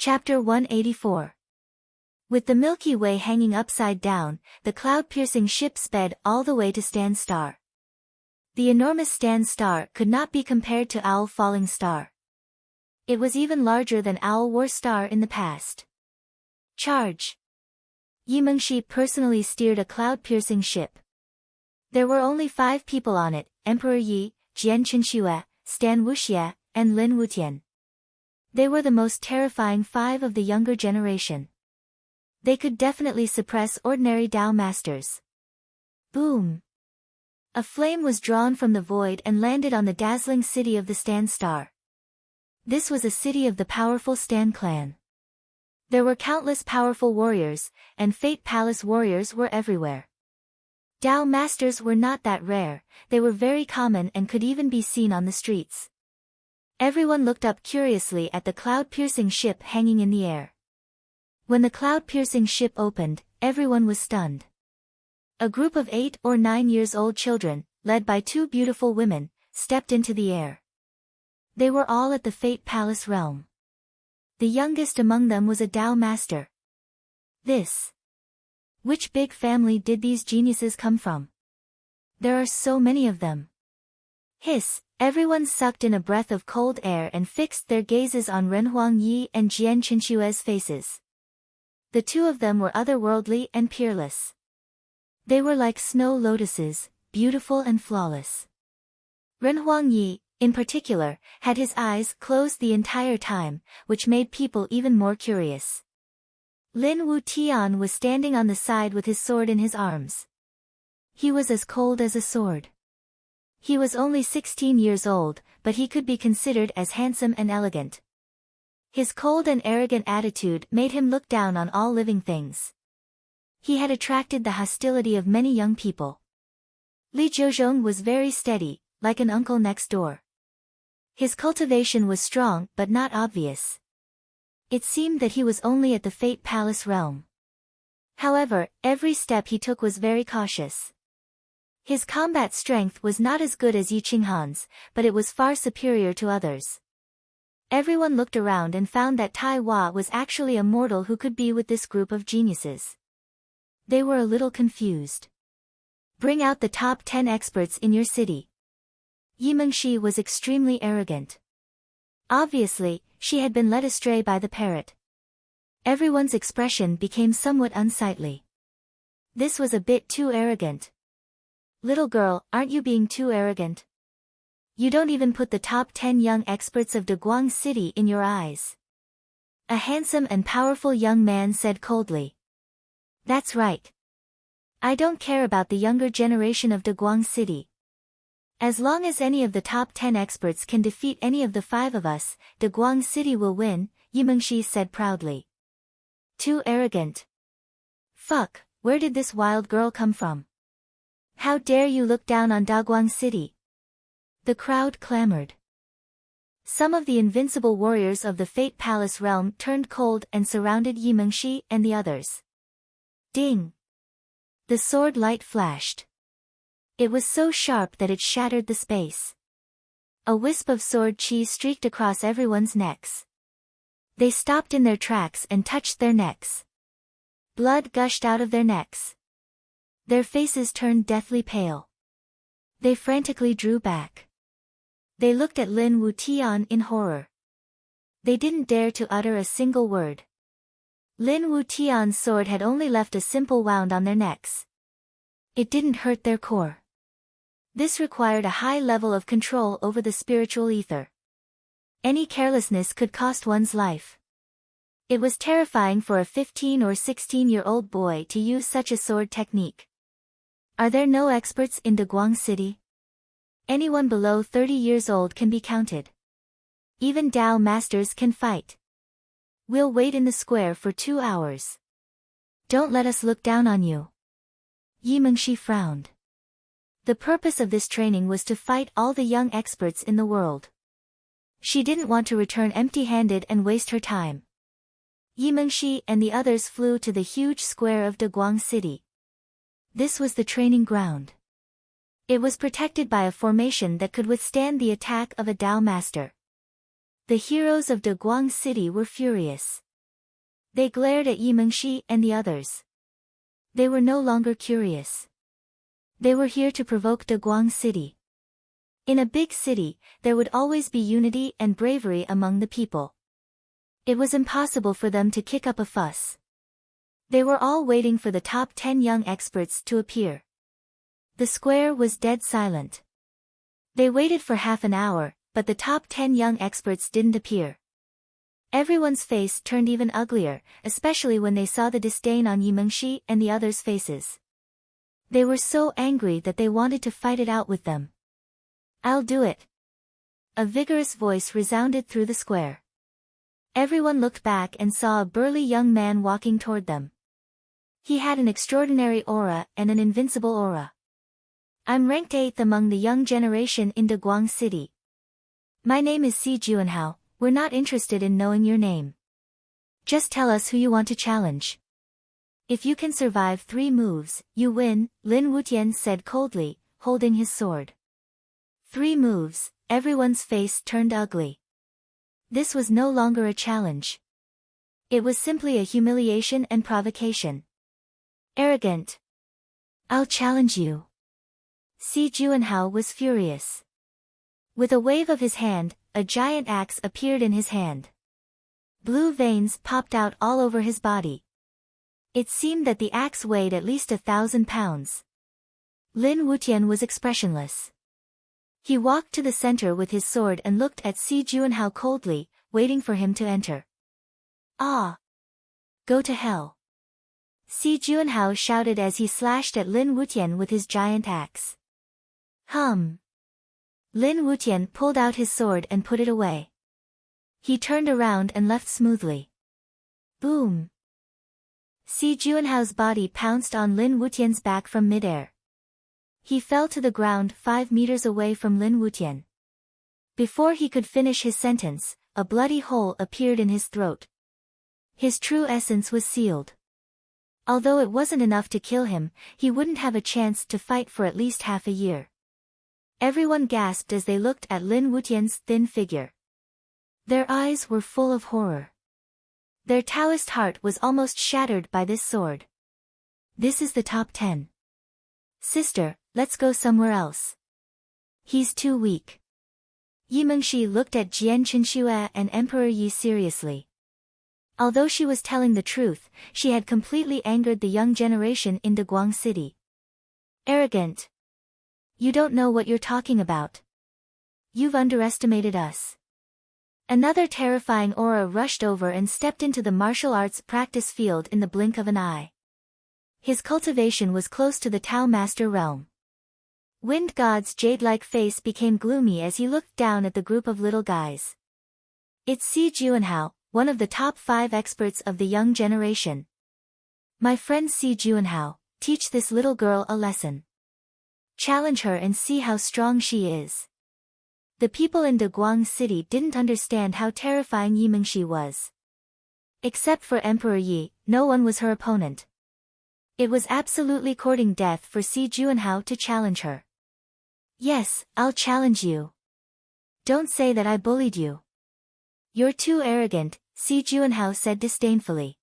Chapter 184. With the Milky Way hanging upside down, the cloud-piercing ship sped all the way to Stan Star. The enormous Stan Star could not be compared to Owl Falling Star. It was even larger than Owl War Star in the past. Charge! Yi Mengshi personally steered a cloud-piercing ship. There were only 5 people on it: Emperor Yi, Jian Qinxue, Stan Wuxie, and Lin Wutian. They were the most terrifying 5 of the younger generation. They could definitely suppress ordinary Dao masters. Boom! A flame was drawn from the void and landed on the dazzling city of the Stan Star. This was a city of the powerful Stan clan. There were countless powerful warriors, and Fate Palace warriors were everywhere. Dao masters were not that rare, they were very common and could even be seen on the streets. Everyone looked up curiously at the cloud-piercing ship hanging in the air. When the cloud-piercing ship opened, everyone was stunned. A group of 8 or 9 years old children, led by 2 beautiful women, stepped into the air. They were all at the Fate Palace realm. The youngest among them was a Dao master. Which big family did these geniuses come from? There are so many of them. Hiss! Everyone sucked in a breath of cold air and fixed their gazes on Renhuang Yi and Jian Qinxue's faces. The 2 of them were otherworldly and peerless. They were like snow lotuses, beautiful and flawless. Renhuang Yi, in particular, had his eyes closed the entire time, which made people even more curious. Lin Wutian was standing on the side with his sword in his arms. He was as cold as a sword. He was only 16 years old, but he could be considered as handsome and elegant. His cold and arrogant attitude made him look down on all living things. He had attracted the hostility of many young people. Li Jiuzhong was very steady, like an uncle next door. His cultivation was strong but not obvious. It seemed that he was only at the Fate Palace realm. However, every step he took was very cautious. His combat strength was not as good as Yi Qinghan's, but it was far superior to others. Everyone looked around and found that Tai Hua was actually a mortal who could be with this group of geniuses. They were a little confused. Bring out the top 10 experts in your city. Yi Mengshi was extremely arrogant. Obviously, she had been led astray by the parrot. Everyone's expression became somewhat unsightly. This was a bit too arrogant. Little girl, aren't you being too arrogant? You don't even put the top 10 young experts of Daguang City in your eyes. A handsome and powerful young man said coldly. That's right. I don't care about the younger generation of Daguang City. As long as any of the top 10 experts can defeat any of the 5 of us, Daguang City will win, Yi Mengshi said proudly. Too arrogant. Fuck, where did this wild girl come from? How dare you look down on Daguang City? The crowd clamored. Some of the invincible warriors of the Fate Palace realm turned cold and surrounded Yi Mengshi and the others. Ding! The sword light flashed. It was so sharp that it shattered the space. A wisp of sword chi streaked across everyone's necks. They stopped in their tracks and touched their necks. Blood gushed out of their necks. Their faces turned deathly pale. They frantically drew back. They looked at Lin Wutian in horror. They didn't dare to utter a single word. Lin Wutian's sword had only left a simple wound on their necks. It didn't hurt their core. This required a high level of control over the spiritual ether. Any carelessness could cost one's life. It was terrifying for a 15 or 16-year-old boy to use such a sword technique. Are there no experts in Daguang City? Anyone below 30 years old can be counted. Even Dao masters can fight. We'll wait in the square for 2 hours. Don't let us look down on you. Yi Mengshi frowned. The purpose of this training was to fight all the young experts in the world. She didn't want to return empty-handed and waste her time. Yi Mengshi and the others flew to the huge square of Daguang City. This was the training ground. It was protected by a formation that could withstand the attack of a Dao master. The heroes of Daguang City were furious. They glared at Yi Mengxi and the others. They were no longer curious. They were here to provoke De Guang City. In a big city, there would always be unity and bravery among the people. It was impossible for them to kick up a fuss. They were all waiting for the top 10 young experts to appear. The square was dead silent. They waited for half an hour, but the top 10 young experts didn't appear. Everyone's face turned even uglier, especially when they saw the disdain on Yi Mengxi and the others' faces. They were so angry that they wanted to fight it out with them. "I'll do it." A vigorous voice resounded through the square. Everyone looked back and saw a burly young man walking toward them. He had an extraordinary aura and an invincible aura. "I'm ranked 8th among the young generation in De Guang City. My name is Si Juanhao. We're not interested in knowing your name. Just tell us who you want to challenge. If you can survive 3 moves, you win," Lin Wutian said coldly, holding his sword. 3 moves, everyone's face turned ugly. This was no longer a challenge. It was simply a humiliation and provocation. Arrogant. "I'll challenge you." Si Juanhao was furious. With a wave of his hand, a giant axe appeared in his hand. Blue veins popped out all over his body. It seemed that the axe weighed at least 1,000 pounds. Lin Wutian was expressionless. He walked to the center with his sword and looked at Si Juanhao coldly, waiting for him to enter. "Ah! Go to hell!" Si Juanhao shouted as he slashed at Lin Wutian with his giant axe. "Hum!" Lin Wutian pulled out his sword and put it away. He turned around and left smoothly. Boom! Si Juanhao's body pounced on Lin Wutian's back from midair. He fell to the ground 5 meters away from Lin Wutian. Before he could finish his sentence, a bloody hole appeared in his throat. His true essence was sealed. Although it wasn't enough to kill him, he wouldn't have a chance to fight for at least half a year. Everyone gasped as they looked at Lin Wutian's thin figure. Their eyes were full of horror. Their Taoist heart was almost shattered by this sword. "This is the top 10. Sister, let's go somewhere else. He's too weak." Yi Mengxi looked at Jian Qinxue and Emperor Yi seriously. Although she was telling the truth, she had completely angered the young generation in De Guang City. "Arrogant. You don't know what you're talking about. You've underestimated us." Another terrifying aura rushed over and stepped into the martial arts practice field in the blink of an eye. His cultivation was close to the Tao Master realm. Wind God's jade-like face became gloomy as he looked down at the group of little guys. "It's Si Juanhao, one of the top 5 experts of the young generation. My friend Si Juanhao, teach this little girl a lesson. Challenge her and see how strong she is." The people in De Guang City didn't understand how terrifying Yi Mengxi was. Except for Emperor Yi, no one was her opponent. It was absolutely courting death for Si Juanhao to challenge her. "Yes, I'll challenge you. Don't say that I bullied you. You're too arrogant," Si Juanhao said disdainfully.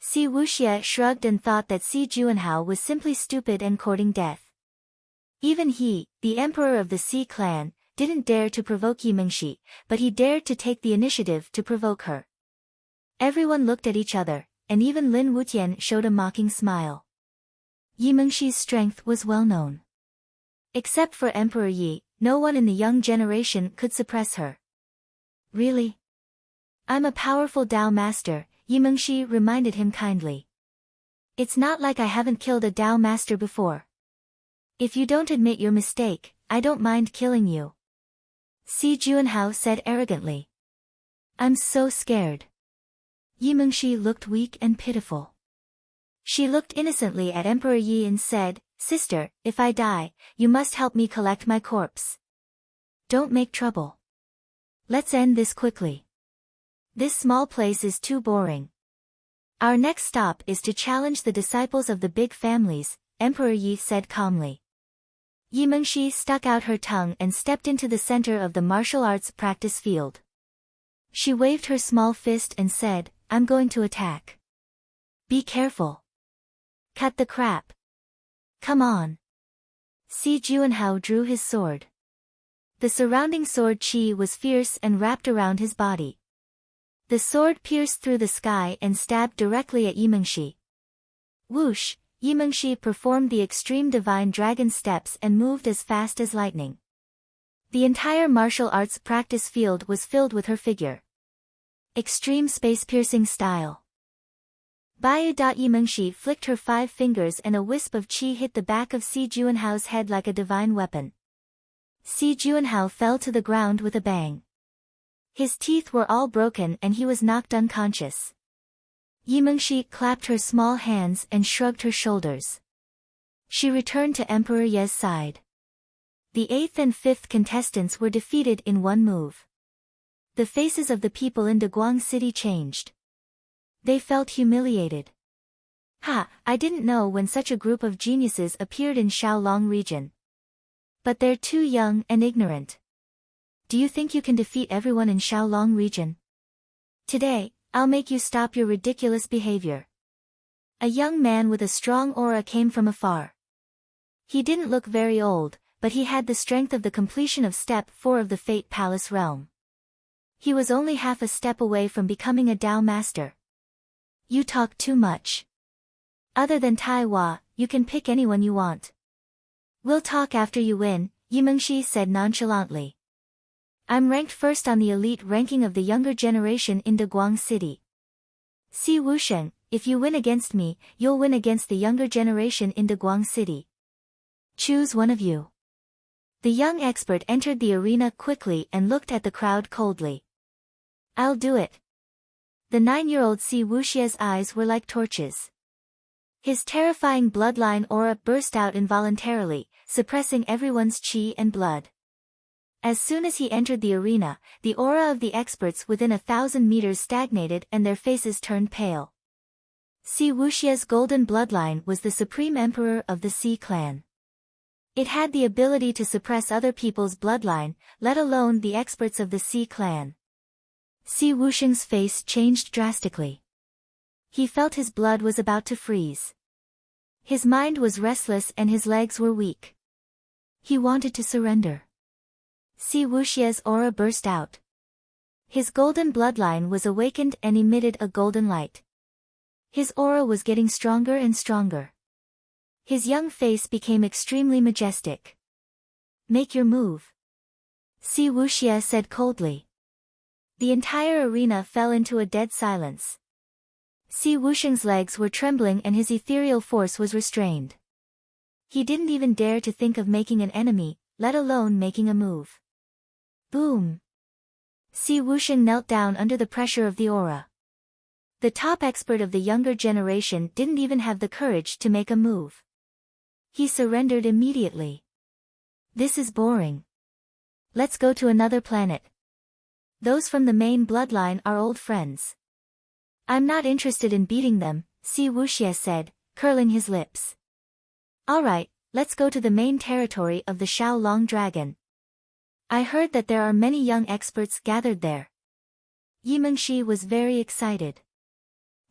Si Wuxia shrugged and thought that Si Juanhao was simply stupid and courting death. Even he, the emperor of the Si clan, didn't dare to provoke Yi Mengxi, but he dared to take the initiative to provoke her. Everyone looked at each other, and even Lin Wutian showed a mocking smile. Yi Mengxi's strength was well known. Except for Emperor Yi, no one in the young generation could suppress her. "Really? I'm a powerful Dao master," Yi Mengxi reminded him kindly. "It's not like I haven't killed a Dao master before. If you don't admit your mistake, I don't mind killing you." Si Juanhao said arrogantly. "I'm so scared." Yi Mengxi looked weak and pitiful. She looked innocently at Emperor Yi and said, "Sister, if I die, you must help me collect my corpse. Don't make trouble. Let's end this quickly. This small place is too boring. Our next stop is to challenge the disciples of the big families," Emperor Yi said calmly. Yi Mengxi stuck out her tongue and stepped into the center of the martial arts practice field. She waved her small fist and said, I'm going to attack. Be careful. Cut the crap. Come on. Si Juanhao drew his sword. The surrounding sword chi was fierce and wrapped around his body. The sword pierced through the sky and stabbed directly at Yimengshi. Whoosh, Yimengshi performed the extreme divine dragon steps and moved as fast as lightning. The entire martial arts practice field was filled with her figure. Extreme space-piercing style. Bai Yimengshi flicked her 5 fingers and a wisp of chi hit the back of Si Juanhao's head like a divine weapon. Si Juanhao fell to the ground with a bang. His teeth were all broken and he was knocked unconscious. Yimengshi clapped her small hands and shrugged her shoulders. She returned to Emperor Ye's side. The 8th and 5th contestants were defeated in one move. The faces of the people in Daguang City changed. They felt humiliated. Ha, I didn't know when such a group of geniuses appeared in Shaolong region. But they're too young and ignorant. Do you think you can defeat everyone in Shaolong region? Today, I'll make you stop your ridiculous behavior. A young man with a strong aura came from afar. He didn't look very old, but he had the strength of the completion of Step 4 of the Fate Palace realm. He was only half a step away from becoming a Dao Master. You talk too much. Other than Tai Hua, you can pick anyone you want. We'll talk after you win, Yimengshi said nonchalantly. I'm ranked first on the elite ranking of the younger generation in Daguang City. Si Wusheng, if you win against me, you'll win against the younger generation in Daguang City. Choose one of you. The young expert entered the arena quickly and looked at the crowd coldly. I'll do it. The 9-year-old Si Wuxia's eyes were like torches. His terrifying bloodline aura burst out involuntarily, suppressing everyone's chi and blood. As soon as he entered the arena, the aura of the experts within 1,000 meters stagnated and their faces turned pale. Si Wuxia's golden bloodline was the supreme emperor of the Si clan. It had the ability to suppress other people's bloodline, let alone the experts of the Si clan. Si Wusheng's face changed drastically. He felt his blood was about to freeze. His mind was restless and his legs were weak. He wanted to surrender. Si Wuxia's aura burst out. His golden bloodline was awakened and emitted a golden light. His aura was getting stronger and stronger. His young face became extremely majestic. Make your move. Si Wuxia said coldly. The entire arena fell into a dead silence. Si Wusheng's legs were trembling and his ethereal force was restrained. He didn't even dare to think of making an enemy, let alone making a move. Boom! Si Wusheng knelt down under the pressure of the aura. The top expert of the younger generation didn't even have the courage to make a move. He surrendered immediately. This is boring. Let's go to another planet. Those from the main bloodline are old friends. I'm not interested in beating them, Si Wuxia said, curling his lips. Alright, let's go to the main territory of the Shaolong Dragon. I heard that there are many young experts gathered there. Yimengshi was very excited.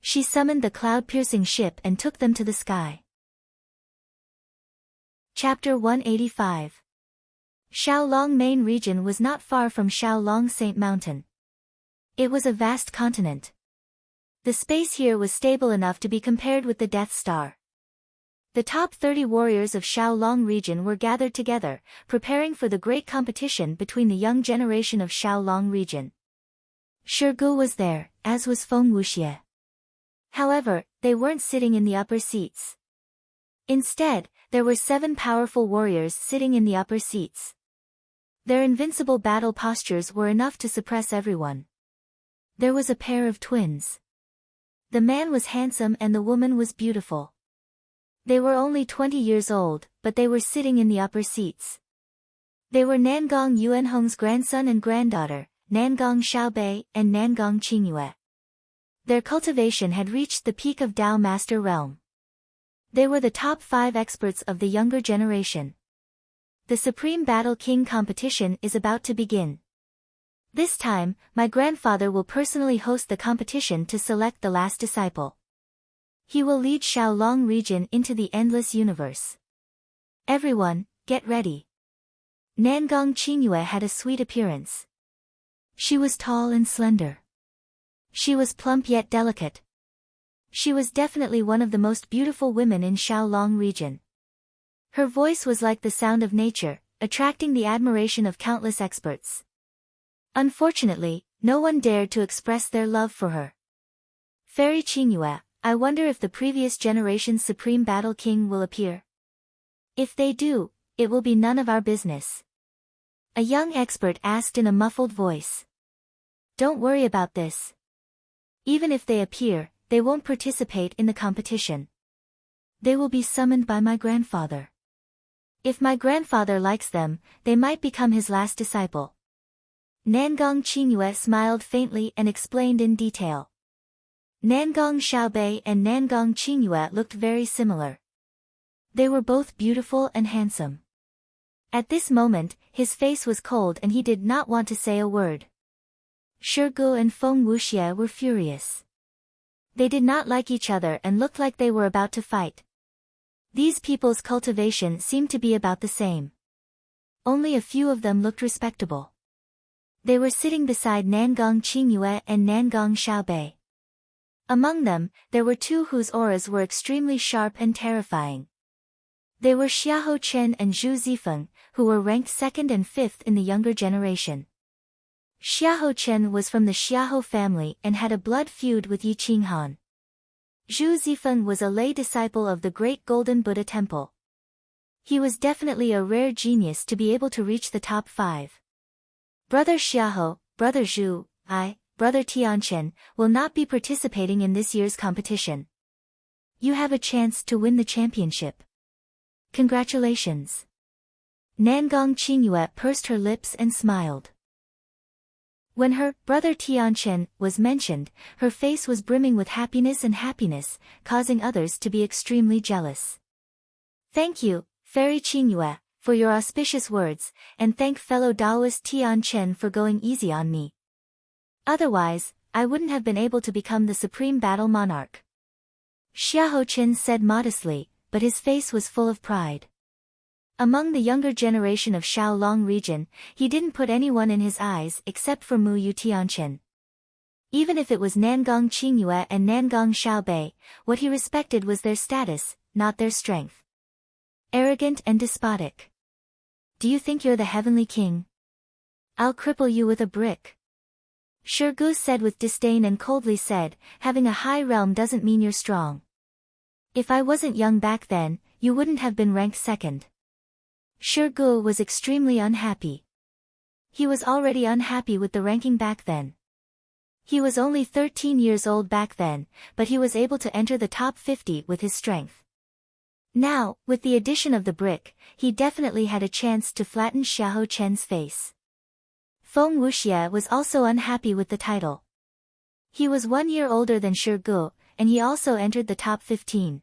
She summoned the cloud-piercing ship and took them to the sky. Chapter 185. Shaolong main region was not far from Shaolong Saint Mountain. It was a vast continent. The space here was stable enough to be compared with the Death Star. The top 30 warriors of Shaolong region were gathered together, preparing for the great competition between the young generation of Shaolong region. Shirgu was there, as was Feng Wuxie. However, they weren't sitting in the upper seats. Instead, there were 7 powerful warriors sitting in the upper seats. Their invincible battle postures were enough to suppress everyone. There was a pair of twins. The man was handsome and the woman was beautiful. They were only 20 years old, but they were sitting in the upper seats. They were Nangong Yuanhong's grandson and granddaughter, Nangong Xiaobei and Nangong Qingyue. Their cultivation had reached the peak of Dao Master realm. They were the top 5 experts of the younger generation. The Supreme Battle King competition is about to begin. This time, my grandfather will personally host the competition to select the last disciple. He will lead Xiaolong region into the endless universe. Everyone, get ready. Nangong Qingyue had a sweet appearance. She was tall and slender. She was plump yet delicate. She was definitely one of the most beautiful women in Xiaolong region. Her voice was like the sound of nature, attracting the admiration of countless experts. Unfortunately, no one dared to express their love for her. Fairy Qingyue, I wonder if the previous generation's Supreme Battle King will appear. If they do, it will be none of our business. A young expert asked in a muffled voice. Don't worry about this. Even if they appear, they won't participate in the competition. They will be summoned by my grandfather. If my grandfather likes them, they might become his last disciple. Nangong Qingyue smiled faintly and explained in detail. Nangong Xiaobei and Nangong Qingyue looked very similar. They were both beautiful and handsome. At this moment, his face was cold and he did not want to say a word. Shirgu and Feng Wuxie were furious. They did not like each other and looked like they were about to fight. These people's cultivation seemed to be about the same. Only a few of them looked respectable. They were sitting beside Nangong Qingyue and Nangong Xiaobei. Among them, there were two whose auras were extremely sharp and terrifying. They were Xiahou Chen and Zhu Zifeng, who were ranked 2nd and 5th in the younger generation. Xiahou Chen was from the Xiahou family and had a blood feud with Yi Qinghan. Zhu Zifeng was a lay disciple of the Great Golden Buddha Temple. He was definitely a rare genius to be able to reach the top 5. Brother Xiahou, Brother Zhu, Brother Tianchen, will not be participating in this year's competition. You have a chance to win the championship. Congratulations. Nangong Qingyue pursed her lips and smiled. When her Brother Tianchen was mentioned, her face was brimming with happiness, causing others to be extremely jealous. Thank you, Fairy Qingyue, for your auspicious words, and thank fellow Taoist Tianchen for going easy on me. Otherwise, I wouldn't have been able to become the Supreme Battle Monarch. Xiahou Chen said modestly, but his face was full of pride. Among the younger generation of Xiaolong region, he didn't put anyone in his eyes except for Mu Yu Tianchen. Even if it was Nangong Qingyue and Nangong Xiaobei, what he respected was their status, not their strength. Arrogant and despotic. Do you think you're the heavenly king? I'll cripple you with a brick. Shirgu said with disdain and coldly said, having a high realm doesn't mean you're strong. If I wasn't young back then, you wouldn't have been ranked 2nd. Shirgu was extremely unhappy. He was already unhappy with the ranking back then. He was only 13 years old back then, but he was able to enter the top 50 with his strength. Now, with the addition of the brick, he definitely had a chance to flatten Xiahou Chen's face. Feng Wuxie was also unhappy with the title. He was 1 year older than Shirgu, and he also entered the top 15.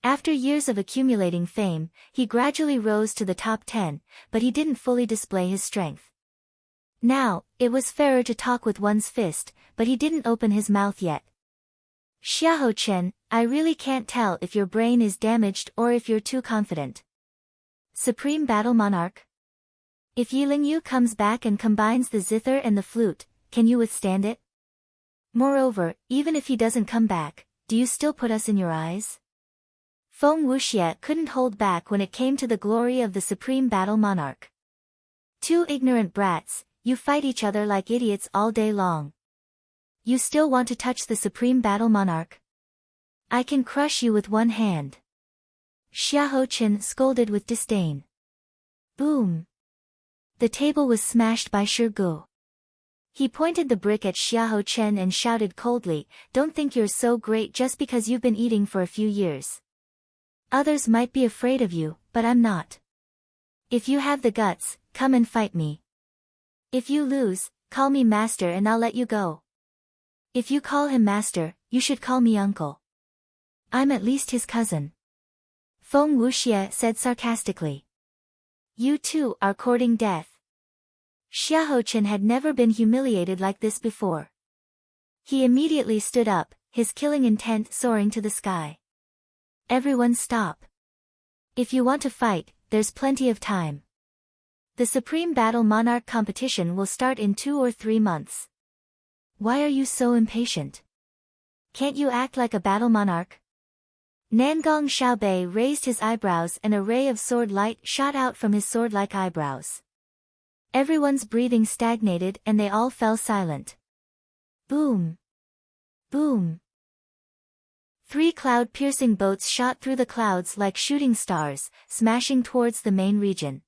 After years of accumulating fame, he gradually rose to the top 10, but he didn't fully display his strength. Now, it was fairer to talk with one's fist, but he didn't open his mouth yet. Xiahou Chen, I really can't tell if your brain is damaged or if you're too confident. Supreme Battle Monarch. If Yilingyu comes back and combines the zither and the flute, can you withstand it? Moreover, even if he doesn't come back, do you still put us in your eyes? Feng Wuxie couldn't hold back when it came to the glory of the Supreme Battle Monarch. Two ignorant brats, you fight each other like idiots all day long. You still want to touch the Supreme Battle Monarch? I can crush you with one hand. Xiahou Chen scolded with disdain. Boom! The table was smashed by Shirgu. He pointed the brick at Xiahou Chen and shouted coldly, don't think you're so great just because you've been eating for a few years. Others might be afraid of you, but I'm not. If you have the guts, come and fight me. If you lose, call me master and I'll let you go. If you call him master, you should call me uncle. I'm at least his cousin. Feng Wuxie said sarcastically. You two are courting death. Xiaochen had never been humiliated like this before. He immediately stood up, his killing intent soaring to the sky. Everyone stop. If you want to fight, there's plenty of time. The Supreme Battle Monarch competition will start in 2 or 3 months. Why are you so impatient? Can't you act like a battle monarch? Nangong Xiaobei raised his eyebrows and a ray of sword light shot out from his sword-like eyebrows. Everyone's breathing stagnated and they all fell silent. Boom! Boom! 3 cloud-piercing boats shot through the clouds like shooting stars, smashing towards the main region.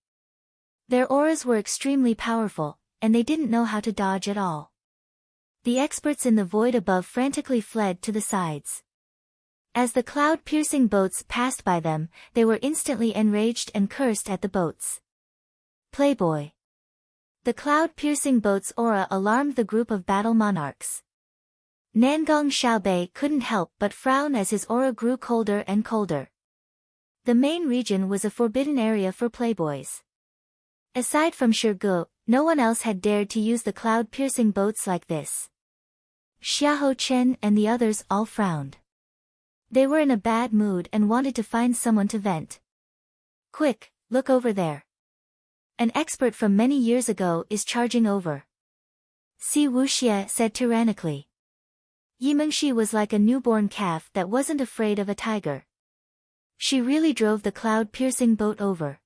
Their auras were extremely powerful, and they didn't know how to dodge at all. The experts in the void above frantically fled to the sides. As the cloud-piercing boats passed by them, they were instantly enraged and cursed at the boats. Playboy. The cloud-piercing boat's aura alarmed the group of battle monarchs. Nangong Xiaobei couldn't help but frown as his aura grew colder and colder. The main region was a forbidden area for playboys. Aside from Shirgu, no one else had dared to use the cloud-piercing boats like this. Xiahou Chen and the others all frowned. They were in a bad mood and wanted to find someone to vent. Quick, look over there. An expert from many years ago is charging over. Si Wuxie said tyrannically. Yimengshi was like a newborn calf that wasn't afraid of a tiger. She really drove the cloud-piercing boat over.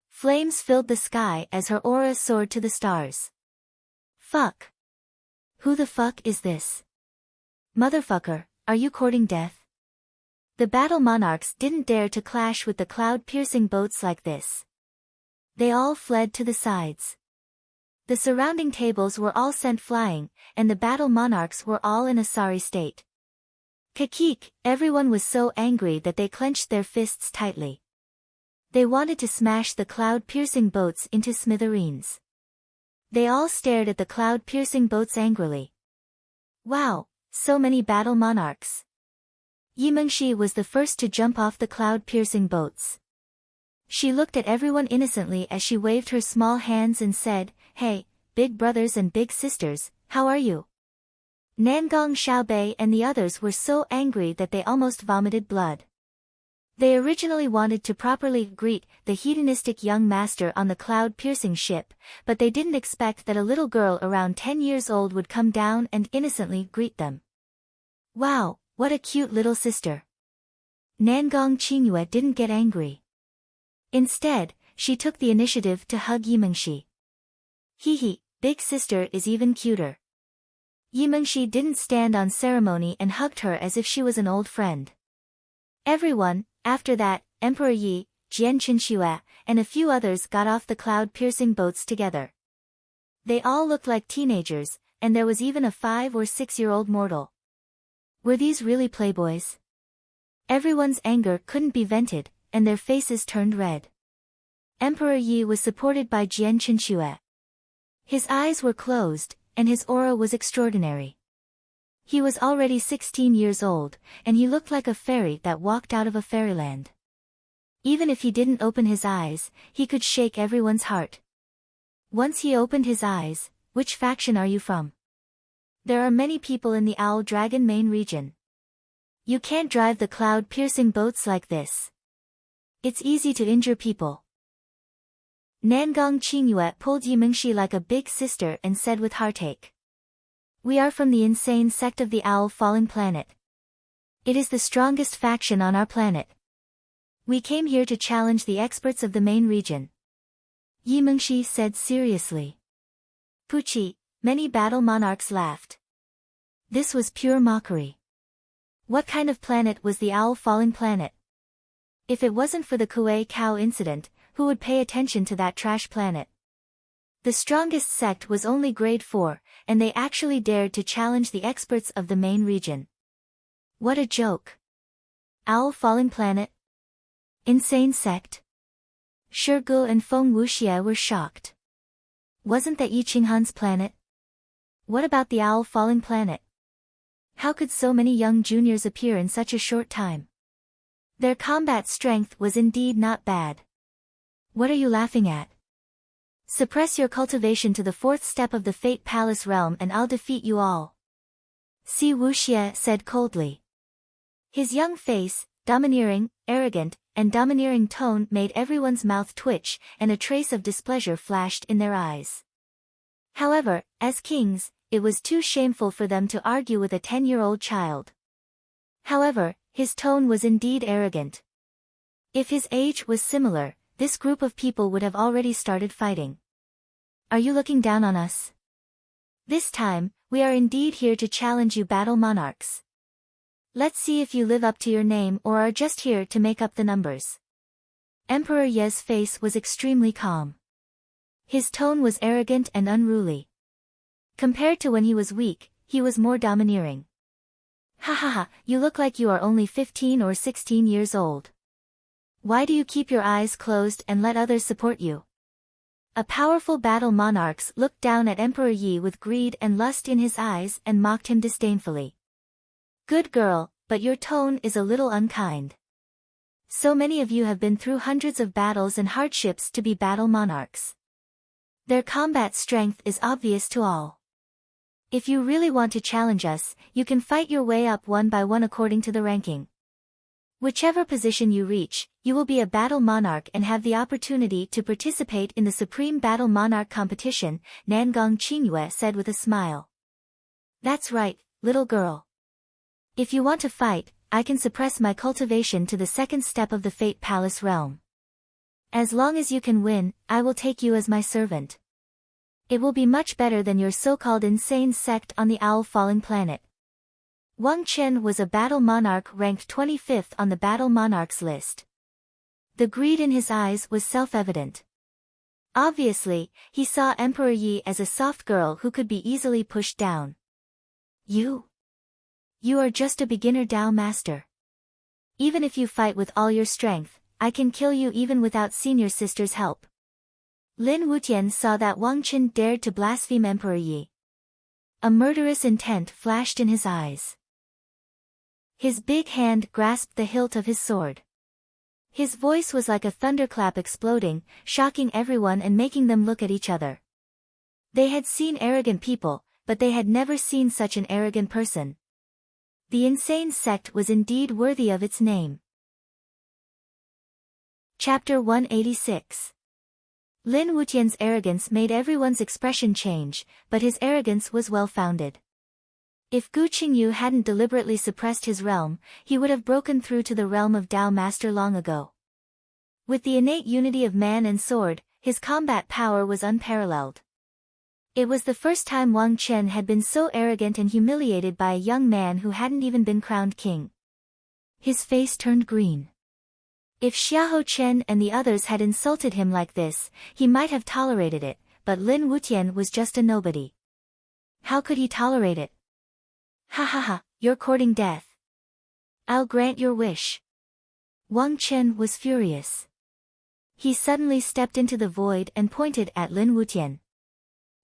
Flames filled the sky as her aura soared to the stars. Fuck. Who the fuck is this? Motherfucker, are you courting death? The battle monarchs didn't dare to clash with the cloud-piercing boats like this. They all fled to the sides. The surrounding tables were all sent flying, and the battle monarchs were all in a sorry state. Kakik, everyone was so angry that they clenched their fists tightly. They wanted to smash the cloud-piercing boats into smithereens. They all stared at the cloud-piercing boats angrily. Wow, so many battle monarchs. Yimengshi was the first to jump off the cloud-piercing boats. She looked at everyone innocently as she waved her small hands and said, "Hey, big brothers and big sisters, how are you?" Nangong Xiaobei and the others were so angry that they almost vomited blood. They originally wanted to properly greet the hedonistic young master on the cloud-piercing ship, but they didn't expect that a little girl around 10 years old would come down and innocently greet them. Wow, what a cute little sister. Nangong Qingyue didn't get angry. Instead, she took the initiative to hug Yimengshi. Hee, big sister is even cuter. Yimengshi didn't stand on ceremony and hugged her as if she was an old friend. Everyone, after that, Emperor Yi, Jian Qinxue, and a few others got off the cloud-piercing boats together. They all looked like teenagers, and there was even a 5 or 6-year-old mortal. Were these really playboys? Everyone's anger couldn't be vented, and their faces turned red. Emperor Yi was supported by Jian Qinxue. His eyes were closed, and his aura was extraordinary. He was already 16 years old, and he looked like a fairy that walked out of a fairyland. Even if he didn't open his eyes, he could shake everyone's heart. Once he opened his eyes, "Which faction are you from?" "There are many people in the Owl Dragon main region. You can't drive the cloud-piercing boats like this. It's easy to injure people." Nangong Qingyue pulled Yimengshi like a big sister and said with heartache. "We are from the insane sect of the Owl Falling Planet. It is the strongest faction on our planet. We came here to challenge the experts of the main region." Yimengshi said seriously. Puchi, many battle monarchs laughed. This was pure mockery. What kind of planet was the Owl Falling Planet? If it wasn't for the Kuei Cow incident, who would pay attention to that trash planet? The strongest sect was only grade 4, and they actually dared to challenge the experts of the main region. What a joke. Owl Falling Planet? Insane sect? Shirgu and Feng Wuxie were shocked. Wasn't that Yi Qinghan's planet? What about the Owl Falling Planet? How could so many young juniors appear in such a short time? Their combat strength was indeed not bad. What are you laughing at? Suppress your cultivation to the 4th step of the Fate Palace realm and I'll defeat you all. Si Wuxie said coldly. His young face, domineering, arrogant, and domineering tone made everyone's mouth twitch, and a trace of displeasure flashed in their eyes. However, as kings, it was too shameful for them to argue with a 10-year-old child. However, his tone was indeed arrogant. If his age was similar, this group of people would have already started fighting. Are you looking down on us? This time, we are indeed here to challenge you battle monarchs. Let's see if you live up to your name or are just here to make up the numbers. Emperor Ye's face was extremely calm. His tone was arrogant and unruly. Compared to when he was weak, he was more domineering. Ha ha ha, you look like you are only 15 or 16 years old. Why do you keep your eyes closed and let others support you? A powerful battle monarch looked down at Emperor Yi with greed and lust in his eyes and mocked him disdainfully. Good girl, but your tone is a little unkind. So many of you have been through hundreds of battles and hardships to be battle monarchs. Their combat strength is obvious to all. If you really want to challenge us, you can fight your way up one by one according to the ranking. Whichever position you reach, you will be a battle monarch and have the opportunity to participate in the Supreme Battle Monarch competition, Nangong Qingyue said with a smile. That's right, little girl. If you want to fight, I can suppress my cultivation to the 2nd step of the Fate Palace realm. As long as you can win, I will take you as my servant. It will be much better than your so-called insane sect on the owl-falling planet. Wang Chen was a battle monarch ranked 25th on the battle monarchs list. The greed in his eyes was self-evident. Obviously, he saw Emperor Yi as a soft girl who could be easily pushed down. You are just a beginner Dao master. Even if you fight with all your strength, I can kill you even without senior sister's help. Lin Wutian saw that Wang Chen dared to blaspheme Emperor Yi. A murderous intent flashed in his eyes. His big hand grasped the hilt of his sword. His voice was like a thunderclap exploding, shocking everyone and making them look at each other. They had seen arrogant people, but they had never seen such an arrogant person. The insane sect was indeed worthy of its name. Chapter 186. Lin Wutian's arrogance made everyone's expression change, but his arrogance was well-founded. If Gu Qingyu hadn't deliberately suppressed his realm, he would have broken through to the realm of Dao Master long ago. With the innate unity of man and sword, his combat power was unparalleled. It was the first time Wang Chen had been so arrogant and humiliated by a young man who hadn't even been crowned king. His face turned green. If Xiahou Chen and the others had insulted him like this, he might have tolerated it, but Lin Wutian was just a nobody. How could he tolerate it? Ha ha ha, you're courting death. I'll grant your wish. Wang Chen was furious. He suddenly stepped into the void and pointed at Lin Wutian.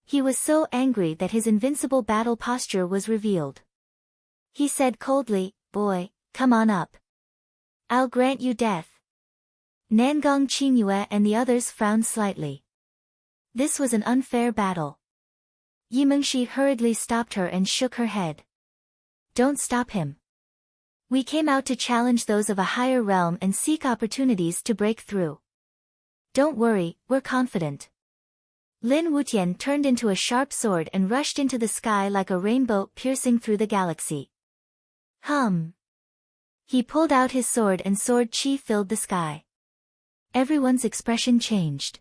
He was so angry that his invincible battle posture was revealed. He said coldly, "Boy, come on up. I'll grant you death." Nangong Qingyue and the others frowned slightly. This was an unfair battle. Yimengshi hurriedly stopped her and shook her head. Don't stop him. We came out to challenge those of a higher realm and seek opportunities to break through. Don't worry, we're confident. Lin Wutian turned into a sharp sword and rushed into the sky like a rainbow piercing through the galaxy. He pulled out his sword and sword chi filled the sky. Everyone's expression changed.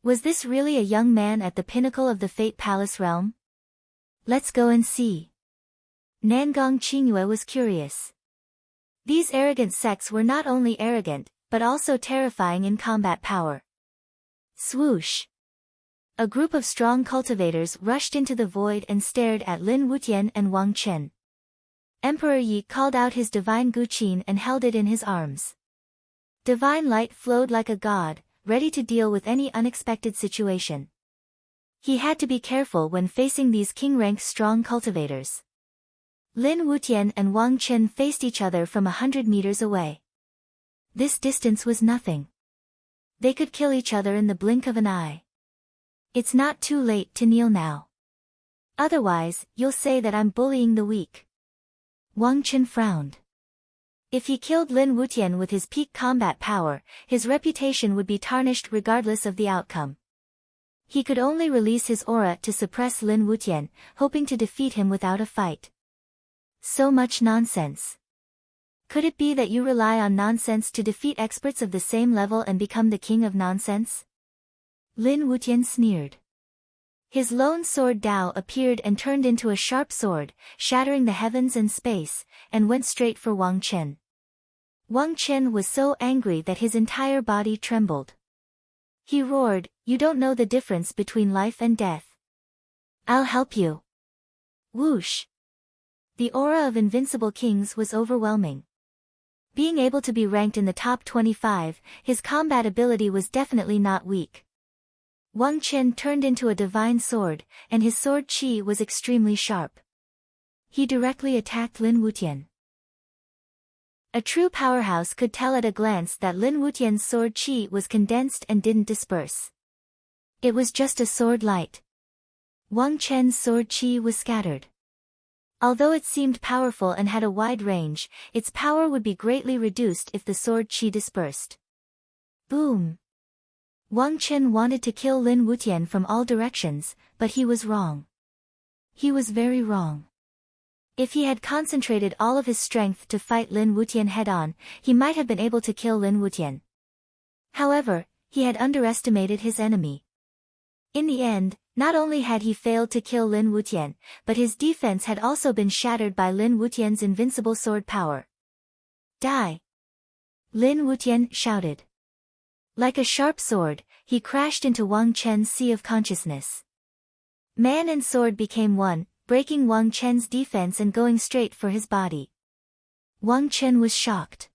Was this really a young man at the pinnacle of the Fate Palace realm? Let's go and see. Nangong Qingyue was curious. These arrogant sects were not only arrogant, but also terrifying in combat power. Swoosh! A group of strong cultivators rushed into the void and stared at Lin Wutian and Wang Chen. Emperor Yi called out his divine Guqin and held it in his arms. Divine light flowed like a god, ready to deal with any unexpected situation. He had to be careful when facing these king-rank strong cultivators. Lin Wutian and Wang Chen faced each other from 100 meters away. This distance was nothing. They could kill each other in the blink of an eye. It's not too late to kneel now. Otherwise, you'll say that I'm bullying the weak. Wang Chen frowned. If he killed Lin Wutian with his peak combat power, his reputation would be tarnished regardless of the outcome. He could only release his aura to suppress Lin Wutian, hoping to defeat him without a fight. So much nonsense. Could it be that you rely on nonsense to defeat experts of the same level and become the king of nonsense? Lin Wutian sneered. His lone sword Dao appeared and turned into a sharp sword, shattering the heavens and space, and went straight for Wang Chen. Wang Chen was so angry that his entire body trembled. He roared, "You don't know the difference between life and death. I'll help you." Whoosh! The aura of invincible kings was overwhelming. Being able to be ranked in the top 25, his combat ability was definitely not weak. Wang Chen turned into a divine sword, and his sword qi was extremely sharp. He directly attacked Lin Wutian. A true powerhouse could tell at a glance that Lin Wutian's sword qi was condensed and didn't disperse. It was just a sword light. Wang Chen's sword qi was scattered. Although it seemed powerful and had a wide range, its power would be greatly reduced if the sword qi dispersed. Boom! Wang Chen wanted to kill Lin Wutian from all directions, but he was wrong. He was very wrong. If he had concentrated all of his strength to fight Lin Wutian head-on, he might have been able to kill Lin Wutian. However, he had underestimated his enemy. In the end, not only had he failed to kill Lin Wutian, but his defense had also been shattered by Lin Wutian's invincible sword power. Die! Lin Wutian shouted. Like a sharp sword, he crashed into Wang Chen's sea of consciousness. Man and sword became one, breaking Wang Chen's defense and going straight for his body. Wang Chen was shocked.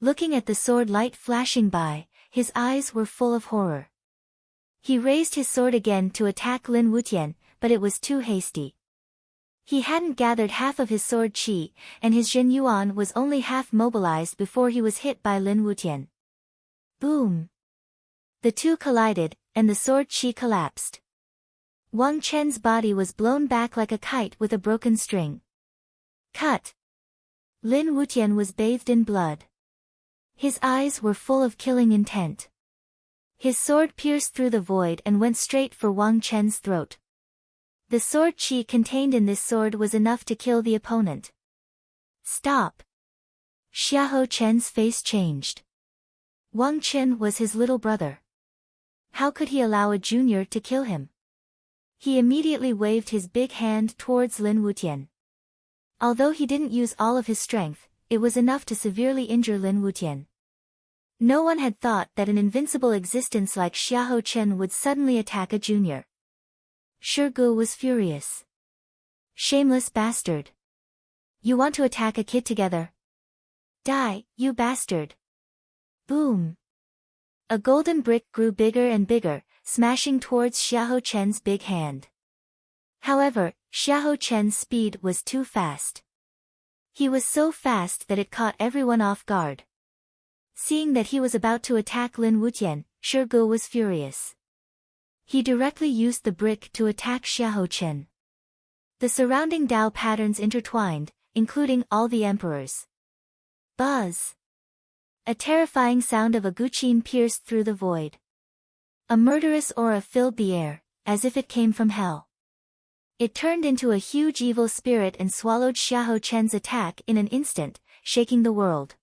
Looking at the sword light flashing by, his eyes were full of horror. He raised his sword again to attack Lin Wutian, but it was too hasty. He hadn't gathered half of his sword qi, and his Jin Yuan was only half mobilized before he was hit by Lin Wutian. Boom! The two collided, and the sword qi collapsed. Wang Chen's body was blown back like a kite with a broken string. Cut! Lin Wutian was bathed in blood. His eyes were full of killing intent. His sword pierced through the void and went straight for Wang Chen's throat. The sword qi contained in this sword was enough to kill the opponent. Stop! Xiahou Chen's face changed. Wang Chen was his little brother. How could he allow a junior to kill him? He immediately waved his big hand towards Lin Wutian. Although he didn't use all of his strength, it was enough to severely injure Lin Wutian. No one had thought that an invincible existence like Xiahou Chen would suddenly attack a junior. Shirgu was furious. Shameless bastard. You want to attack a kid together? Die, you bastard. Boom. A golden brick grew bigger and bigger, smashing towards Xiahou Chen's big hand. However, Xiahou Chen's speed was too fast. He was so fast that it caught everyone off guard. Seeing that he was about to attack Lin Wutian, Shirgu was furious. He directly used the brick to attack Xiahou Chen. The surrounding Dao patterns intertwined, including all the emperors. Buzz! A terrifying sound of a guqin pierced through the void. A murderous aura filled the air, as if it came from hell. It turned into a huge evil spirit and swallowed Xiahou Chen's attack in an instant, shaking the world.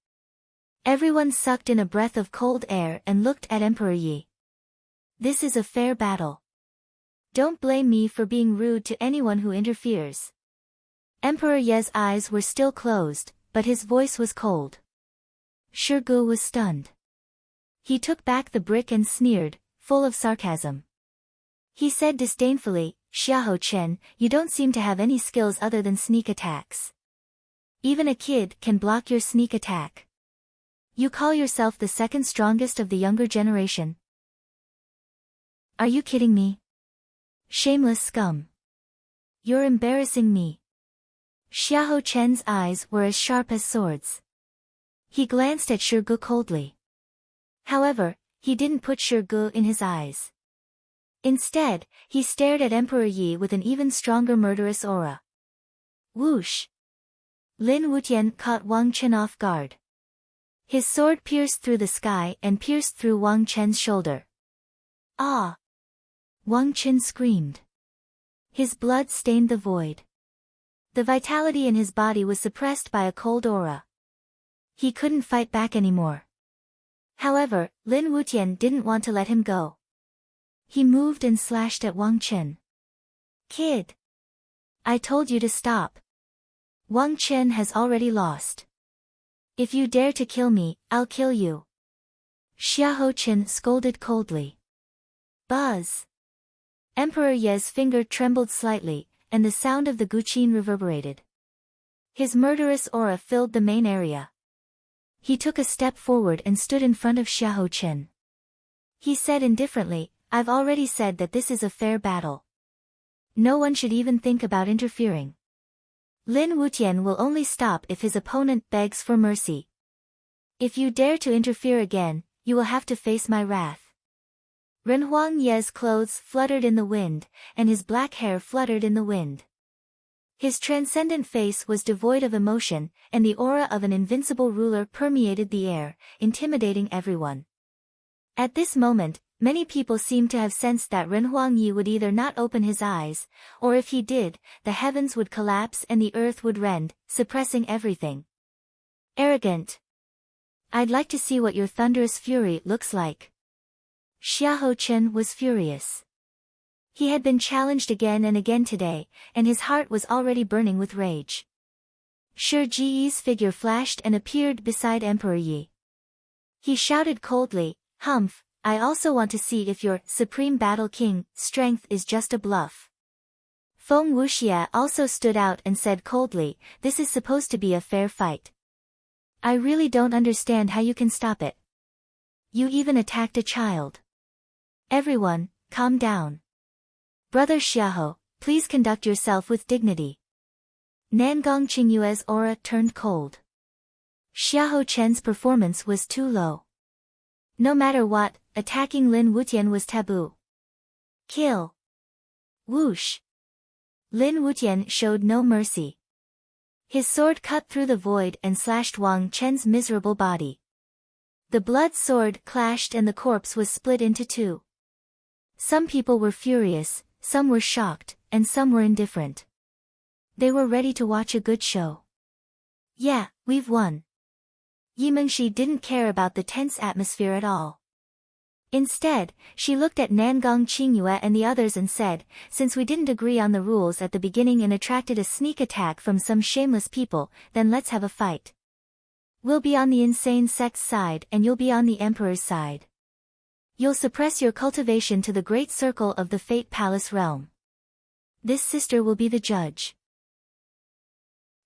Everyone sucked in a breath of cold air and looked at Emperor Yi. This is a fair battle. Don't blame me for being rude to anyone who interferes. Emperor Ye's eyes were still closed, but his voice was cold. Shirgu was stunned. He took back the brick and sneered, full of sarcasm. He said disdainfully, Xiahou Chen, you don't seem to have any skills other than sneak attacks. Even a kid can block your sneak attack. You call yourself the second strongest of the younger generation? Are you kidding me? Shameless scum. You're embarrassing me. Xiahou Chen's eyes were as sharp as swords. He glanced at Shirgu coldly. However, he didn't put Shirgu in his eyes. Instead, he stared at Emperor Yi with an even stronger murderous aura. Whoosh! Lin Wutian caught Wang Chen off guard. His sword pierced through the sky and pierced through Wang Chen's shoulder. Ah! Wang Chen screamed. His blood stained the void. The vitality in his body was suppressed by a cold aura. He couldn't fight back anymore. However, Lin Wutian didn't want to let him go. He moved and slashed at Wang Chen. Kid! I told you to stop. Wang Chen has already lost. If you dare to kill me, I'll kill you. Xiahou Chen scolded coldly. Buzz! Emperor Ye's finger trembled slightly, and the sound of the guqin reverberated. His murderous aura filled the main area. He took a step forward and stood in front of Xiahou Chen. He said indifferently, I've already said that this is a fair battle. No one should even think about interfering. Lin Wutian will only stop if his opponent begs for mercy. If you dare to interfere again, you will have to face my wrath. Renhuang Ye's clothes fluttered in the wind, and his black hair fluttered in the wind. His transcendent face was devoid of emotion, and the aura of an invincible ruler permeated the air, intimidating everyone. At this moment, many people seemed to have sensed that Renhuang Yi would either not open his eyes, or if he did, the heavens would collapse and the earth would rend, suppressing everything. Arrogant! I'd like to see what your thunderous fury looks like. Xiahou Chen was furious. He had been challenged again and again today, and his heart was already burning with rage. Shi Ji's figure flashed and appeared beside Emperor Yi. He shouted coldly, Humph, I also want to see if your Supreme Battle King strength is just a bluff. Feng Wuxia also stood out and said coldly, this is supposed to be a fair fight. I really don't understand how you can stop it. You even attacked a child. Everyone, calm down. Brother Xiahou, please conduct yourself with dignity. Nangong Qingyue's aura turned cold. Xiahou Chen's performance was too low. No matter what, attacking Lin Wutian was taboo. Kill. Whoosh. Lin Wutian showed no mercy. His sword cut through the void and slashed Wang Chen's miserable body. The blood sword clashed and the corpse was split into two. Some people were furious, some were shocked, and some were indifferent. They were ready to watch a good show. Yeah, we've won. Yimengshi didn't care about the tense atmosphere at all. Instead, she looked at Nangong Qingyue and the others and said, since we didn't agree on the rules at the beginning and attracted a sneak attack from some shameless people, then let's have a fight. We'll be on the insane sect's side and you'll be on the Emperor's side. You'll suppress your cultivation to the great circle of the Fate Palace realm. This sister will be the judge.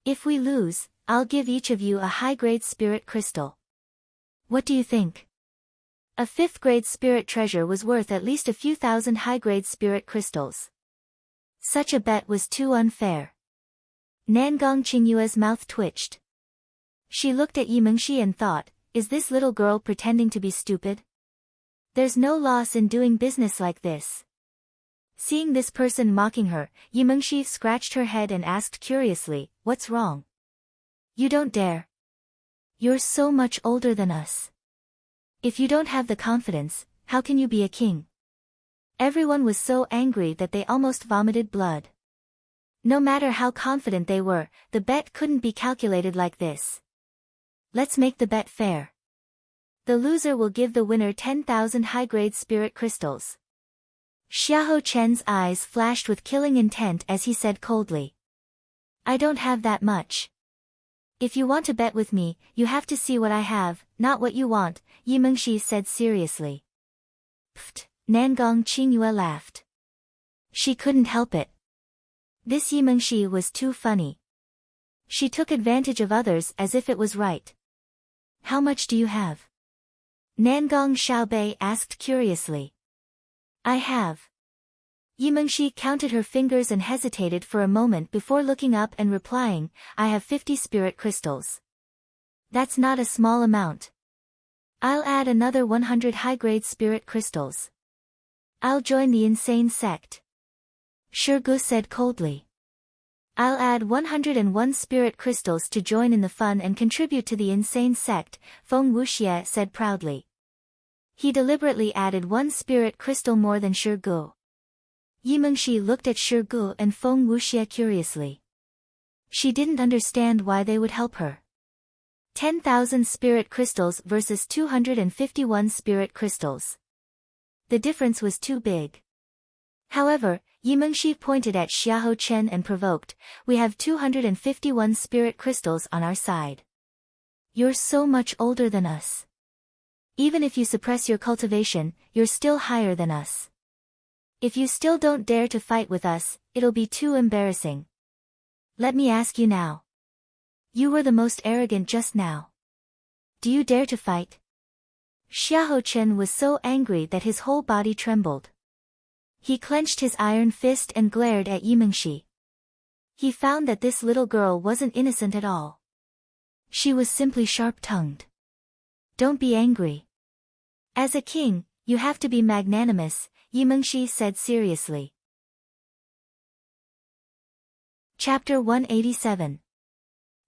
If we lose, I'll give each of you a high-grade spirit crystal. What do you think? A 5th-grade spirit treasure was worth at least a few thousand high-grade spirit crystals. Such a bet was too unfair. Nangong Qingyue's mouth twitched. She looked at Yimengshi and thought, is this little girl pretending to be stupid? There's no loss in doing business like this. Seeing this person mocking her, Yimengshi scratched her head and asked curiously, what's wrong? You don't dare. You're so much older than us. If you don't have the confidence, how can you be a king? Everyone was so angry that they almost vomited blood. No matter how confident they were, the bet couldn't be calculated like this. Let's make the bet fair. The loser will give the winner 10,000 high-grade spirit crystals. Xiahou Chen's eyes flashed with killing intent as he said coldly. I don't have that much. If you want to bet with me, you have to see what I have, not what you want, Yimengshi said seriously. Pfft, Nangong Qingyue laughed. She couldn't help it. This Yimengshi was too funny. She took advantage of others as if it was right. How much do you have? Nangong Xiaobei asked curiously. I have. Yimengshi counted her fingers and hesitated for a moment before looking up and replying, I have 50 spirit crystals. That's not a small amount. I'll add another 100 high-grade spirit crystals. I'll join the insane sect. Shirgu said coldly. I'll add 101 spirit crystals to join in the fun and contribute to the insane sect, Feng Wuxie said proudly. He deliberately added 1 spirit crystal more than Shirgu. Yimengshi looked at Shirgu and Feng Wuxie curiously. She didn't understand why they would help her. 10,000 spirit crystals versus 251 spirit crystals. The difference was too big. However, Yimengshi pointed at Xiahou Chen and provoked, we have 251 spirit crystals on our side. You're so much older than us. Even if you suppress your cultivation, you're still higher than us. If you still don't dare to fight with us, it'll be too embarrassing. Let me ask you now. You were the most arrogant just now. Do you dare to fight? Xiahou Chen was so angry that his whole body trembled. He clenched his iron fist and glared at Yimengshi. He found that this little girl wasn't innocent at all. She was simply sharp-tongued. Don't be angry. As a king, you have to be magnanimous, Yimengshi said seriously. Chapter 187.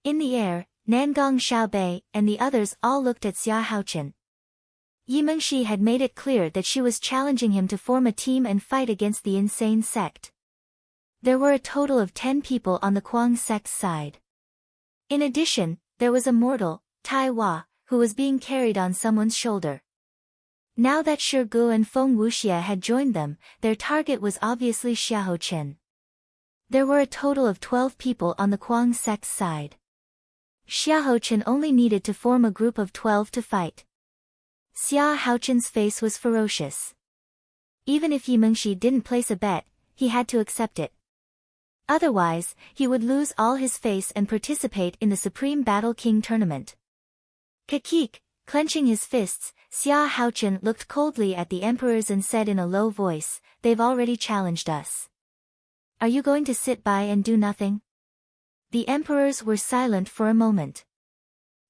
In the air, Nangong Xiaobei and the others all looked at Xiahou Chen. Yimengshi had made it clear that she was challenging him to form a team and fight against the insane sect. There were a total of 10 people on the Kuang sect's side. In addition, there was a mortal, Tai Hua, who was being carried on someone's shoulder. Now that Shirgu and Feng Wuxie had joined them, their target was obviously Xiahou Chen. There were a total of 12 people on the Kuang sect's side. Xiahou Chen only needed to form a group of 12 to fight. Xiahou Chen's face was ferocious. Even if Yimengshi didn't place a bet, he had to accept it. Otherwise, he would lose all his face and participate in the Supreme Battle King tournament. Kakik, clenching his fists, Xiahou Chen looked coldly at the emperors and said in a low voice, they've already challenged us. Are you going to sit by and do nothing? The emperors were silent for a moment.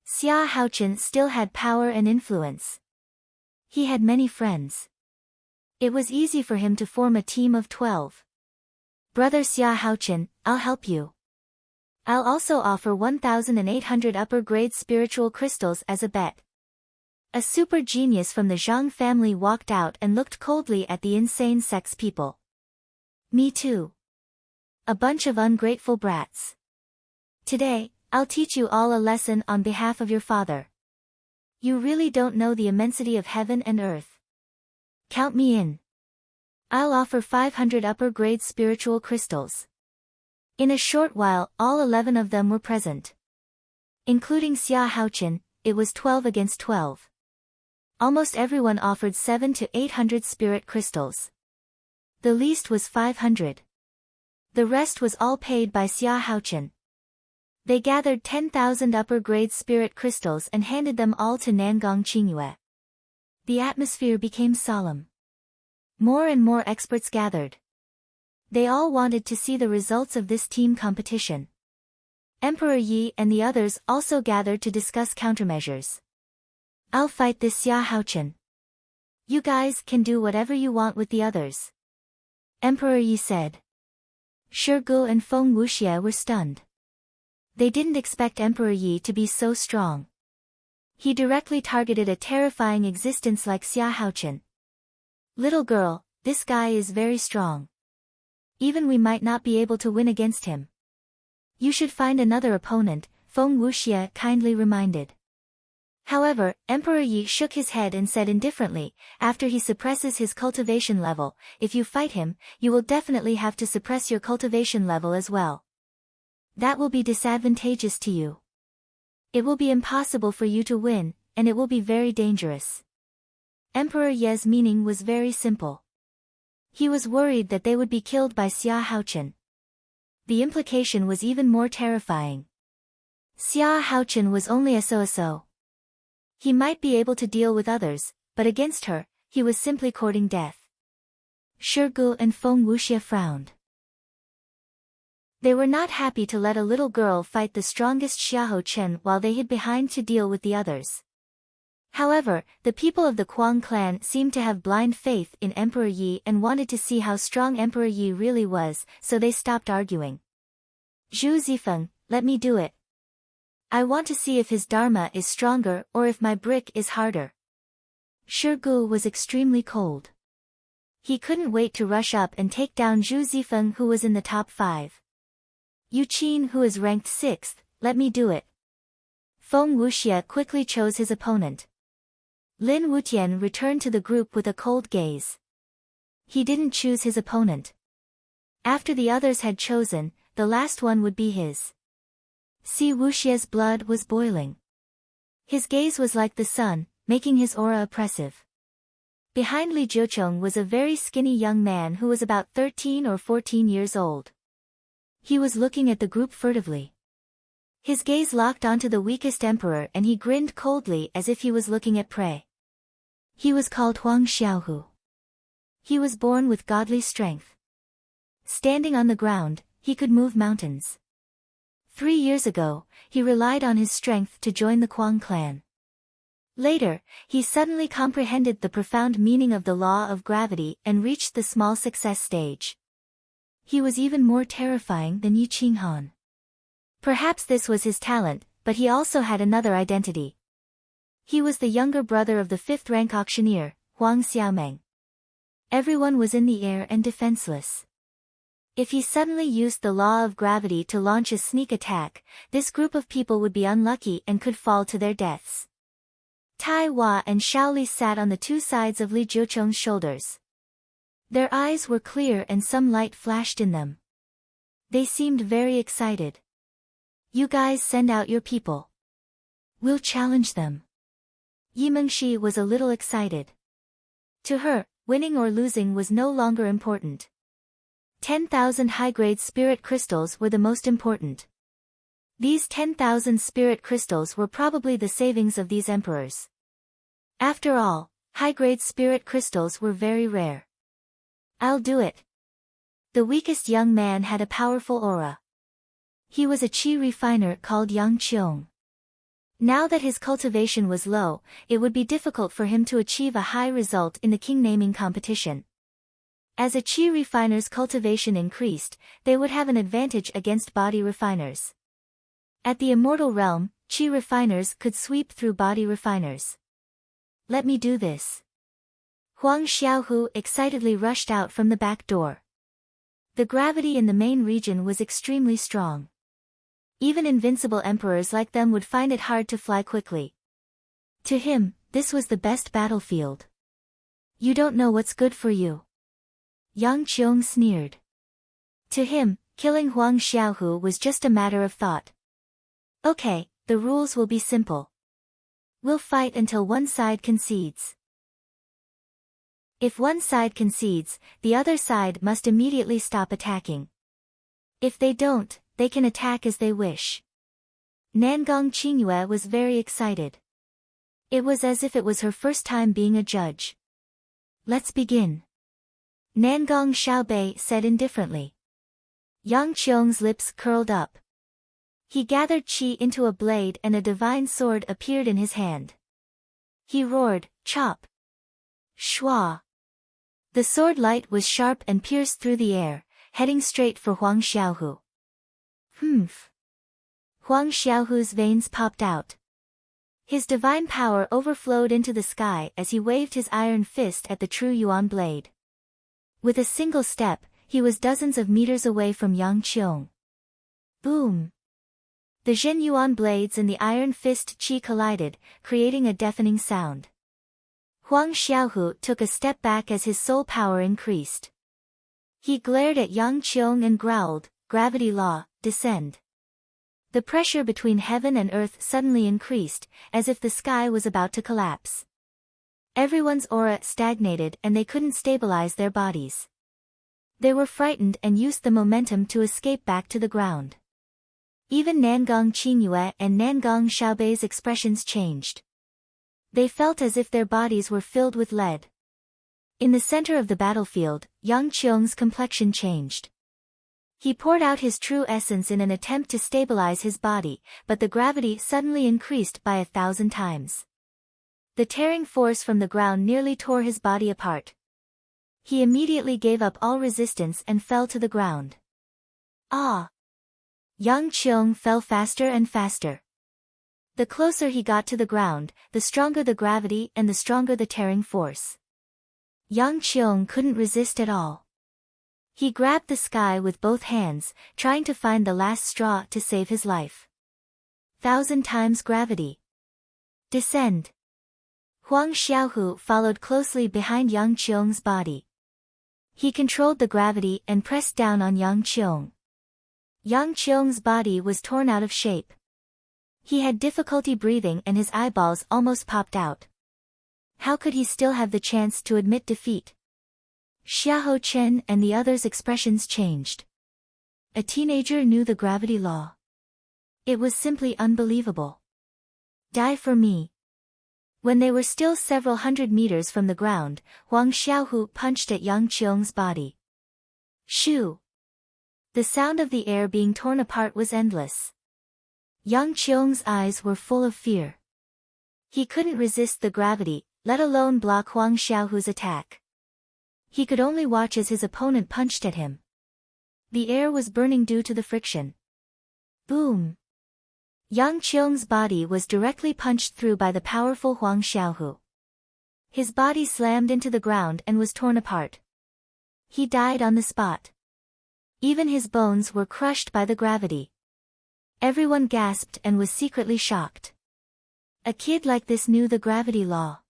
Xiahou Chen still had power and influence. He had many friends. It was easy for him to form a team of 12. Brother Xiahou Chen, I'll help you. I'll also offer 1,800 upper-grade spiritual crystals as a bet. A super genius from the Zhang family walked out and looked coldly at the insane sect's people. Me too. A bunch of ungrateful brats. Today, I'll teach you all a lesson on behalf of your father. You really don't know the immensity of heaven and earth. Count me in. I'll offer 500 upper-grade spiritual crystals. In a short while, all 11 of them were present. Including Xiahou Chen, it was 12 against 12. Almost everyone offered 700 to 800 spirit crystals. The least was 500. The rest was all paid by Xiahou Chen. They gathered 10,000 upper-grade spirit crystals and handed them all to Nangong Qingyue. The atmosphere became solemn. More and more experts gathered. They all wanted to see the results of this team competition. Emperor Yi and the others also gathered to discuss countermeasures. I'll fight this Xiahou Chen. You guys can do whatever you want with the others. Emperor Yi said. Shirgu and Feng Wuxie were stunned. They didn't expect Emperor Yi to be so strong. He directly targeted a terrifying existence like Xiahou Chen. Little girl, this guy is very strong. Even we might not be able to win against him. You should find another opponent, Feng Wuxie kindly reminded. However, Emperor Yi shook his head and said indifferently, after he suppresses his cultivation level, if you fight him, you will definitely have to suppress your cultivation level as well. That will be disadvantageous to you. It will be impossible for you to win, and it will be very dangerous. Emperor Ye's meaning was very simple. He was worried that they would be killed by Xiahou Chen. The implication was even more terrifying. Xiahou Chen was only a so-so. He might be able to deal with others, but against her, he was simply courting death. Shirgu and Feng Wuxie frowned. They were not happy to let a little girl fight the strongest Xiahou Chen while they hid behind to deal with the others. However, the people of the Kuang clan seemed to have blind faith in Emperor Yi and wanted to see how strong Emperor Yi really was, so they stopped arguing. Zhu Zifeng, let me do it. I want to see if his dharma is stronger or if my brick is harder. Shi Gu was extremely cold. He couldn't wait to rush up and take down Zhu Zifeng, who was in the top 5. Yu Qin, who is ranked 6th, let me do it. Feng Wuxia quickly chose his opponent. Lin Wutian returned to the group with a cold gaze. He didn't choose his opponent. After the others had chosen, the last one would be his. Si Wuxia's blood was boiling. His gaze was like the sun, making his aura oppressive. Behind Li Jiucheng was a very skinny young man who was about 13 or 14 years old. He was looking at the group furtively. His gaze locked onto the weakest emperor and he grinned coldly as if he was looking at prey. He was called Huang Xiaohu. He was born with godly strength. Standing on the ground, he could move mountains. 3 years ago, he relied on his strength to join the Kuang clan. Later, he suddenly comprehended the profound meaning of the law of gravity and reached the small success stage. He was even more terrifying than Yi Qinghan. Perhaps this was his talent, but he also had another identity. He was the younger brother of the 5th rank auctioneer, Huang Xiaomeng. Everyone was in the air and defenseless. If he suddenly used the law of gravity to launch a sneak attack, this group of people would be unlucky and could fall to their deaths. Tai Hua and Shaoli sat on the 2 sides of Li Jiucheng's shoulders. Their eyes were clear and some light flashed in them. They seemed very excited. You guys send out your people. We'll challenge them. Yi Mengshi was a little excited. To her, winning or losing was no longer important. 10,000 high-grade spirit crystals were the most important. These 10,000 spirit crystals were probably the savings of these emperors. After all, high-grade spirit crystals were very rare. I'll do it. The weakest young man had a powerful aura. He was a qi refiner called Yang Qiong. Now that his cultivation was low, it would be difficult for him to achieve a high result in the king naming competition. As a qi refiner's cultivation increased, they would have an advantage against body refiners. At the immortal realm, qi refiners could sweep through body refiners. Let me do this. Huang Xiaohu excitedly rushed out from the back door. The gravity in the main region was extremely strong. Even invincible emperors like them would find it hard to fly quickly. To him, this was the best battlefield. You don't know what's good for you. Yang Qiong sneered. To him, killing Huang Xiaohu was just a matter of thought. Okay, the rules will be simple. We'll fight until one side concedes. If one side concedes, the other side must immediately stop attacking. If they don't, they can attack as they wish. Nangong Qingyue was very excited. It was as if it was her first time being a judge. Let's begin. Nangong Xiaobei said indifferently. Yang Qiong's lips curled up. He gathered qi into a blade and a divine sword appeared in his hand. He roared, chop! Shua! The sword light was sharp and pierced through the air, heading straight for Huang Xiaohu. Humph! Huang Xiaohu's veins popped out. His divine power overflowed into the sky as he waved his iron fist at the true Yuan blade. With a single step, he was dozens of meters away from Yang Qiong. Boom! The Zhen Yuan blades and the iron fist qi collided, creating a deafening sound. Huang Xiaohu took a step back as his soul power increased. He glared at Yang Qiong and growled, "Gravity law, descend." The pressure between heaven and earth suddenly increased, as if the sky was about to collapse. Everyone's aura stagnated and they couldn't stabilize their bodies. They were frightened and used the momentum to escape back to the ground. Even Nangong Qingyue and Nangong Xiaobei's expressions changed. They felt as if their bodies were filled with lead. In the center of the battlefield, Yang Qiong's complexion changed. He poured out his true essence in an attempt to stabilize his body, but the gravity suddenly increased by 1,000 times. The tearing force from the ground nearly tore his body apart. He immediately gave up all resistance and fell to the ground. Ah! Yang Qiong fell faster and faster. The closer he got to the ground, the stronger the gravity and the stronger the tearing force. Yang Qiong couldn't resist at all. He grabbed the sky with both hands, trying to find the last straw to save his life. 1,000 times gravity. Descend. Huang Xiaohu followed closely behind Yang Qiong's body. He controlled the gravity and pressed down on Yang Qiong. Yang Qiong's body was torn out of shape. He had difficulty breathing and his eyeballs almost popped out. How could he still have the chance to admit defeat? Xiahou Chen and the others' expressions changed. A teenager knew the gravity law. It was simply unbelievable. Die for me. When they were still several hundred meters from the ground, Huang Xiaohu punched at Yang Qiong's body. Shoo! The sound of the air being torn apart was endless. Yang Qiong's eyes were full of fear. He couldn't resist the gravity, let alone block Huang Xiaohu's attack. He could only watch as his opponent punched at him. The air was burning due to the friction. Boom! Yang Qiong's body was directly punched through by the powerful Huang Xiaohu. His body slammed into the ground and was torn apart. He died on the spot. Even his bones were crushed by the gravity. Everyone gasped and was secretly shocked. A kid like this knew the gravity law.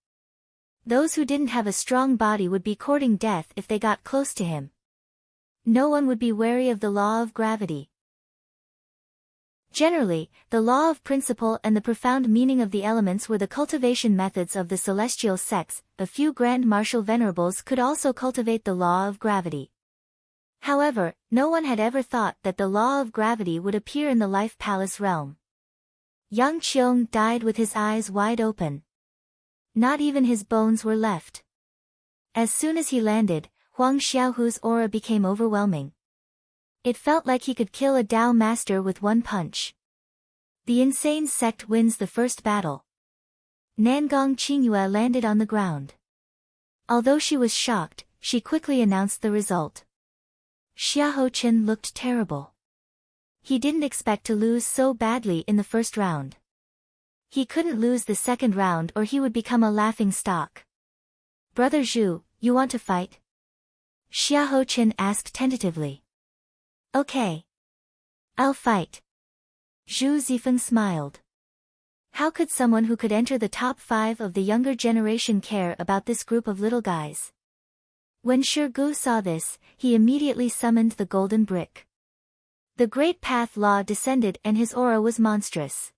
Those who didn't have a strong body would be courting death if they got close to him. No one would be wary of the law of gravity. Generally, the law of principle and the profound meaning of the elements were the cultivation methods of the celestial sects. A few grand martial venerables could also cultivate the law of gravity. However, no one had ever thought that the law of gravity would appear in the Life Palace realm. Yang Qiong died with his eyes wide open. Not even his bones were left. As soon as he landed, Huang Xiaohu's aura became overwhelming. It felt like he could kill a Dao master with one punch. The insane sect wins the first battle. Nangong Qingyue landed on the ground. Although she was shocked, she quickly announced the result. Xiahou Chen looked terrible. He didn't expect to lose so badly in the first round. He couldn't lose the second round or he would become a laughing stock. Brother Zhu, you want to fight? Xiahou Chen asked tentatively. Okay. I'll fight. Zhu Zifeng smiled. How could someone who could enter the top 5 of the younger generation care about this group of little guys? When Shi Gu saw this, he immediately summoned the golden brick. The Great Path Law descended and his aura was monstrous.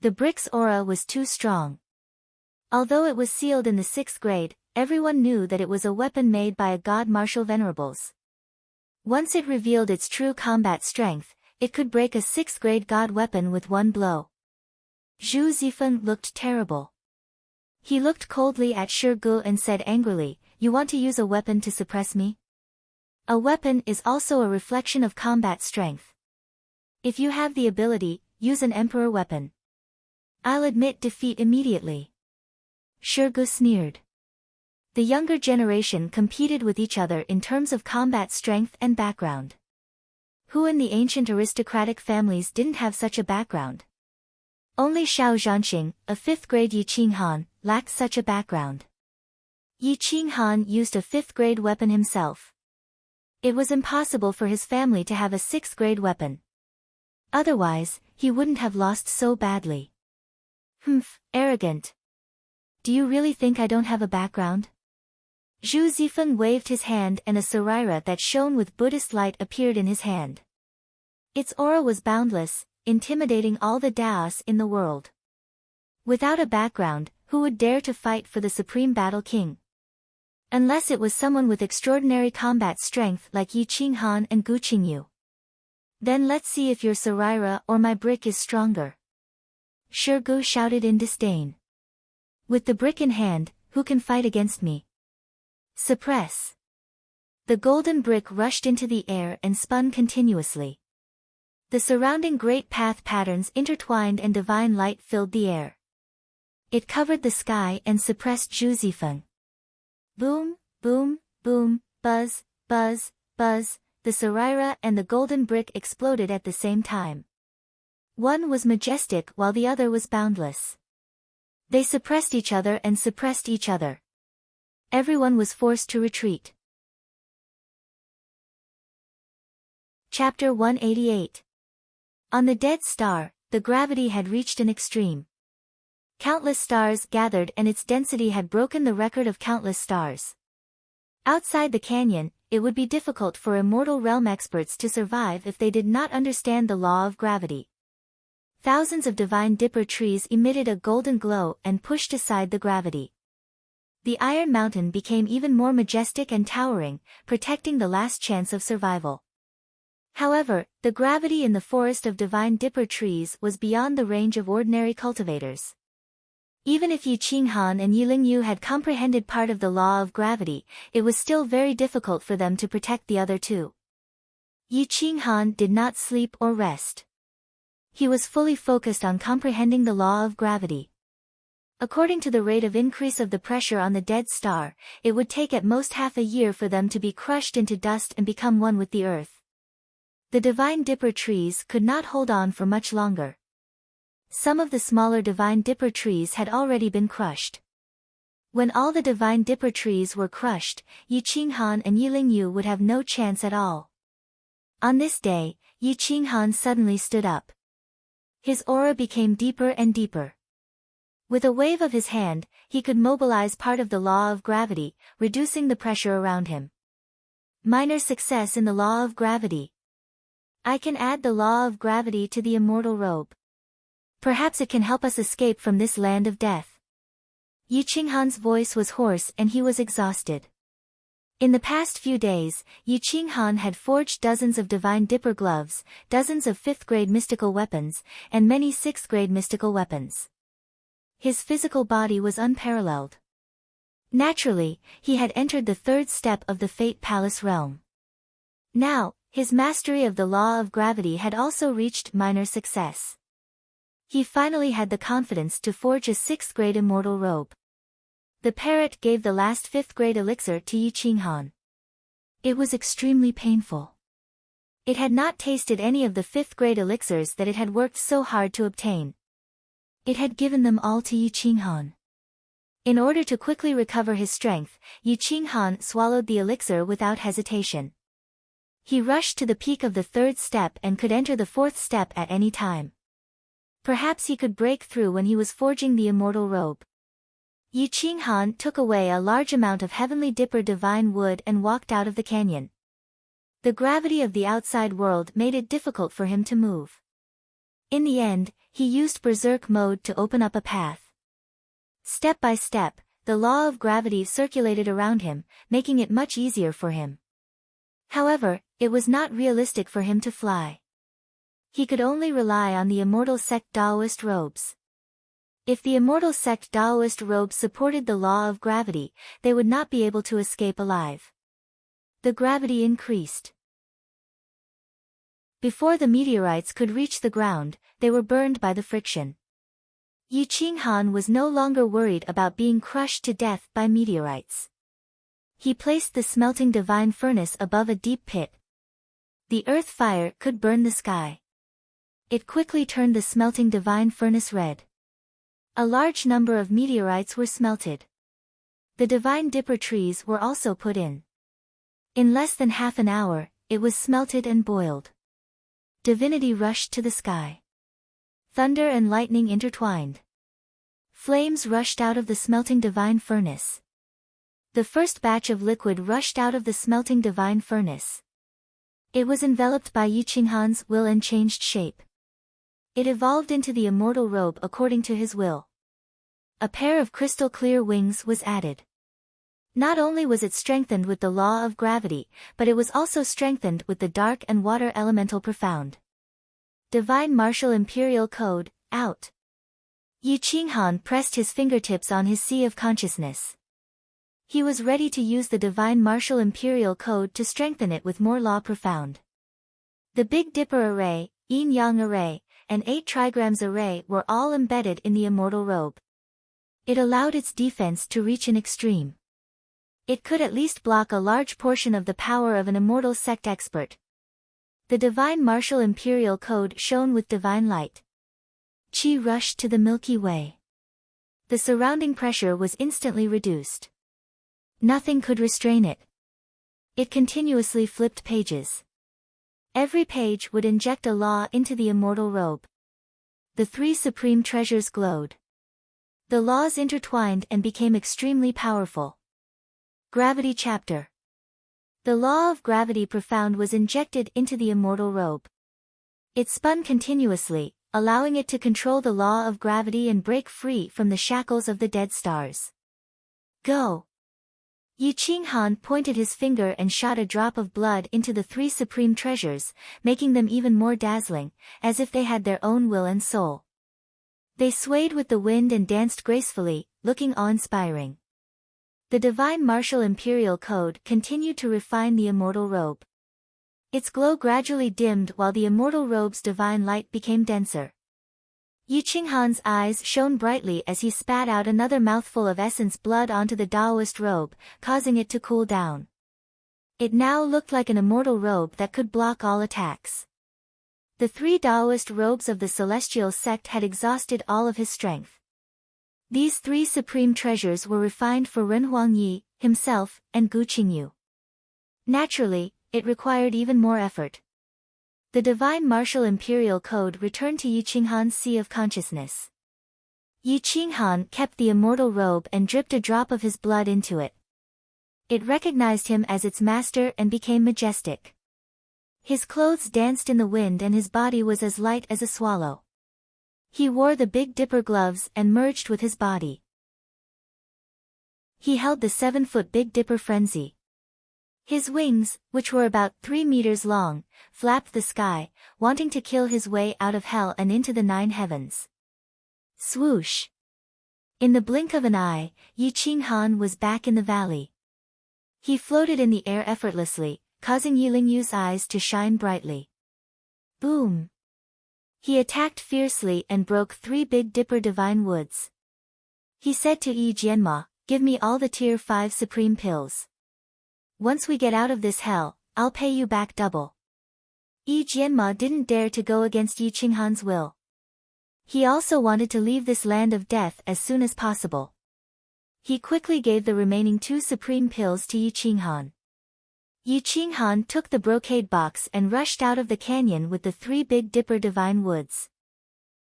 The brick's aura was too strong. Although it was sealed in the 6th grade, everyone knew that it was a weapon made by a god martial venerables. Once it revealed its true combat strength, it could break a 6th grade god weapon with one blow. Zhu Zifeng looked terrible. He looked coldly at Shi Gu and said angrily, "You want to use a weapon to suppress me? A weapon is also a reflection of combat strength. If you have the ability, use an emperor weapon. I'll admit defeat immediately." Shi Gu sneered. The younger generation competed with each other in terms of combat strength and background. Who in the ancient aristocratic families didn't have such a background? Only Xiao Zhanxing, a 5th grade Yi Qinghan, lacked such a background. Yi Qinghan used a 5th grade weapon himself. It was impossible for his family to have a 6th grade weapon. Otherwise, he wouldn't have lost so badly. Humph, arrogant. Do you really think I don't have a background? Zhu Zifeng waved his hand and a saraira that shone with Buddhist light appeared in his hand. Its aura was boundless, intimidating all the Daos in the world. Without a background, who would dare to fight for the Supreme Battle King? Unless it was someone with extraordinary combat strength like Yi Qinghan and Gu Qingyu. Then let's see if your saraira or my brick is stronger. Shi Gu shouted in disdain. With the brick in hand, who can fight against me? Suppress. The golden brick rushed into the air and spun continuously. The surrounding great path patterns intertwined and divine light filled the air. It covered the sky and suppressed Zhu Zifeng. Boom, boom, boom, buzz, buzz, buzz, the Sarira and the golden brick exploded at the same time. One was majestic while the other was boundless. They suppressed each other and suppressed each other. Everyone was forced to retreat. Chapter 188. On the dead star, the gravity had reached an extreme. Countless stars gathered and its density had broken the record of countless stars. Outside the canyon, it would be difficult for immortal realm experts to survive if they did not understand the law of gravity. Thousands of divine dipper trees emitted a golden glow and pushed aside the gravity. The Iron Mountain became even more majestic and towering, protecting the last chance of survival. However, the gravity in the forest of divine dipper trees was beyond the range of ordinary cultivators. Even if Yi Qinghan and Yi Lingyu had comprehended part of the law of gravity, it was still very difficult for them to protect the other two. Yi Qinghan did not sleep or rest. He was fully focused on comprehending the law of gravity. According to the rate of increase of the pressure on the dead star, it would take at most half a year for them to be crushed into dust and become one with the earth. The divine dipper trees could not hold on for much longer. Some of the smaller divine dipper trees had already been crushed. When all the divine dipper trees were crushed, Yi Qinghan and Yi Lingyu would have no chance at all. On this day, Yi Qinghan suddenly stood up. His aura became deeper and deeper. With a wave of his hand, he could mobilize part of the law of gravity, reducing the pressure around him. Minor success in the law of gravity. I can add the law of gravity to the immortal robe. Perhaps it can help us escape from this land of death. Yi Qinghan's voice was hoarse and he was exhausted. In the past few days, Yi Qinghan had forged dozens of divine dipper gloves, dozens of 5th-grade mystical weapons, and many 6th-grade mystical weapons. His physical body was unparalleled. Naturally, he had entered the 3rd step of the Fate Palace realm. Now, his mastery of the law of gravity had also reached minor success. He finally had the confidence to forge a 6th-grade immortal robe. The parrot gave the last 5th-grade elixir to Yi Qinghan. It was extremely painful. It had not tasted any of the 5th-grade elixirs that it had worked so hard to obtain. It had given them all to Yi Qinghan. In order to quickly recover his strength, Yi Qinghan swallowed the elixir without hesitation. He rushed to the peak of the 3rd step and could enter the 4th step at any time. Perhaps he could break through when he was forging the immortal robe. Yi Qinghan took away a large amount of heavenly dipper divine wood and walked out of the canyon. The gravity of the outside world made it difficult for him to move. In the end, he used berserk mode to open up a path. Step by step, the law of gravity circulated around him, making it much easier for him. However, it was not realistic for him to fly. He could only rely on the immortal sect Taoist robes. If the immortal sect Taoist robes supported the law of gravity, they would not be able to escape alive. The gravity increased. Before the meteorites could reach the ground, they were burned by the friction. Yi Qinghan was no longer worried about being crushed to death by meteorites. He placed the smelting divine furnace above a deep pit. The earth fire could burn the sky. It quickly turned the smelting divine furnace red. A large number of meteorites were smelted. The divine dipper trees were also put in. In less than half an hour, it was smelted and boiled. Divinity rushed to the sky. Thunder and lightning intertwined. Flames rushed out of the smelting divine furnace. The first batch of liquid rushed out of the smelting divine furnace. It was enveloped by Yi Qinghan's will and changed shape. It evolved into the immortal robe according to his will. A pair of crystal clear wings was added. Not only was it strengthened with the law of gravity, but it was also strengthened with the dark and water elemental profound. Divine Martial Imperial Code, out. Yi Qinghan pressed his fingertips on his sea of consciousness. He was ready to use the Divine Martial Imperial Code to strengthen it with more law profound. The Big Dipper Array, Yin Yang Array, and 8 trigrams array were all embedded in the immortal robe. It allowed its defense to reach an extreme. It could at least block a large portion of the power of an immortal sect expert. The divine martial imperial code shone with divine light. Qi rushed to the Milky Way. The surrounding pressure was instantly reduced. Nothing could restrain it. It continuously flipped pages. Every page would inject a law into the immortal robe. The three supreme treasures glowed. The laws intertwined and became extremely powerful. Gravity chapter. The law of gravity profound was injected into the immortal robe. It spun continuously, allowing it to control the law of gravity and break free from the shackles of the dead stars. Go! Yi Qinghan pointed his finger and shot a drop of blood into the three supreme treasures, making them even more dazzling, as if they had their own will and soul. They swayed with the wind and danced gracefully, looking awe-inspiring. The divine martial imperial code continued to refine the immortal robe. Its glow gradually dimmed while the immortal robe's divine light became denser. Yi Qinghan's eyes shone brightly as he spat out another mouthful of essence blood onto the Taoist robe, causing it to cool down. It now looked like an immortal robe that could block all attacks. The three Taoist robes of the celestial sect had exhausted all of his strength. These three supreme treasures were refined for Ren Huangyi, himself, and Gu Qingyu. Naturally, it required even more effort. The divine martial imperial code returned to Yi Qinghan's sea of consciousness. Yi Qinghan kept the immortal robe and dripped a drop of his blood into it. It recognized him as its master and became majestic. His clothes danced in the wind and his body was as light as a swallow. He wore the Big Dipper gloves and merged with his body. He held the 7-foot Big Dipper frenzy. His wings, which were about 3 meters long, flapped the sky, wanting to kill his way out of hell and into the 9 heavens. Swoosh! In the blink of an eye, Yi Qinghan was back in the valley. He floated in the air effortlessly, causing Yi Lingyu's eyes to shine brightly. Boom! He attacked fiercely and broke 3 Big Dipper divine woods. He said to Yi Jianma, "Give me all the Tier 5 supreme pills. Once we get out of this hell, I'll pay you back double." Yi Jianma didn't dare to go against Yi Qinghan's will. He also wanted to leave this land of death as soon as possible. He quickly gave the remaining 2 supreme pills to Yi Qinghan. Yi Qinghan took the brocade box and rushed out of the canyon with the 3 Big Dipper divine woods.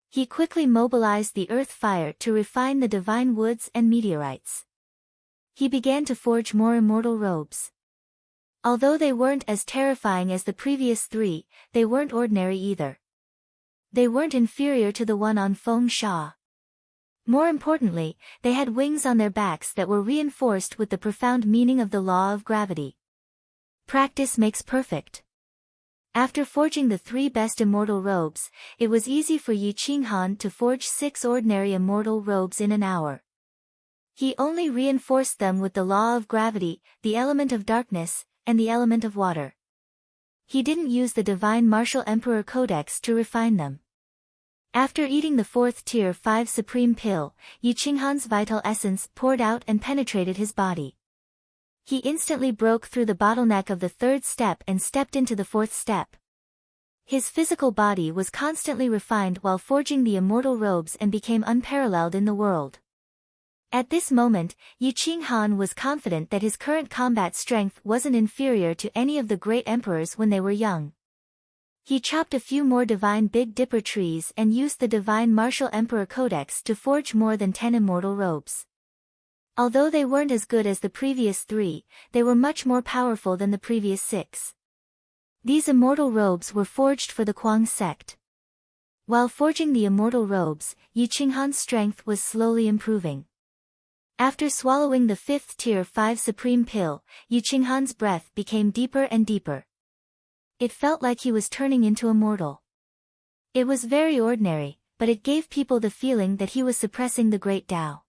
He quickly mobilized the earth fire to refine the divine woods and meteorites. He began to forge more immortal robes. Although they weren't as terrifying as the previous 3, they weren't ordinary either. They weren't inferior to the one on Feng Sha. More importantly, they had wings on their backs that were reinforced with the profound meaning of the law of gravity. Practice makes perfect. After forging the 3 best immortal robes, it was easy for Yi Qinghan to forge 6 ordinary immortal robes in an hour. He only reinforced them with the law of gravity, the element of darkness, and the element of water. He didn't use the divine martial emperor codex to refine them. After eating the 4th Tier 5 supreme pill, Yi Qinghan's vital essence poured out and penetrated his body. He instantly broke through the bottleneck of the 3rd step and stepped into the 4th step. His physical body was constantly refined while forging the immortal robes and became unparalleled in the world. At this moment, Yi Qinghan was confident that his current combat strength wasn't inferior to any of the great emperors when they were young. He chopped a few more divine Big Dipper trees and used the divine martial emperor codex to forge more than 10 immortal robes. Although they weren't as good as the previous 3, they were much more powerful than the previous 6. These immortal robes were forged for the Kuang sect. While forging the immortal robes, Yi Qinghan's strength was slowly improving. After swallowing the 5th Tier 5 supreme pill, Yi Qinghan's breath became deeper and deeper. It felt like he was turning into a mortal. It was very ordinary, but it gave people the feeling that he was suppressing the great Tao.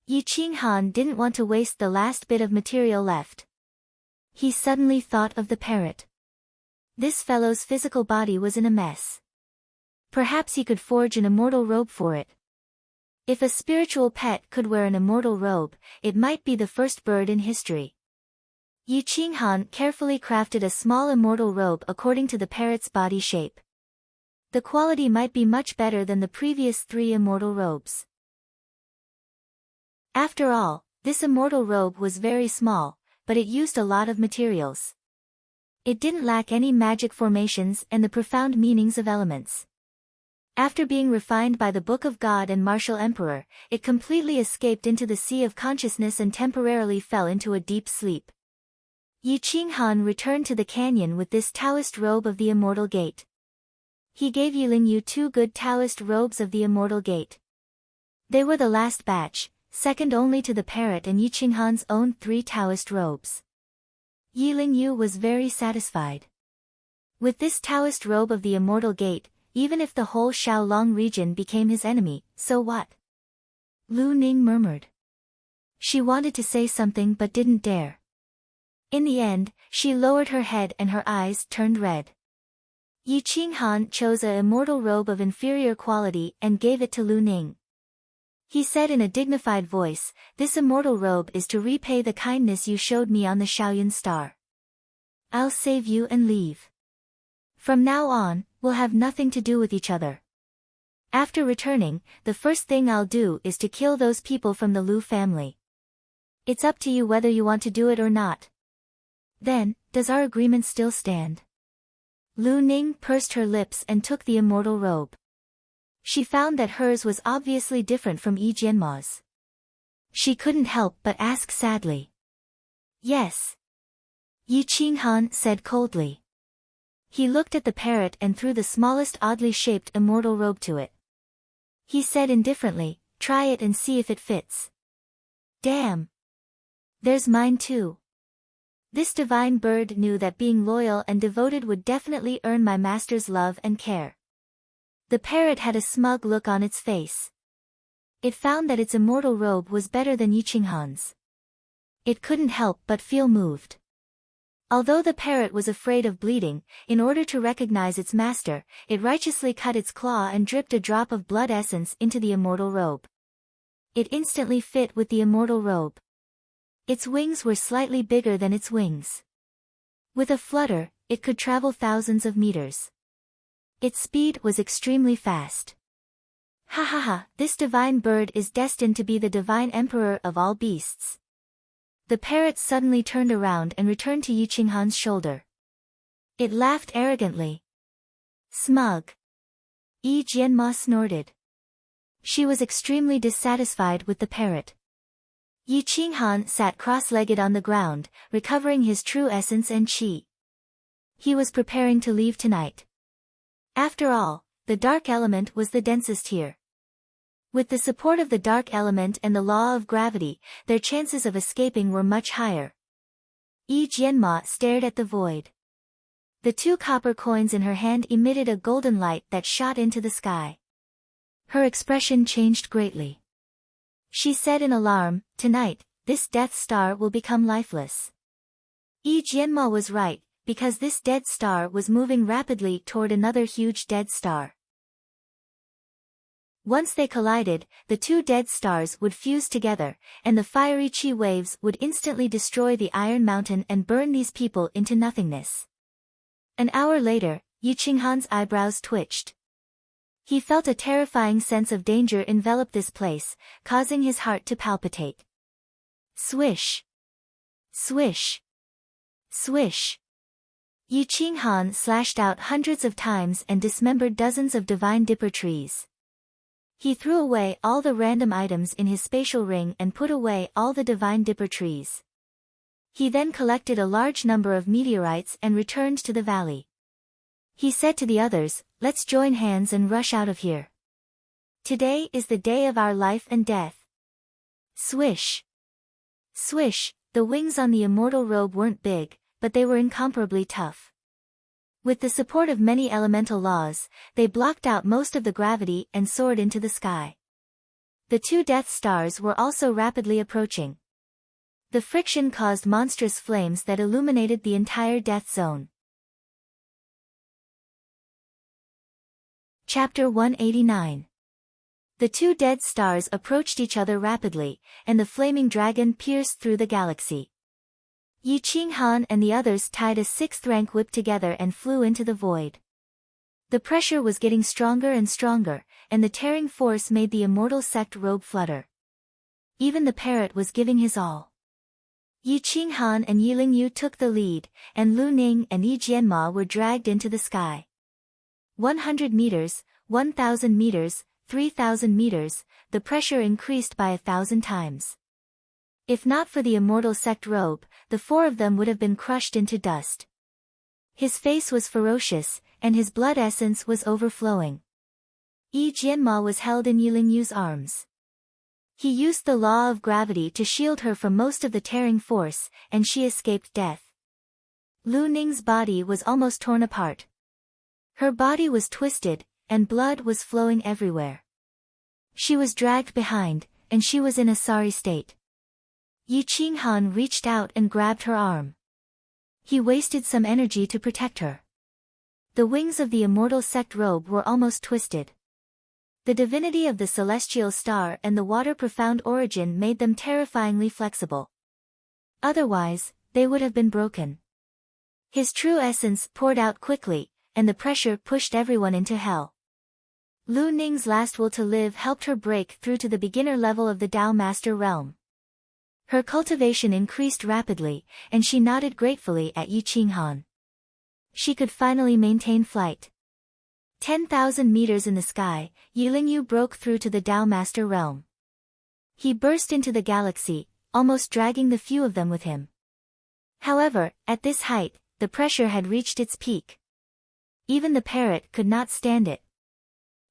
Yi Qinghan didn't want to waste the last bit of material left. He suddenly thought of the parrot. This fellow's physical body was in a mess. Perhaps he could forge an immortal robe for it. If a spiritual pet could wear an immortal robe, it might be the first bird in history. Yi Qinghan carefully crafted a small immortal robe according to the parrot's body shape. The quality might be much better than the previous 3 immortal robes. After all, this immortal robe was very small, but it used a lot of materials. It didn't lack any magic formations and the profound meanings of elements. After being refined by the Book of God and Martial Emperor, it completely escaped into the sea of consciousness and temporarily fell into a deep sleep. Yi Qinghan returned to the canyon with this Taoist robe of the Immortal Gate. He gave Yilingyu 2 good Taoist robes of the Immortal Gate. They were the last batch, second only to the parrot and Yi Qinghan's own 3 Taoist robes. Yilingyu was very satisfied. With this Taoist robe of the Immortal Gate, even if the whole Xiaolong region became his enemy, so what? Lu Ning murmured. She wanted to say something but didn't dare. In the end, she lowered her head and her eyes turned red. Yi Qinghan chose a immortal robe of inferior quality and gave it to Lu Ning. He said in a dignified voice, "This immortal robe is to repay the kindness you showed me on the Shaoyun Star. I'll save you and leave. From now on, we'll have nothing to do with each other. After returning, the first thing I'll do is to kill those people from the Lu family. It's up to you whether you want to do it or not. Then, does our agreement still stand?" Lu Ning pursed her lips and took the immortal robe. She found that hers was obviously different from Yi Jianma's. She couldn't help but ask sadly. "Yes." Yi Qinghan said coldly. He looked at the parrot and threw the smallest oddly shaped immortal robe to it. He said indifferently, "Try it and see if it fits." "Damn. There's mine too." This divine bird knew that being loyal and devoted would definitely earn my master's love and care. The parrot had a smug look on its face. It found that its immortal robe was better than Yi Qinghan's. It couldn't help but feel moved. Although the parrot was afraid of bleeding, in order to recognize its master, it righteously cut its claw and dripped a drop of blood essence into the immortal robe. It instantly fit with the immortal robe. Its wings were slightly bigger than its wings. With a flutter, it could travel thousands of meters. Its speed was extremely fast. Ha ha ha, this divine bird is destined to be the divine emperor of all beasts. The parrot suddenly turned around and returned to Yi Qinghan's shoulder. It laughed arrogantly. Smug. Yi Jianma snorted. She was extremely dissatisfied with the parrot. Yi Qinghan sat cross-legged on the ground, recovering his true essence and qi. He was preparing to leave tonight. After all, the dark element was the densest here. With the support of the dark element and the law of gravity, their chances of escaping were much higher. Yi Jianma stared at the void. The 2 copper coins in her hand emitted a golden light that shot into the sky. Her expression changed greatly. She said in alarm, "Tonight, this Death Star will become lifeless." Yi Jianma was right, because this dead star was moving rapidly toward another huge dead star. Once they collided, the 2 dead stars would fuse together, and the fiery qi waves would instantly destroy the Iron Mountain and burn these people into nothingness. An hour later, Yi Qinghan's eyebrows twitched. He felt a terrifying sense of danger envelop this place, causing his heart to palpitate. Swish! Swish! Swish! Yi Qinghan slashed out hundreds of times and dismembered dozens of divine dipper trees. He threw away all the random items in his spatial ring and put away all the divine dipper trees. He then collected a large number of meteorites and returned to the valley. He said to the others, "Let's join hands and rush out of here. Today is the day of our life and death." Swish! Swish! The wings on the immortal robe weren't big, but they were incomparably tough. With the support of many elemental laws, they blocked out most of the gravity and soared into the sky. The 2 Death Stars were also rapidly approaching. The friction caused monstrous flames that illuminated the entire death zone. Chapter 189. The two dead stars approached each other rapidly, and the flaming dragon pierced through the galaxy. Yi Qinghan and the others tied a sixth-rank whip together and flew into the void. The pressure was getting stronger and stronger, and the tearing force made the immortal sect robe flutter. Even the parrot was giving his all. Yi Qinghan and Yi Lingyu took the lead, and Lu Ning and Yi Jianma were dragged into the sky. 100 meters, 1,000 meters, 3,000 meters, the pressure increased by 1,000 times. If not for the immortal sect robe, the four of them would have been crushed into dust. His face was ferocious, and his blood essence was overflowing. Yi Jianma was held in Yi Lingyu's arms. He used the law of gravity to shield her from most of the tearing force, and she escaped death. Lu Ning's body was almost torn apart. Her body was twisted, and blood was flowing everywhere. She was dragged behind, and she was in a sorry state. Yi Qinghan reached out and grabbed her arm. He wasted some energy to protect her. The wings of the immortal sect robe were almost twisted. The divinity of the celestial star and the water-profound origin made them terrifyingly flexible. Otherwise, they would have been broken. His true essence poured out quickly, and the pressure pushed everyone into hell. Lu Ning's last will to live helped her break through to the beginner level of the Tao Master realm. Her cultivation increased rapidly, and she nodded gratefully at Yi Qinghan. She could finally maintain flight. 10,000 meters in the sky, Yi Lingyu broke through to the Tao Master realm. He burst into the galaxy, almost dragging the few of them with him. However, at this height, the pressure had reached its peak. Even the parrot could not stand it.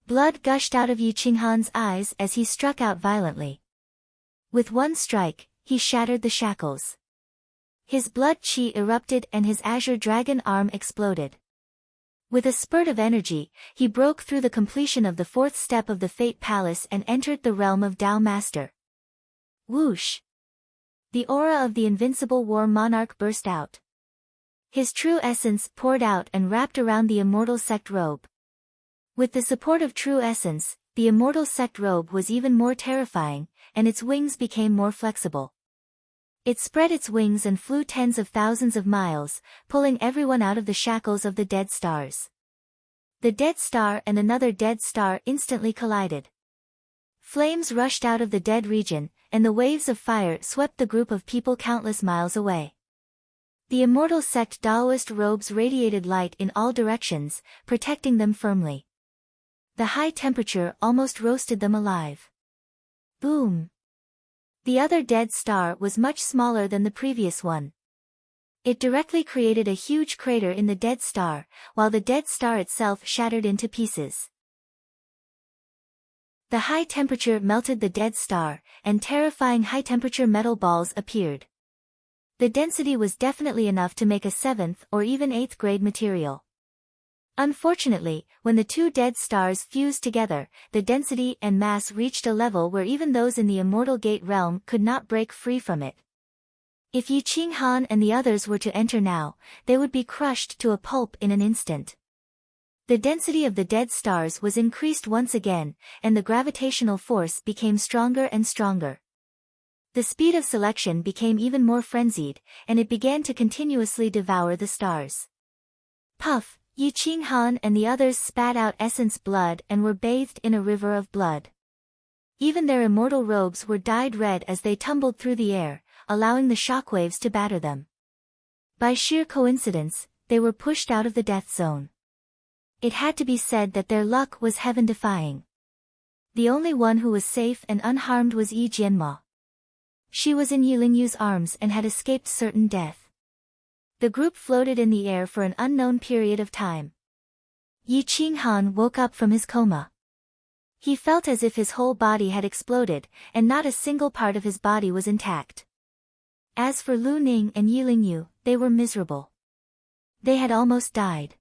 Blood gushed out of Yi Qinghan's eyes as he struck out violently. With one strike, he shattered the shackles. His blood chi erupted and his azure dragon arm exploded. With a spurt of energy, he broke through the completion of the fourth step of the Fate Palace and entered the realm of Tao Master. Whoosh! The aura of the invincible war monarch burst out. His true essence poured out and wrapped around the immortal sect robe. With the support of true essence, the immortal sect robe was even more terrifying, and its wings became more flexible. It spread its wings and flew tens of thousands of miles, pulling everyone out of the shackles of the dead stars. The dead star and another dead star instantly collided. Flames rushed out of the dead region, and the waves of fire swept the group of people countless miles away. The immortal sect Taoist robes radiated light in all directions, protecting them firmly. The high temperature almost roasted them alive. Boom! The other dead star was much smaller than the previous one. It directly created a huge crater in the dead star, while the dead star itself shattered into pieces. The high temperature melted the dead star, and terrifying high-temperature metal balls appeared. The density was definitely enough to make a 7th or even 8th grade material. Unfortunately, when the two dead stars fused together, the density and mass reached a level where even those in the Immortal Gate realm could not break free from it. If Yi Qinghan and the others were to enter now, they would be crushed to a pulp in an instant. The density of the dead stars was increased once again, and the gravitational force became stronger and stronger. The speed of selection became even more frenzied, and it began to continuously devour the stars. Puff! Yi Qinghan and the others spat out essence blood and were bathed in a river of blood. Even their immortal robes were dyed red as they tumbled through the air, allowing the shockwaves to batter them. By sheer coincidence, they were pushed out of the death zone. It had to be said that their luck was heaven-defying. The only one who was safe and unharmed was Yi Jianma. She was in Yi Lingyu's arms and had escaped certain death. The group floated in the air for an unknown period of time. Yi Qinghan woke up from his coma. He felt as if his whole body had exploded, and not a single part of his body was intact. As for Lu Ning and Yi Lingyu, they were miserable. They had almost died.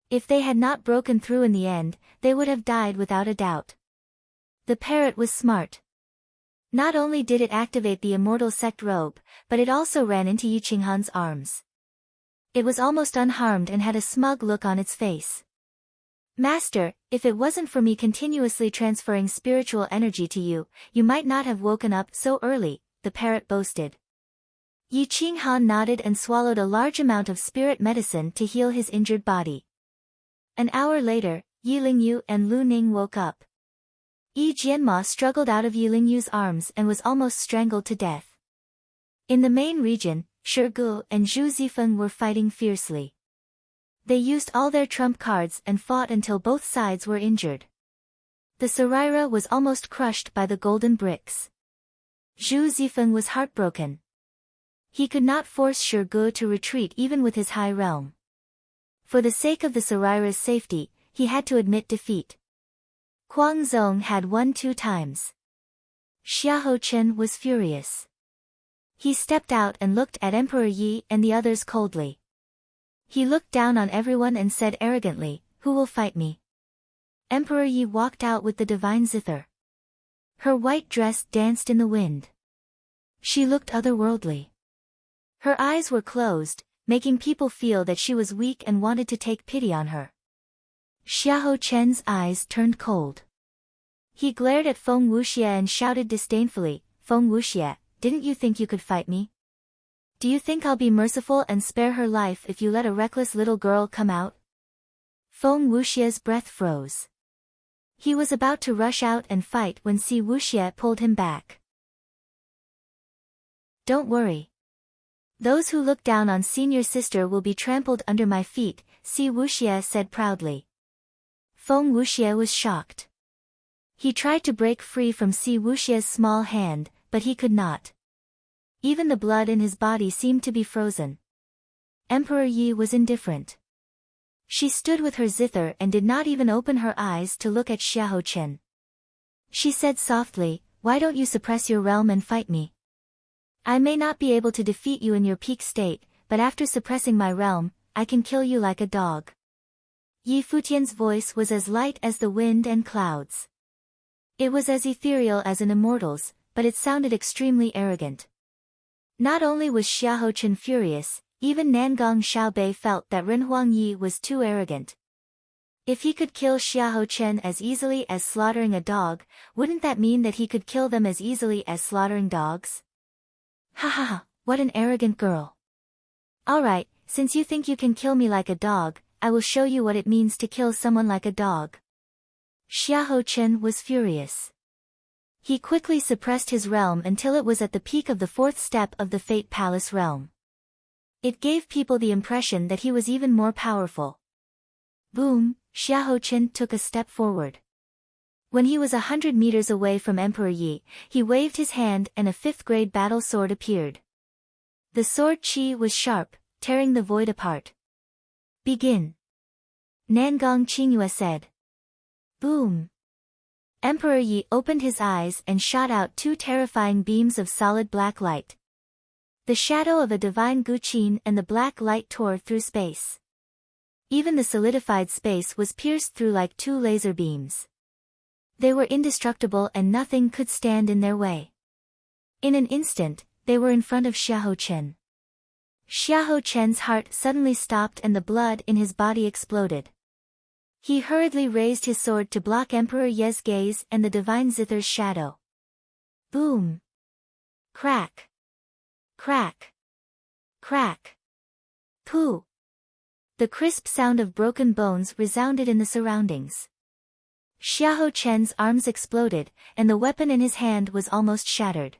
If they had not broken through in the end, they would have died without a doubt. The parrot was smart. Not only did it activate the immortal sect robe, but it also ran into Yi Qinghan's arms. It was almost unharmed and had a smug look on its face. Master, if it wasn't for me continuously transferring spiritual energy to you, you might not have woken up so early, the parrot boasted. Yi Qinghan nodded and swallowed a large amount of spirit medicine to heal his injured body. An hour later, Yi Lingyu and Lu Ning woke up. Yi Jianma struggled out of Yi Lingyu's arms and was almost strangled to death. In the main region, Shi Gu and Zhu Zifeng were fighting fiercely. They used all their trump cards and fought until both sides were injured. The Saraira was almost crushed by the golden bricks. Zhu Zifeng was heartbroken. He could not force Shi Gu to retreat even with his high realm. For the sake of the Saraira's safety, he had to admit defeat. Kuang Zong had won 2 times. Xiahou Chen was furious. He stepped out and looked at Emperor Yi and the others coldly. He looked down on everyone and said arrogantly, "Who will fight me?" Emperor Yi walked out with the divine zither. Her white dress danced in the wind. She looked otherworldly. Her eyes were closed, making people feel that she was weak and wanted to take pity on her. Xiahou Chen's eyes turned cold. He glared at Feng Wuxie and shouted disdainfully, "Feng Wuxie, didn't you think you could fight me? Do you think I'll be merciful and spare her life if you let a reckless little girl come out?" Feng Wuxie's breath froze. He was about to rush out and fight when Si Wuxie pulled him back. "Don't worry. Those who look down on senior sister will be trampled under my feet," Si Wuxie said proudly. Feng Wuxie was shocked. He tried to break free from Si Wuxie's small hand, but he could not. Even the blood in his body seemed to be frozen. Emperor Yi was indifferent. She stood with her zither and did not even open her eyes to look at Xiahou Chen. She said softly, "Why don't you suppress your realm and fight me? I may not be able to defeat you in your peak state, but after suppressing my realm, I can kill you like a dog." Yi Futian's voice was as light as the wind and clouds. It was as ethereal as an immortal's, but it sounded extremely arrogant. Not only was Xiahou Chen furious, even Nangong Xiaobei felt that Renhuang Yi was too arrogant. If he could kill Xiahou Chen as easily as slaughtering a dog, wouldn't that mean that he could kill them as easily as slaughtering dogs? Ha ha ha, what an arrogant girl. Alright, since you think you can kill me like a dog, I will show you what it means to kill someone like a dog. Xiahou Chen was furious. He quickly suppressed his realm until it was at the peak of the 4th step of the Fate Palace realm. It gave people the impression that he was even more powerful. Boom, Xiahou Chen took a step forward. When he was 100 meters away from Emperor Yi, he waved his hand and a 5th-grade battle sword appeared. The sword qi was sharp, tearing the void apart. "Begin," Nangong Qingyue said. Boom. Emperor Yi opened his eyes and shot out 2 terrifying beams of solid black light. The shadow of a divine Guqin and the black light tore through space. Even the solidified space was pierced through like 2 laser beams. They were indestructible and nothing could stand in their way. In an instant, they were in front of Xiahou Chen. Xiahou Chen's heart suddenly stopped and the blood in his body exploded. He hurriedly raised his sword to block Emperor Ye's gaze and the divine zither's shadow. Boom! Crack! Crack! Crack! Pooh! The crisp sound of broken bones resounded in the surroundings. Xiahou Chen's arms exploded, and the weapon in his hand was almost shattered.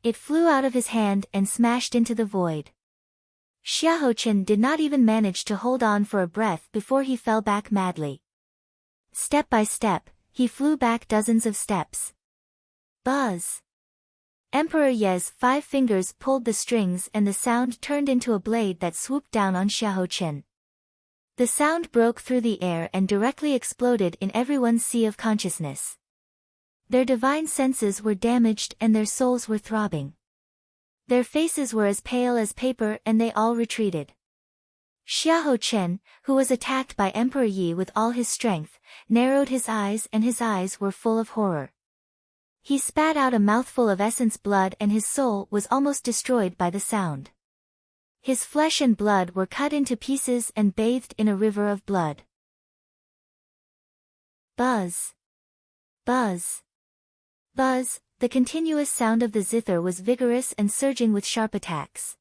It flew out of his hand and smashed into the void. Xiahou Chen did not even manage to hold on for a breath before he fell back madly. Step by step, he flew back dozens of steps. Buzz! Emperor Ye's 5 fingers pulled the strings and the sound turned into a blade that swooped down on Xiahou Chen. The sound broke through the air and directly exploded in everyone's sea of consciousness. Their divine senses were damaged and their souls were throbbing. Their faces were as pale as paper and they all retreated. Xiahou Chen, who was attacked by Emperor Yi with all his strength, narrowed his eyes and his eyes were full of horror. He spat out a mouthful of essence blood and his soul was almost destroyed by the sound. His flesh and blood were cut into pieces and bathed in a river of blood. Buzz. Buzz. Buzz. The continuous sound of the zither was vigorous and surging with sharp attacks.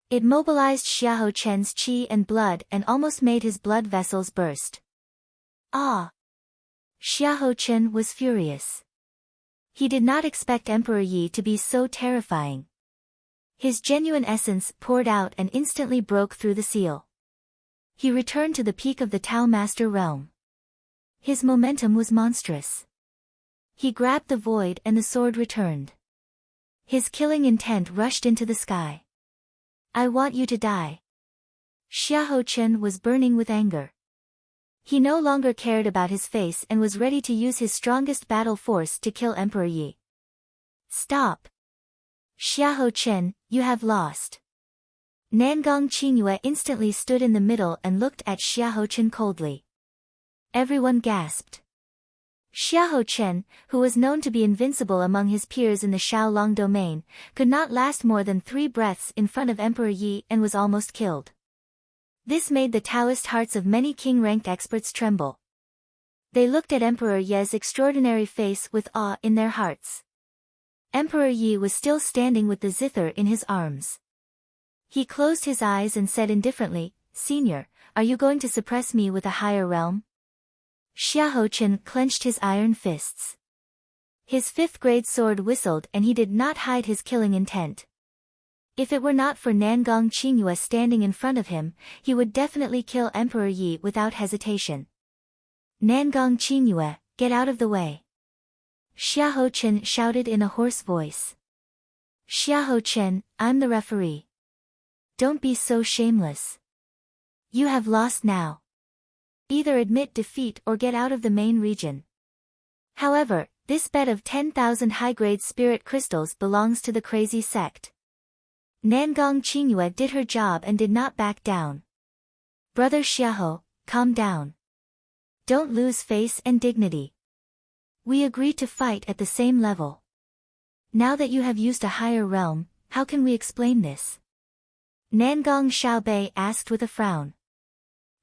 It mobilized Xiahou Chen's qi and blood and almost made his blood vessels burst. Ah! Xiahou Chen was furious. He did not expect Emperor Yi to be so terrifying. His genuine essence poured out and instantly broke through the seal. He returned to the peak of the Tao Master realm. His momentum was monstrous. He grabbed the void and the sword returned. His killing intent rushed into the sky. I want you to die. Xiahou Chen was burning with anger. He no longer cared about his face and was ready to use his strongest battle force to kill Emperor Yi. Stop! Xiahou Chen, you have lost. Nangong Qingyue instantly stood in the middle and looked at Xiahou Chen coldly. Everyone gasped. Xiahou Chen, who was known to be invincible among his peers in the Shaolong domain, could not last more than 3 breaths in front of Emperor Yi and was almost killed. This made the Taoist hearts of many king-ranked experts tremble. They looked at Emperor Yi's extraordinary face with awe in their hearts. Emperor Yi was still standing with the zither in his arms. He closed his eyes and said indifferently, Senior, are you going to suppress me with a higher realm? Xiahou Chen clenched his iron fists. His 5th-grade sword whistled and he did not hide his killing intent. If it were not for Nangong Qingyue standing in front of him, he would definitely kill Emperor Yi without hesitation. Nangong Qingyue, get out of the way. Xiahou Chen shouted in a hoarse voice. Xiahou Chen, I'm the referee. Don't be so shameless. You have lost now. Either admit defeat or get out of the main region. However, this bed of 10,000 high-grade spirit crystals belongs to the crazy sect. Nangong Qingyue did her job and did not back down. Brother Xiahou, calm down. Don't lose face and dignity. We agreed to fight at the same level. Now that you have used a higher realm, how can we explain this? Nangong Xiaobei asked with a frown.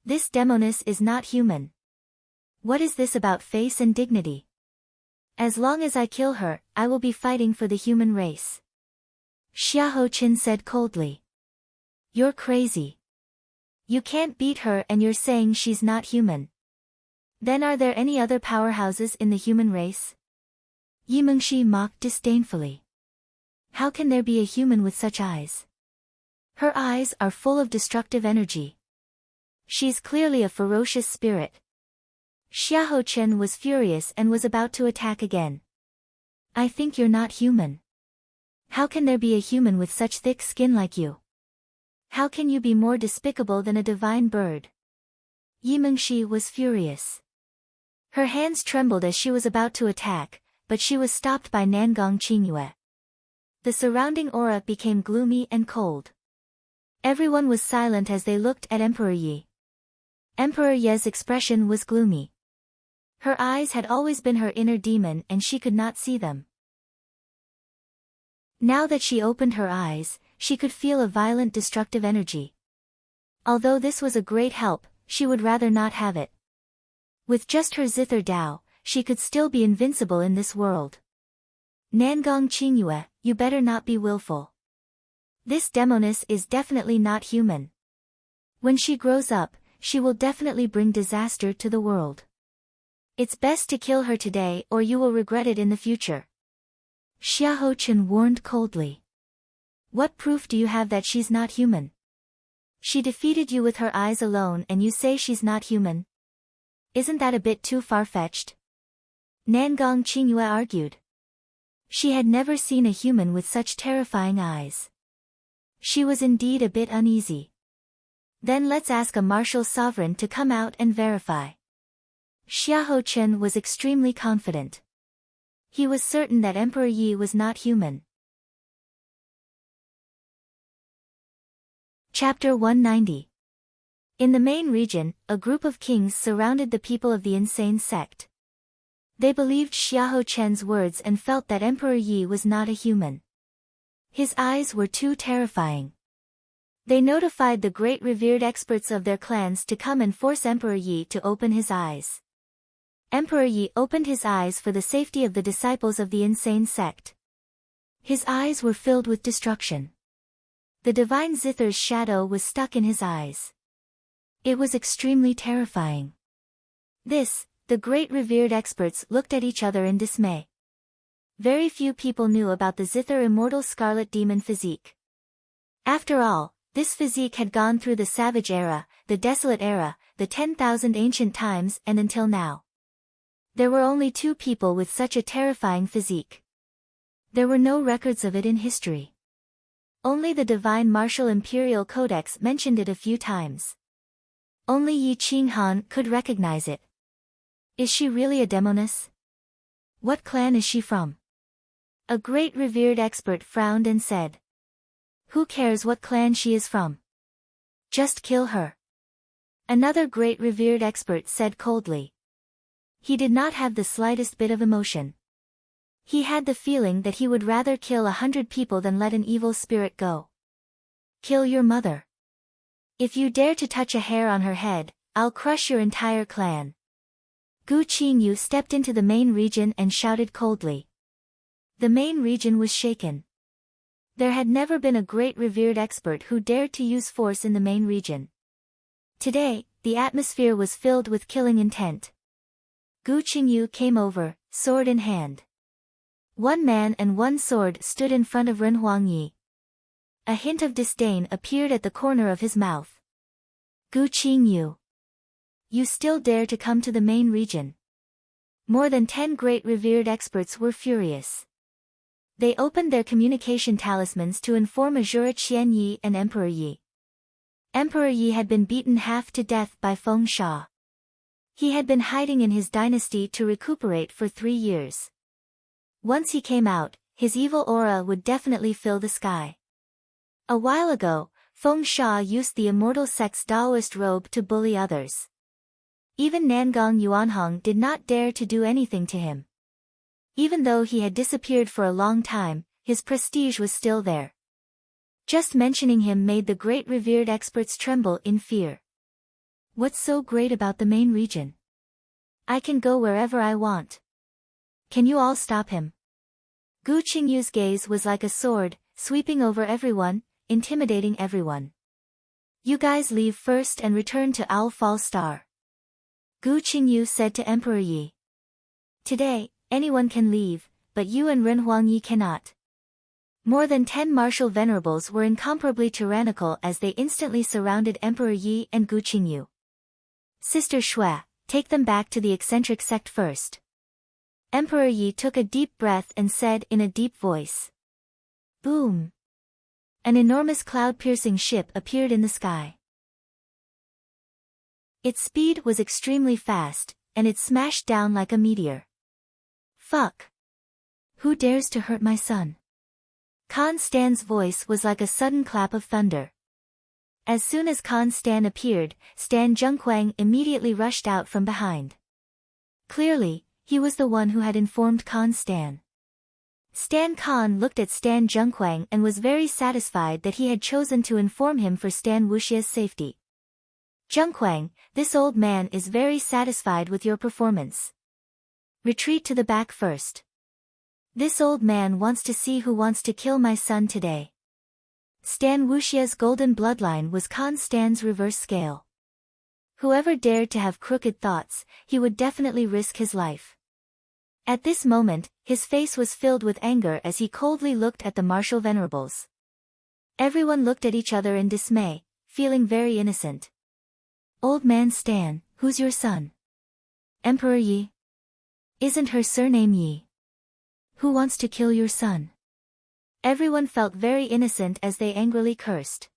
This demoness is not human. What is this about face and dignity? As long as I kill her, I will be fighting for the human race. Xiahou Chen said coldly. You're crazy. You can't beat her and you're saying she's not human. Then are there any other powerhouses in the human race? Yi Mengshi mocked disdainfully. How can there be a human with such eyes? Her eyes are full of destructive energy. She's clearly a ferocious spirit. Xiahou Chen was furious and was about to attack again. I think you're not human. How can there be a human with such thick skin like you? How can you be more despicable than a divine bird? Yi Mengshi was furious. Her hands trembled as she was about to attack, but she was stopped by Nangong Qingyue. The surrounding aura became gloomy and cold. Everyone was silent as they looked at Emperor Yi. Emperor Yi's expression was gloomy. Her eyes had always been her inner demon and she could not see them. Now that she opened her eyes, she could feel a violent destructive energy. Although this was a great help, she would rather not have it. With just her zither Dao, she could still be invincible in this world. Nangong Qingyue, you better not be willful. This demoness is definitely not human. When she grows up, she will definitely bring disaster to the world. It's best to kill her today or you will regret it in the future. Xiahou Chen warned coldly. What proof do you have that she's not human? She defeated you with her eyes alone and you say she's not human? Isn't that a bit too far-fetched? Nangong Qingyue argued. She had never seen a human with such terrifying eyes. She was indeed a bit uneasy. Then let's ask a martial sovereign to come out and verify. Xiahou Chen was extremely confident. He was certain that Emperor Yi was not human. Chapter 190. In the main region, a group of kings surrounded the people of the insane sect. They believed Xiahou Chen's words and felt that Emperor Yi was not a human. His eyes were too terrifying. They notified the great revered experts of their clans to come and force Emperor Yi to open his eyes. Emperor Yi opened his eyes for the safety of the disciples of the insane sect. His eyes were filled with destruction. The divine zither's shadow was stuck in his eyes. It was extremely terrifying. The great revered experts looked at each other in dismay. Very few people knew about the zither immortal scarlet demon physique. After all, this physique had gone through the savage era, the desolate era, the 10,000 ancient times and until now. There were only 2 people with such a terrifying physique. There were no records of it in history. Only the divine martial imperial codex mentioned it a few times. Only Yi Qinghan could recognize it. Is she really a demoness? What clan is she from? A great revered expert frowned and said. Who cares what clan she is from? Just kill her. Another great revered expert said coldly. He did not have the slightest bit of emotion. He had the feeling that he would rather kill 100 people than let an evil spirit go. Kill your mother. If you dare to touch a hair on her head, I'll crush your entire clan. Gu Qingyu stepped into the main region and shouted coldly. The main region was shaken. There had never been a great revered expert who dared to use force in the main region. Today, the atmosphere was filled with killing intent. Gu Qingyu came over, sword in hand. 1 man and 1 sword stood in front of Ren Huangyi. A hint of disdain appeared at the corner of his mouth. Gu Qingyu. You still dare to come to the main region? More than 10 great revered experts were furious. They opened their communication talismans to inform Azura Qian Yi and Emperor Yi. Emperor Yi had been beaten half to death by Feng Sha. He had been hiding in his dynasty to recuperate for 3 years. Once he came out, his evil aura would definitely fill the sky. A while ago, Feng Sha used the immortal sect's Taoist robe to bully others. Even Nangong Yuanhong did not dare to do anything to him. Even though he had disappeared for a long time, his prestige was still there. Just mentioning him made the great revered experts tremble in fear. What's so great about the main region? I can go wherever I want. Can you all stop him? Gu Qingyu's gaze was like a sword, sweeping over everyone, intimidating everyone. You guys leave first and return to Owl Fall Star. Gu Qingyu said to Emperor Yi. Today, anyone can leave, but you and Ren Huangyi cannot. More than 10 martial venerables were incomparably tyrannical as they instantly surrounded Emperor Yi and Gu Qingyu. Sister Xue, take them back to the eccentric sect first. Emperor Yi took a deep breath and said in a deep voice. Boom! An enormous cloud-piercing ship appeared in the sky. Its speed was extremely fast, and it smashed down like a meteor. Fuck! Who dares to hurt my son? Khan Stan's voice was like a sudden clap of thunder. As soon as Khan Stan appeared, Stan Zhenghuang immediately rushed out from behind. Clearly, he was the one who had informed Khan Stan. Stan Khan looked at Stan Zhenghuang and was very satisfied that he had chosen to inform him for Stan Wuxia's safety. Zhenghuang, this old man is very satisfied with your performance. Retreat to the back first. This old man wants to see who wants to kill my son today. Stan Wuxia's golden bloodline was Khan Stan's reverse scale. Whoever dared to have crooked thoughts, he would definitely risk his life. At this moment, his face was filled with anger as he coldly looked at the martial venerables. Everyone looked at each other in dismay, feeling very innocent. Old man Stan, who's your son? Emperor Yi? Isn't her surname Yi? Who wants to kill your son? Everyone felt very innocent as they angrily cursed.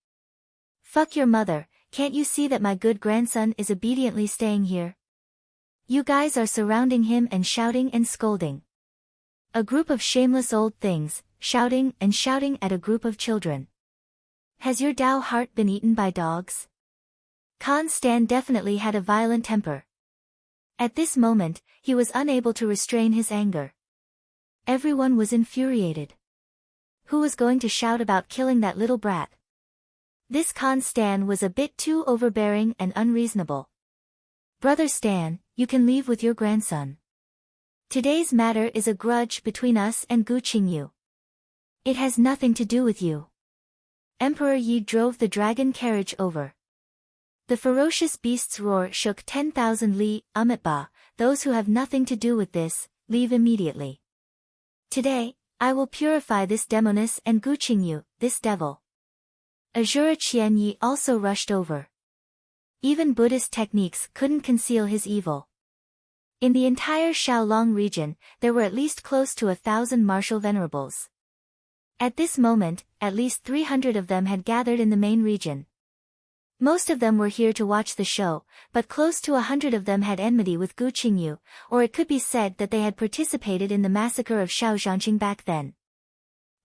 Fuck your mother, can't you see that my good grandson is obediently staying here? You guys are surrounding him and shouting and scolding. A group of shameless old things, shouting and shouting at a group of children. Has your Dao heart been eaten by dogs? Khan Stan definitely had a violent temper. At this moment, he was unable to restrain his anger. Everyone was infuriated. Who was going to shout about killing that little brat? This Khan Stan was a bit too overbearing and unreasonable. Brother Stan, you can leave with your grandson. Today's matter is a grudge between us and Gu Qingyu. It has nothing to do with you. Emperor Yi drove the dragon carriage over. The ferocious beast's roar shook 10,000 li, Amitba, those who have nothing to do with this, leave immediately. Today, I will purify this demoness and Gu Qingyu, this devil. Azura Qianyi also rushed over. Even Buddhist techniques couldn't conceal his evil. In the entire Shaolong region, there were at least close to 1,000 martial venerables. At this moment, at least 300 of them had gathered in the main region. Most of them were here to watch the show, but close to 100 of them had enmity with Gu Qingyu, or it could be said that they had participated in the massacre of Shaozhanqing back then.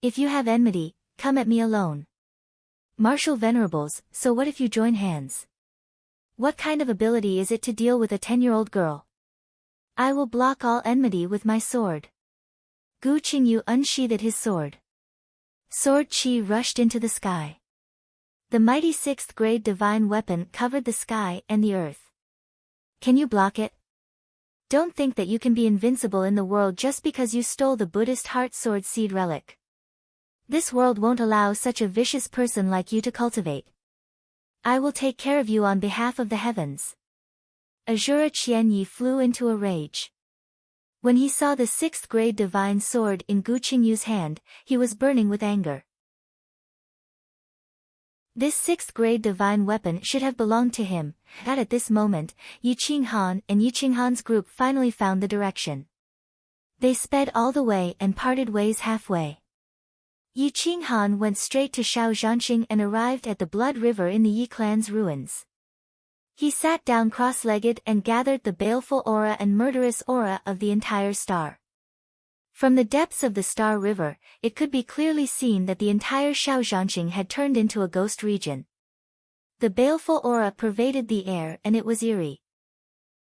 If you have enmity, come at me alone. Martial venerables, so what if you join hands? What kind of ability is it to deal with a 10-year-old girl? I will block all enmity with my sword. Gu Qingyu unsheathed his sword. Sword Qi rushed into the sky. The mighty 6th grade divine weapon covered the sky and the earth. Can you block it? Don't think that you can be invincible in the world just because you stole the Buddhist heart sword seed relic. This world won't allow such a vicious person like you to cultivate. I will take care of you on behalf of the heavens. Azura Qianyi flew into a rage. When he saw the 6th grade divine sword in Gu Qingyu's hand, he was burning with anger. This 6th grade divine weapon should have belonged to him. At this moment, Yi Qinghan and Yi Qinghan's group finally found the direction. They sped all the way and parted ways halfway. Yi Qinghan went straight to Shaozhanqing and arrived at the Blood River in the Yi clan's ruins. He sat down cross-legged and gathered the baleful aura and murderous aura of the entire star. From the depths of the Star River, it could be clearly seen that the entire Shaozhanqing had turned into a ghost region. The baleful aura pervaded the air and it was eerie.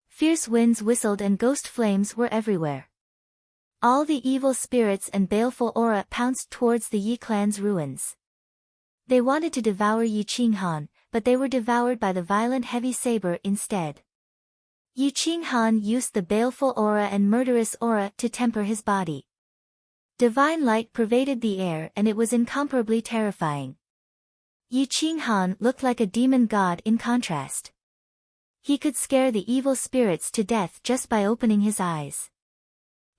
Fierce winds whistled and ghost flames were everywhere. All the evil spirits and baleful aura pounced towards the Yi clan's ruins. They wanted to devour Yi Qinghan, but they were devoured by the violent heavy saber instead. Yi Qinghan used the baleful aura and murderous aura to temper his body. Divine light pervaded the air and it was incomparably terrifying. Yi Qinghan looked like a demon god in contrast. He could scare the evil spirits to death just by opening his eyes.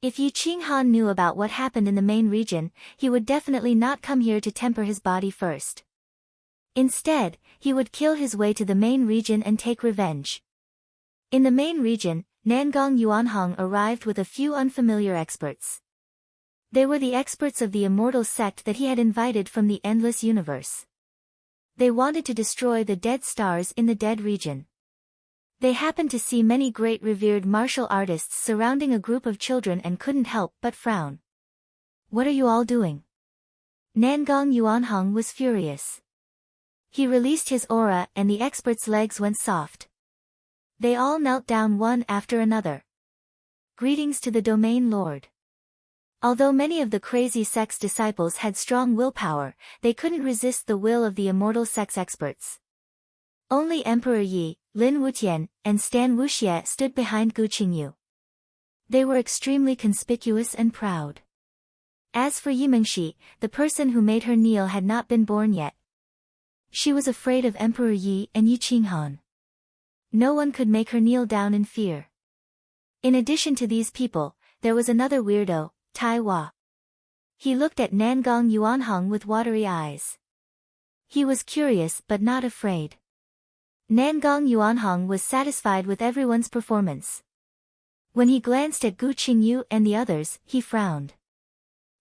If Yi Qinghan knew about what happened in the main region, he would definitely not come here to temper his body first. Instead, he would kill his way to the main region and take revenge. In the main region, Nangong Yuanhong arrived with a few unfamiliar experts. They were the experts of the immortal sect that he had invited from the endless universe. They wanted to destroy the dead stars in the dead region. They happened to see many great revered martial artists surrounding a group of children and couldn't help but frown. What are you all doing? Nangong Yuanhong was furious. He released his aura and the experts' legs went soft. They all knelt down one after another. Greetings to the Domain Lord. Although many of the crazy sect's disciples had strong willpower, they couldn't resist the will of the immortal sect's experts. Only Emperor Yi, Lin Wutian, and Stan Wuxie stood behind Gu Qingyu. They were extremely conspicuous and proud. As for Yi Mingxi, the person who made her kneel had not been born yet. She was afraid of Emperor Yi and Yi Qinghan. No one could make her kneel down in fear. In addition to these people, there was another weirdo, Tai Hua. He looked at Nangong Yuanhong with watery eyes. He was curious but not afraid. Nangong Yuanhong was satisfied with everyone's performance. When he glanced at Gu Qingyu and the others, he frowned.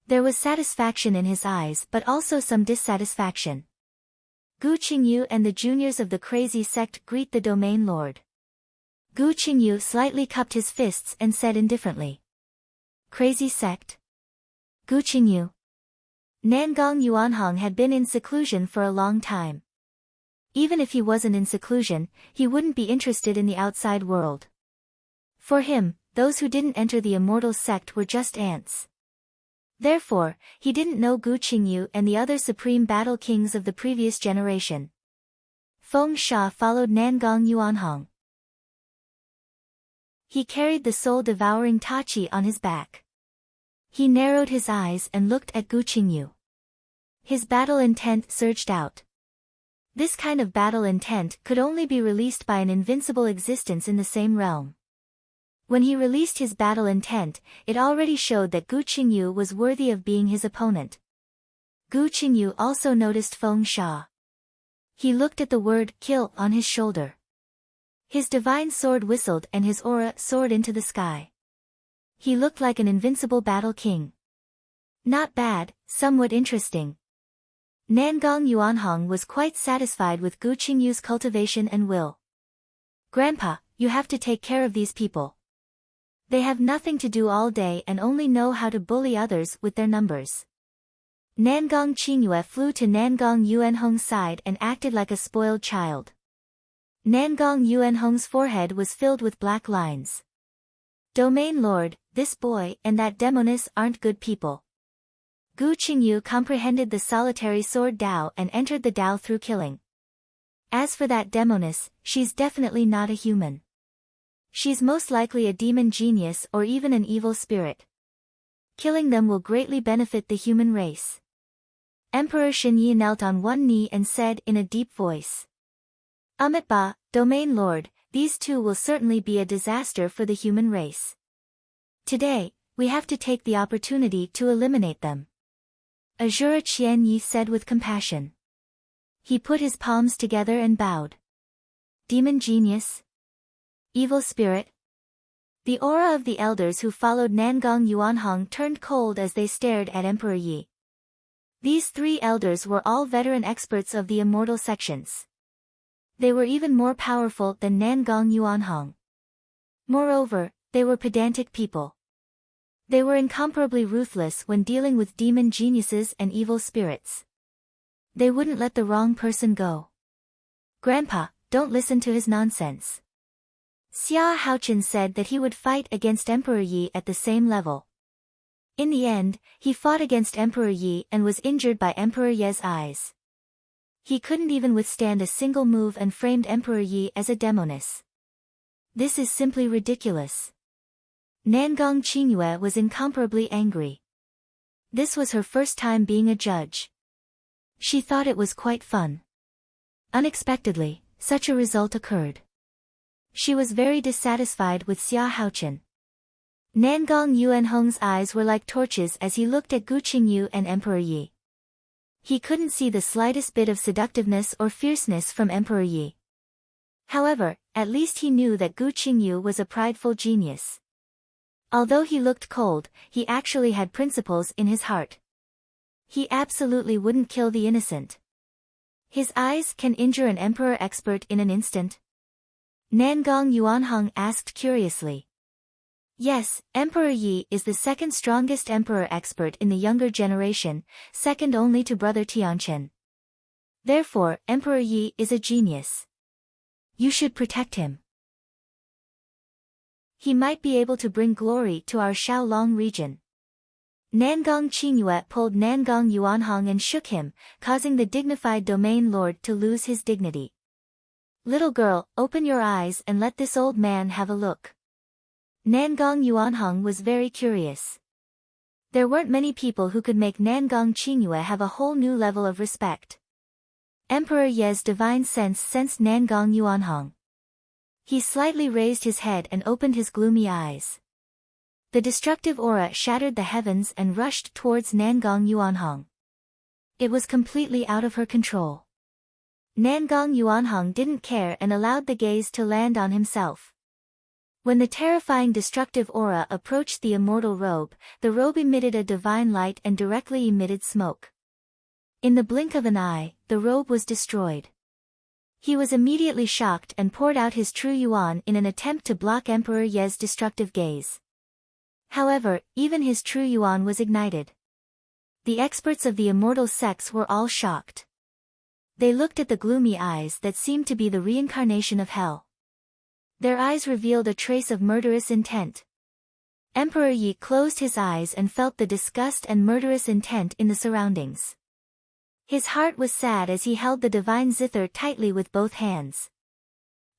There was satisfaction in his eyes but also some dissatisfaction. Gu Qingyu and the juniors of the crazy sect greet the Domain Lord. Gu Qingyu slightly cupped his fists and said indifferently. Crazy sect? Gu Qingyu. Nangong Yuanhong had been in seclusion for a long time. Even if he wasn't in seclusion, he wouldn't be interested in the outside world. For him, those who didn't enter the immortal sect were just ants. Therefore, he didn't know Gu Qingyu and the other supreme battle kings of the previous generation. Feng Sha followed Nangong Yuanhong. He carried the soul-devouring Tachi on his back. He narrowed his eyes and looked at Gu Qingyu. His battle intent surged out. This kind of battle intent could only be released by an invincible existence in the same realm. When he released his battle intent, it already showed that Gu Qingyu was worthy of being his opponent. Gu Qingyu also noticed Feng Sha. He looked at the word kill on his shoulder. His divine sword whistled and his aura soared into the sky. He looked like an invincible battle king. Not bad, somewhat interesting. Nangong Yuanhong was quite satisfied with Gu Qingyu's cultivation and will. Grandpa, you have to take care of these people. They have nothing to do all day and only know how to bully others with their numbers. Nangong Qingyue flew to Nangong Yuanhong's side and acted like a spoiled child. Nangong Yuanhong's forehead was filled with black lines. Domain Lord, this boy and that demoness aren't good people. Gu Qingyu comprehended the solitary sword Dao and entered the Dao through killing. As for that demoness, she's definitely not a human. She's most likely a demon genius or even an evil spirit. Killing them will greatly benefit the human race. Emperor Shenyi knelt on one knee and said in a deep voice. Amitabha, Domain Lord, these two will certainly be a disaster for the human race. Today, we have to take the opportunity to eliminate them. Azura Qianyi said with compassion. He put his palms together and bowed. Demon genius? Evil spirit? The aura of the elders who followed Nangong Yuanhong turned cold as they stared at Emperor Yi. These three elders were all veteran experts of the immortal sections. They were even more powerful than Nangong Yuanhong. Moreover, they were pedantic people. They were incomparably ruthless when dealing with demon geniuses and evil spirits. They wouldn't let the wrong person go. Grandpa, don't listen to his nonsense. Xia Haochen said that he would fight against Emperor Yi at the same level. In the end, he fought against Emperor Yi and was injured by Emperor Ye's eyes. He couldn't even withstand a single move and framed Emperor Yi as a demoness. This is simply ridiculous. Nangong Qingyue was incomparably angry. This was her first time being a judge. She thought it was quite fun. Unexpectedly, such a result occurred. She was very dissatisfied with Xia Haochen. Nangong Yuanhong's eyes were like torches as he looked at Gu Qingyu and Emperor Yi. He couldn't see the slightest bit of seductiveness or fierceness from Emperor Yi. However, at least he knew that Gu Qingyu was a prideful genius. Although he looked cold, he actually had principles in his heart. He absolutely wouldn't kill the innocent. His eyes can injure an emperor expert in an instant? Nangong Yuanhong asked curiously. Yes, Emperor Yi is the second strongest emperor expert in the younger generation, second only to brother Tianchen. Therefore, Emperor Yi is a genius. You should protect him. He might be able to bring glory to our Shaolong region. Nangong Qingyue pulled Nangong Yuanhong and shook him, causing the dignified domain lord to lose his dignity. Little girl, open your eyes and let this old man have a look. Nangong Yuanhong was very curious. There weren't many people who could make Nangong Qingyue have a whole new level of respect. Emperor Ye's divine sense sensed Nangong Yuanhong. He slightly raised his head and opened his gloomy eyes. The destructive aura shattered the heavens and rushed towards Nangong Yuanhong. It was completely out of her control. Nangong Yuanhong didn't care and allowed the gaze to land on himself. When the terrifying destructive aura approached the immortal robe, the robe emitted a divine light and directly emitted smoke. In the blink of an eye, the robe was destroyed. He was immediately shocked and poured out his true yuan in an attempt to block Emperor Ye's destructive gaze. However, even his true yuan was ignited. The experts of the immortal sects were all shocked. They looked at the gloomy eyes that seemed to be the reincarnation of hell. Their eyes revealed a trace of murderous intent. Emperor Yi closed his eyes and felt the disgust and murderous intent in the surroundings. His heart was sad as he held the divine zither tightly with both hands.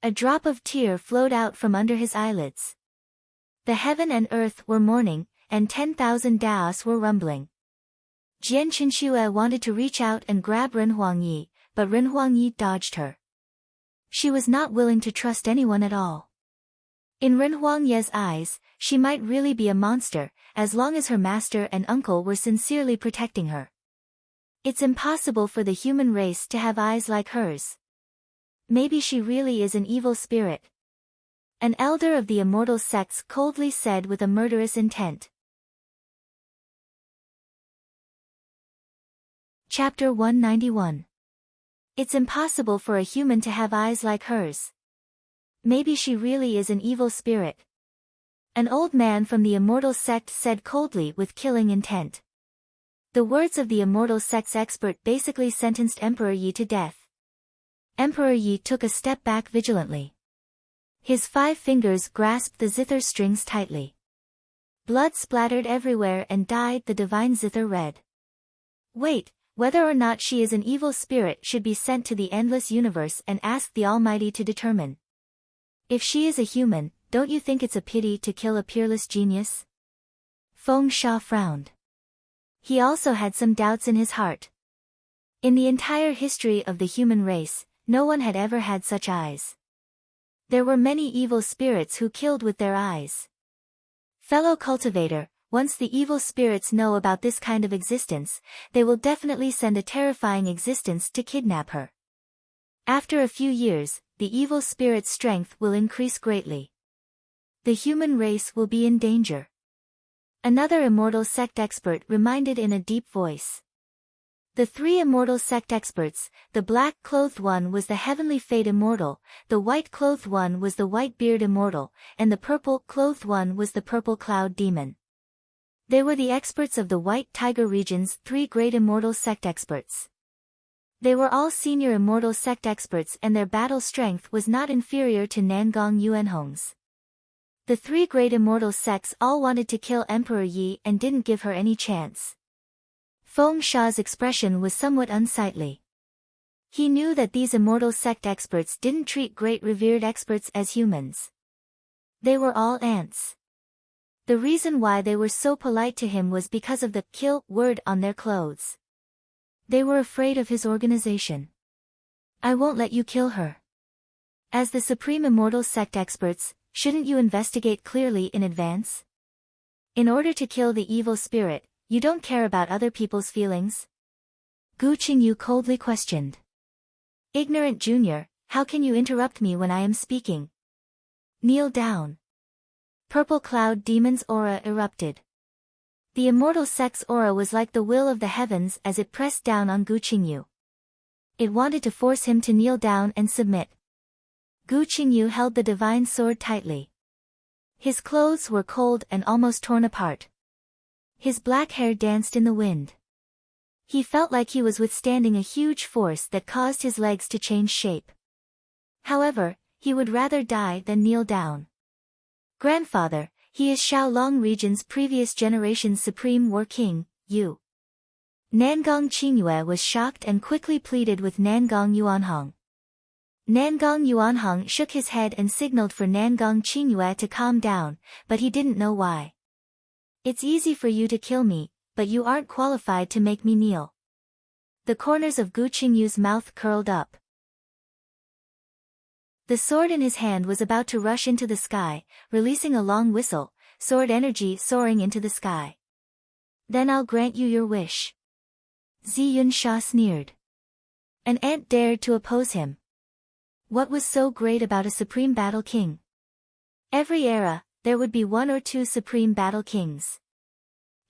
A drop of tear flowed out from under his eyelids. The heaven and earth were mourning, and 10,000 Daos were rumbling. Jian Qinxue wanted to reach out and grab Ren Huangyi, but Ren Huangyi dodged her. She was not willing to trust anyone at all. In Ren Huangye's eyes, she might really be a monster, as long as her master and uncle were sincerely protecting her. It's impossible for the human race to have eyes like hers. Maybe she really is an evil spirit. An elder of the immortal sects coldly said with a murderous intent. Chapter 191. It's impossible for a human to have eyes like hers. Maybe she really is an evil spirit. An old man from the immortal sect said coldly with killing intent. The words of the immortal sect's expert basically sentenced Emperor Yi to death. Emperor Yi took a step back vigilantly. His 5 fingers grasped the zither strings tightly. Blood splattered everywhere and dyed the divine zither red. Wait, whether or not she is an evil spirit should be sent to the endless universe and ask the Almighty to determine. If she is a human, don't you think it's a pity to kill a peerless genius? Feng Sha frowned. He also had some doubts in his heart. In the entire history of the human race, no one had ever had such eyes. There were many evil spirits who killed with their eyes. Fellow cultivator, once the evil spirits know about this kind of existence, they will definitely send a terrifying existence to kidnap her. After a few years, the evil spirit's strength will increase greatly. The human race will be in danger. Another immortal sect expert reminded in a deep voice. The 3 immortal sect experts, the black-clothed one was the heavenly fate immortal, the white-clothed one was the white-beard immortal, and the purple-clothed one was the purple cloud demon. They were the experts of the White Tiger region's 3 great immortal sect experts. They were all senior immortal sect experts and their battle strength was not inferior to Nangong Yuanhong's. The 3 great immortal sects all wanted to kill Emperor Yi and didn't give her any chance. Feng Sha's expression was somewhat unsightly. He knew that these immortal sect experts didn't treat great revered experts as humans. They were all ants. The reason why they were so polite to him was because of the kill word on their clothes. They were afraid of his organization. I won't let you kill her. As the supreme immortal sect experts, shouldn't you investigate clearly in advance? In order to kill the evil spirit, you don't care about other people's feelings? Gu Qingyu coldly questioned. Ignorant junior, how can you interrupt me when I am speaking? Kneel down. Purple cloud demon's aura erupted. The immortal sect's aura was like the will of the heavens as it pressed down on Gu Qingyu. It wanted to force him to kneel down and submit. Gu Qingyu held the divine sword tightly. His clothes were cold and almost torn apart. His black hair danced in the wind. He felt like he was withstanding a huge force that caused his legs to change shape. However, he would rather die than kneel down. Grandfather, he is Xiaolong region's previous generation's supreme war king, Yu. Nangong Qingyue was shocked and quickly pleaded with Nangong Yuanhong. Nangong Yuanhong shook his head and signaled for Nangong Qingyue to calm down, but he didn't know why. It's easy for you to kill me, but you aren't qualified to make me kneel. The corners of Gu Qingyu's mouth curled up. The sword in his hand was about to rush into the sky, releasing a long whistle, sword energy soaring into the sky. Then I'll grant you your wish. Zi Yunsha sneered. An ant dared to oppose him. What was so great about a supreme battle king? Every era, there would be 1 or 2 supreme battle kings.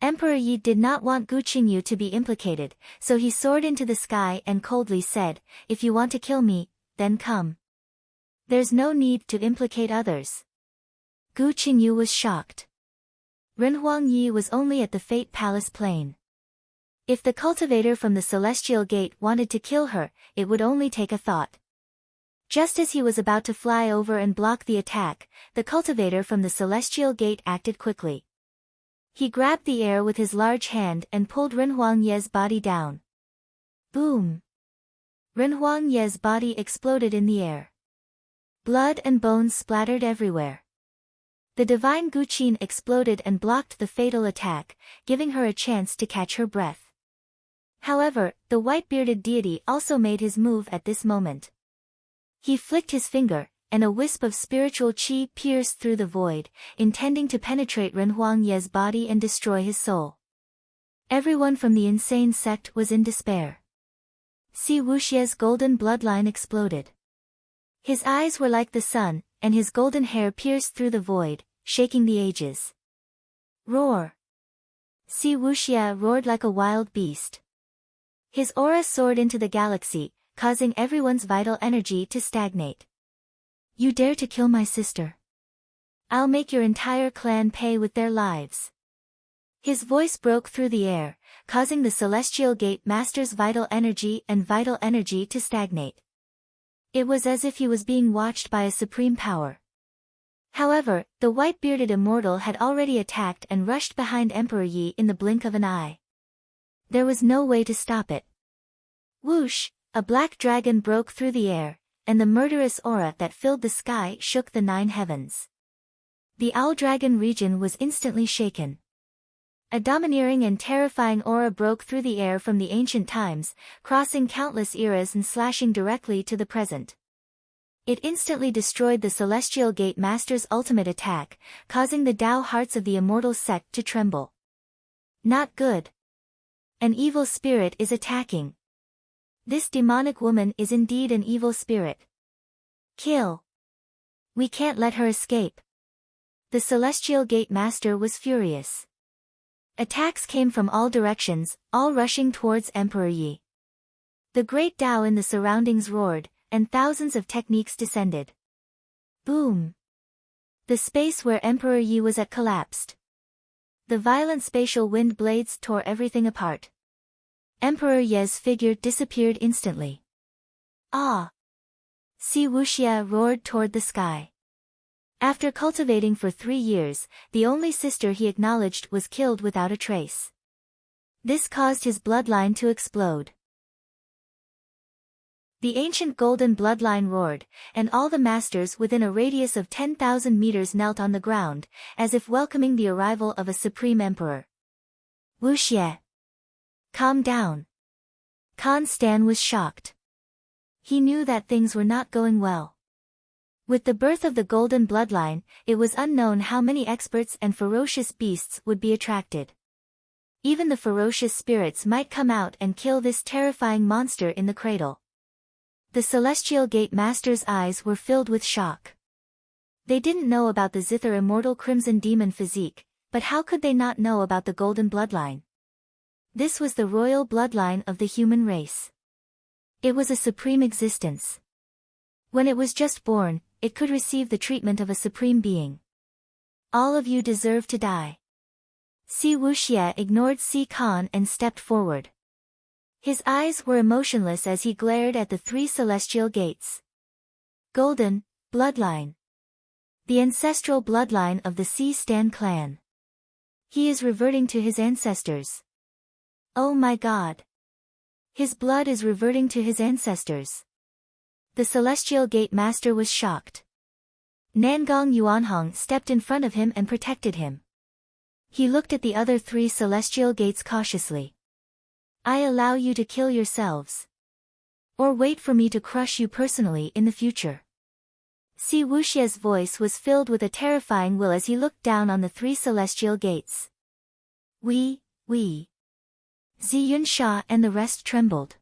Emperor Yi did not want Gu Qingyu to be implicated, so he soared into the sky and coldly said, if you want to kill me, then come. There's no need to implicate others. Gu Qingyu was shocked. Ren Huangyi was only at the Fate Palace plain. If the cultivator from the Celestial Gate wanted to kill her, it would only take a thought. Just as he was about to fly over and block the attack, the cultivator from the Celestial Gate acted quickly. He grabbed the air with his large hand and pulled Ren Huangye's body down. Boom! Ren Huangye's body exploded in the air. Blood and bones splattered everywhere. The divine Guqin exploded and blocked the fatal attack, giving her a chance to catch her breath. However, the white-bearded deity also made his move at this moment. He flicked his finger, and a wisp of spiritual qi pierced through the void, intending to penetrate Ren Huangye's body and destroy his soul. Everyone from the insane sect was in despair. Si Wuxie's golden bloodline exploded. His eyes were like the sun, and his golden hair pierced through the void, shaking the ages. Roar! Si Wuxie roared like a wild beast. His aura soared into the galaxy, causing everyone's vital energy to stagnate. You dare to kill my sister? I'll make your entire clan pay with their lives. His voice broke through the air, causing the Celestial Gate Master's vital energy to stagnate. It was as if he was being watched by a supreme power. However, the white-bearded immortal had already attacked and rushed behind Emperor Yi in the blink of an eye. There was no way to stop it. Whoosh! A black dragon broke through the air, and the murderous aura that filled the sky shook the 9 heavens. The Owl Dragon region was instantly shaken. A domineering and terrifying aura broke through the air from the ancient times, crossing countless eras and slashing directly to the present. It instantly destroyed the Celestial Gate Master's ultimate attack, causing the Tao hearts of the immortal sect to tremble. Not good. An evil spirit is attacking. This demonic woman is indeed an evil spirit. Kill. We can't let her escape. The Celestial Gate Master was furious. Attacks came from all directions, all rushing towards Emperor Yi. The great Tao in the surroundings roared, and thousands of techniques descended. Boom! The space where Emperor Yi was at collapsed. The violent spatial wind blades tore everything apart. Emperor Ye's figure disappeared instantly. Ah! Si Wuxie roared toward the sky. After cultivating for 3 years, the only sister he acknowledged was killed without a trace. This caused his bloodline to explode. The ancient golden bloodline roared, and all the masters within a radius of 10,000 meters knelt on the ground, as if welcoming the arrival of a supreme emperor. Wuxie! Calm down. Khan Stan was shocked. He knew that things were not going well. With the birth of the golden bloodline, it was unknown how many experts and ferocious beasts would be attracted. Even the ferocious spirits might come out and kill this terrifying monster in the cradle. The Celestial Gate Master's eyes were filled with shock. They didn't know about the Zither immortal crimson demon physique, but how could they not know about the golden bloodline? This was the royal bloodline of the human race. It was a supreme existence. When it was just born, it could receive the treatment of a supreme being. All of you deserve to die. Si Wuxie ignored Si Khan and stepped forward. His eyes were emotionless as he glared at the 3 celestial gates. Golden bloodline. The ancestral bloodline of the Si Stan clan. He is reverting to his ancestors. Oh my God. His blood is reverting to his ancestors. The Celestial Gate Master was shocked. Nangong Yuanhong stepped in front of him and protected him. He looked at the other 3 celestial gates cautiously. I allow you to kill yourselves. Or wait for me to crush you personally in the future. Si Wuxie's voice was filled with a terrifying will as he looked down on the 3 celestial gates. We. Zi Yunsha and the rest trembled.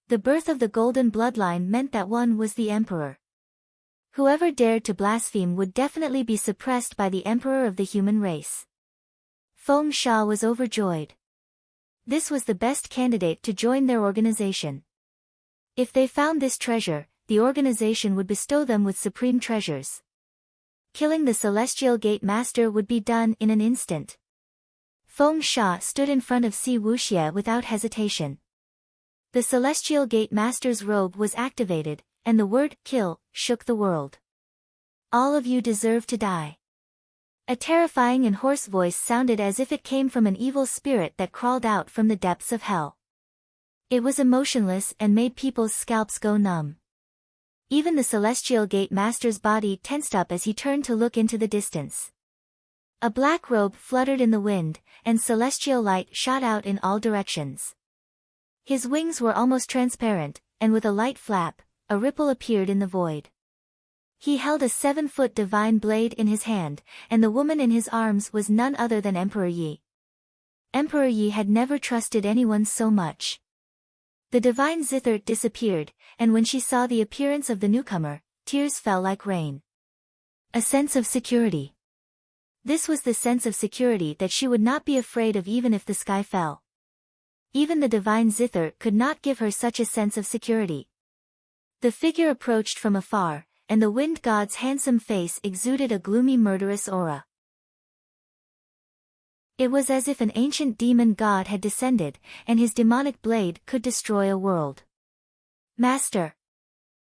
The birth of the golden bloodline meant that one was the emperor. Whoever dared to blaspheme would definitely be suppressed by the emperor of the human race. Feng Sha was overjoyed. This was the best candidate to join their organization. If they found this treasure, the organization would bestow them with supreme treasures. Killing the Celestial Gate Master would be done in an instant. Feng Sha stood in front of Si Wuxie without hesitation. The Celestial Gate Master's robe was activated, and the word kill shook the world. All of you deserve to die. A terrifying and hoarse voice sounded as if it came from an evil spirit that crawled out from the depths of hell. It was emotionless and made people's scalps go numb. Even the Celestial Gate Master's body tensed up as he turned to look into the distance. A black robe fluttered in the wind, and celestial light shot out in all directions. His wings were almost transparent, and with a light flap, a ripple appeared in the void. He held a 7-foot divine blade in his hand, and the woman in his arms was none other than Emperor Yi. Emperor Yi had never trusted anyone so much. The divine zither disappeared, and when she saw the appearance of the newcomer, tears fell like rain. A sense of security. This was the sense of security that she would not be afraid of even if the sky fell. Even the divine zither could not give her such a sense of security. The figure approached from afar, and the wind god's handsome face exuded a gloomy murderous aura. It was as if an ancient demon god had descended, and his demonic blade could destroy a world. Master!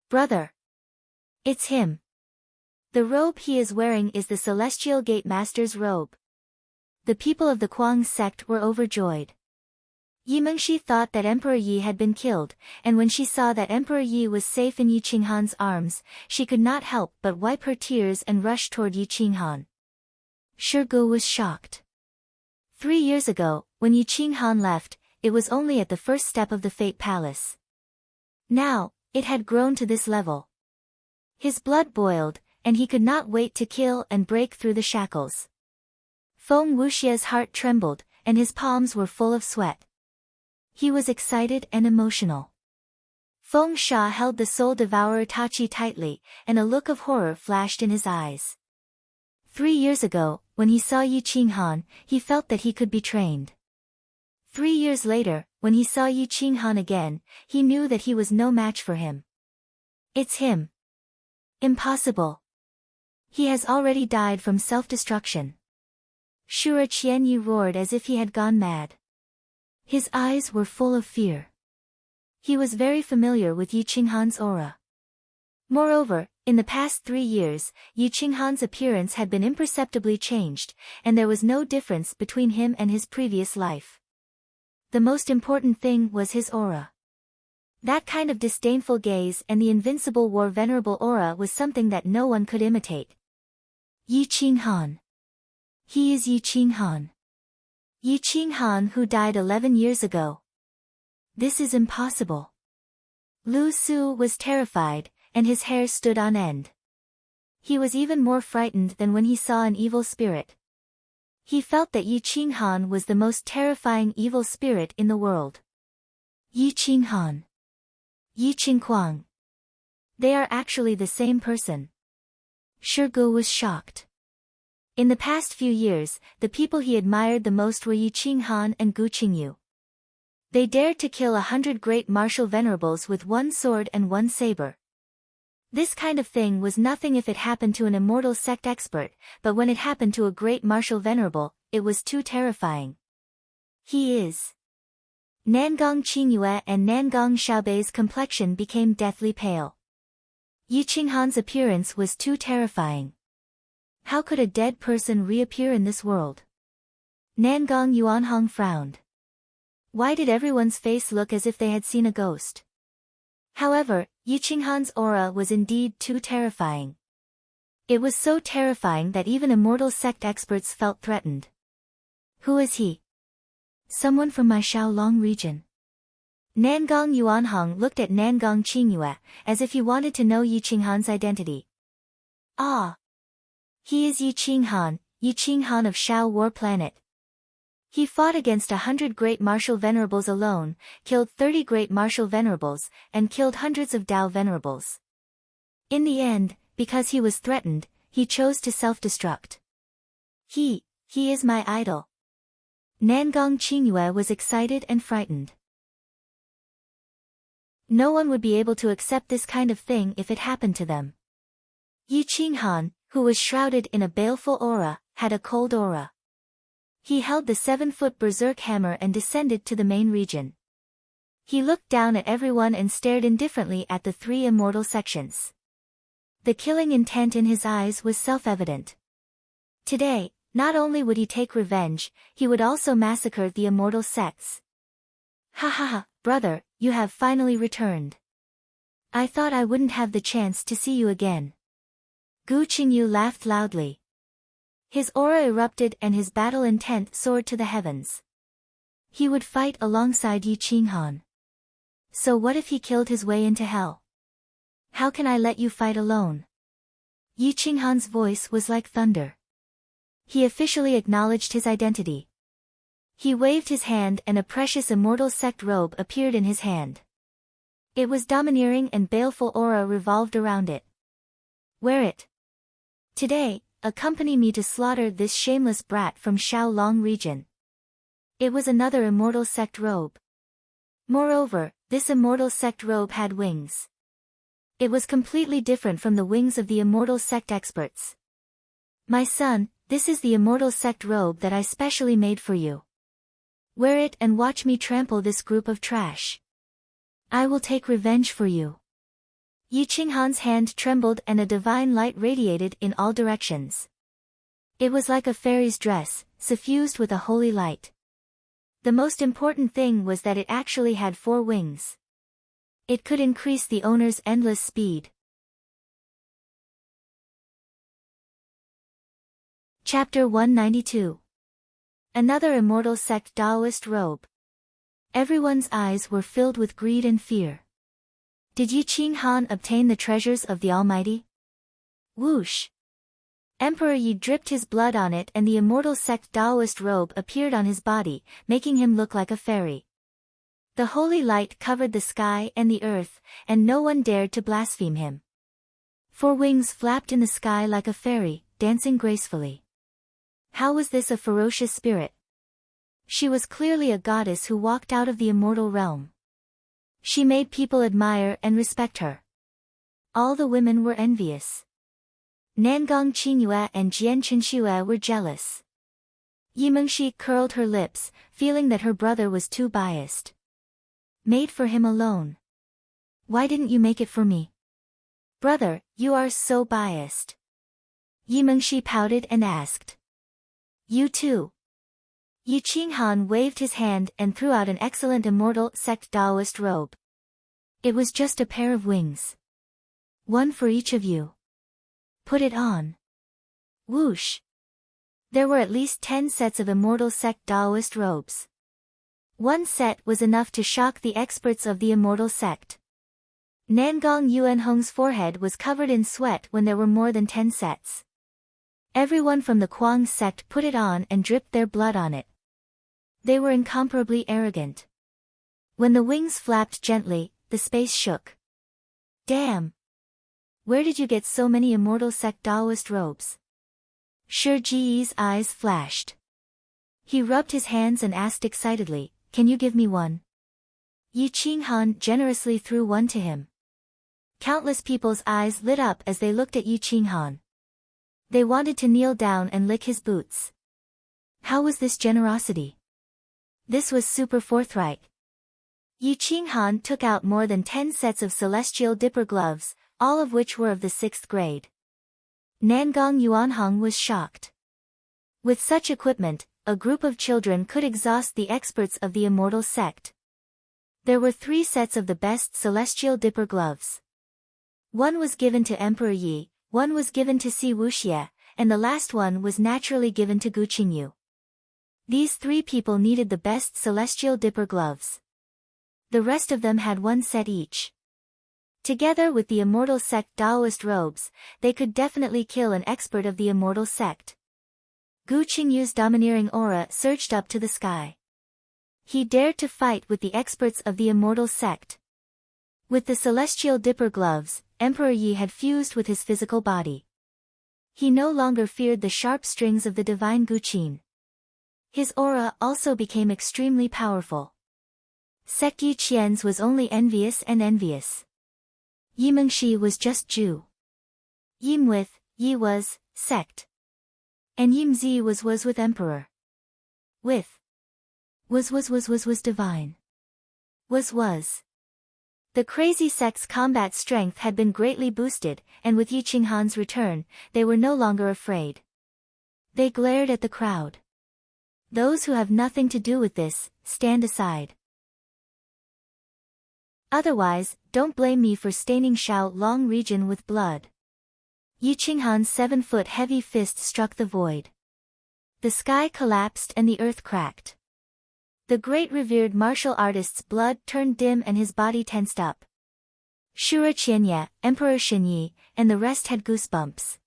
Brother! It's him! The robe he is wearing is the Celestial Gate Master's robe. The people of the Kuang sect were overjoyed. Yi Mengshi thought that Emperor Yi had been killed, and when she saw that Emperor Yi was safe in Yi Qinghan's arms, she could not help but wipe her tears and rush toward Yi Qinghan. Shirgu was shocked. 3 years ago, when Yi Qinghan left, it was only at the first step of the Fate Palace. Now, it had grown to this level. His blood boiled, and he could not wait to kill and break through the shackles. Feng Wuxia's heart trembled, and his palms were full of sweat. He was excited and emotional. Feng Sha held the soul devourer Tachi tightly, and a look of horror flashed in his eyes. 3 years ago, when he saw Yi Qinghan, he felt that he could be trained. 3 years later, when he saw Yi Qinghan again, he knew that he was no match for him. It's him. Impossible. He has already died from self-destruction. Shura Qianyi roared as if he had gone mad. His eyes were full of fear. He was very familiar with Yi Qinghan's aura. Moreover, in the past 3 years, Yi Qinghan's appearance had been imperceptibly changed, and there was no difference between him and his previous life. The most important thing was his aura. That kind of disdainful gaze and the invincible war venerable aura was something that no one could imitate. Yi Qinghan. He is Yi Qinghan. Yi Qinghan who died 11 years ago. This is impossible. Lu Su was terrified, and his hair stood on end. He was even more frightened than when he saw an evil spirit. He felt that Yi Qinghan was the most terrifying evil spirit in the world. Yi Qinghan. Yi Qingquang. They are actually the same person. Shirgu was shocked. In the past few years, the people he admired the most were Yi Qinghan and Gu Qingyu. They dared to kill 100 great martial venerables with 1 sword and 1 saber. This kind of thing was nothing if it happened to an immortal sect expert, but when it happened to a great martial venerable, it was too terrifying. He is. Nangong Qingyue and Nangong Xiaobei's complexion became deathly pale. Yi Qinghan's appearance was too terrifying. How could a dead person reappear in this world? Nangong Yuanhong frowned. Why did everyone's face look as if they had seen a ghost? However, Yi Qinghan's aura was indeed too terrifying. It was so terrifying that even immortal sect experts felt threatened. Who is he? Someone from my Shaolong region. Nangong Yuanhong looked at Nangong Qingyue, as if he wanted to know Yi Qinghan's identity. Ah! He is Yi Qinghan of Shao War Planet. He fought against 100 great martial venerables alone, killed 30 great martial venerables, and killed hundreds of Dao venerables. In the end, because he was threatened, he chose to self-destruct. He is my idol. Nangong Qingyue was excited and frightened. No one would be able to accept this kind of thing if it happened to them. Yi Qinghan, who was shrouded in a baleful aura, had a cold aura. He held the 7-foot berserk hammer and descended to the main region. He looked down at everyone and stared indifferently at the 3 immortal sections. The killing intent in his eyes was self-evident. Today, not only would he take revenge, he would also massacre the immortal sects. Ha ha ha, brother, you have finally returned. I thought I wouldn't have the chance to see you again. Gu Qingyu laughed loudly. His aura erupted and his battle intent soared to the heavens. He would fight alongside Yi Qinghan. So what if he killed his way into hell? How can I let you fight alone? Yi Qinghan's voice was like thunder. He officially acknowledged his identity. He waved his hand and a precious immortal sect robe appeared in his hand. It was domineering and baleful aura revolved around it. Wear it. Today, accompany me to slaughter this shameless brat from Xiaolong region. It was another immortal sect robe. Moreover, this immortal sect robe had wings. It was completely different from the wings of the immortal sect experts. My son, this is the immortal sect robe that I specially made for you. Wear it and watch me trample this group of trash. I will take revenge for you. Yi Qinghan's hand trembled and a divine light radiated in all directions. It was like a fairy's dress, suffused with a holy light. The most important thing was that it actually had 4 wings. It could increase the owner's endless speed. Chapter 192. Another immortal sect Taoist robe. Everyone's eyes were filled with greed and fear. Did Yi Qinghan obtain the treasures of the Almighty? Whoosh! Emperor Yi dripped his blood on it and the immortal sect Taoist robe appeared on his body, making him look like a fairy. The holy light covered the sky and the earth, and no one dared to blaspheme him. 4 wings flapped in the sky like a fairy, dancing gracefully. How was this a ferocious spirit? She was clearly a goddess who walked out of the immortal realm. She made people admire and respect her. All the women were envious. Nangong Qingyue and Jian Chenxue were jealous. Yi Mengxi curled her lips, feeling that her brother was too biased. Made for him alone. Why didn't you make it for me? Brother, you are so biased. Yi Mengxi pouted and asked. You too. Yi Qinghan waved his hand and threw out an excellent immortal sect Taoist robe. It was just a pair of wings. 1 for each of you. Put it on. Whoosh! There were at least 10 sets of immortal sect Taoist robes. 1 set was enough to shock the experts of the immortal sect. Nangong Yuanhong's forehead was covered in sweat when there were more than 10 sets. Everyone from the Kuang sect put it on and dripped their blood on it. They were incomparably arrogant. When the wings flapped gently, the space shook. Damn! Where did you get so many immortal sect Taoist robes? Shi Ji's eyes flashed. He rubbed his hands and asked excitedly, can you give me one? Yi Qinghan generously threw one to him. Countless people's eyes lit up as they looked at Yi Qinghan. They wanted to kneel down and lick his boots. How was this generosity? This was super forthright. Yi Qinghan took out more than 10 sets of celestial dipper gloves, all of which were of the 6th grade. Nangong Yuanhong was shocked. With such equipment, a group of children could exhaust the experts of the immortal sect. There were 3 sets of the best celestial dipper gloves. 1 was given to Emperor Yi, 1 was given to Si Wuxie, and the last one was naturally given to Gu Qingyu. These 3 people needed the best celestial dipper gloves. The rest of them had 1 set each. Together with the immortal sect Taoist robes, they could definitely kill an expert of the immortal sect. Gu Qingyu's domineering aura surged up to the sky. He dared to fight with the experts of the immortal sect. With the celestial dipper gloves, Emperor Yi had fused with his physical body. He no longer feared the sharp strings of the divine Gu Qin. His aura also became extremely powerful. Sect Yi Qian's was only envious and envious. Yi Mengxi was just Ju. Yim with, Yi was, sect. And Yim Zi was with emperor. With. Was divine. Was. The crazy sect's combat strength had been greatly boosted, and with Yi Qinghan's return, they were no longer afraid. They glared at the crowd. Those who have nothing to do with this, stand aside. Otherwise, don't blame me for staining Shao Long region with blood. Yi Qinghan's 7-foot heavy fist struck the void. The sky collapsed and the earth cracked. The great revered martial artist's blood turned dim and his body tensed up. Shura Qianye, Emperor Xinyi, and the rest had goosebumps.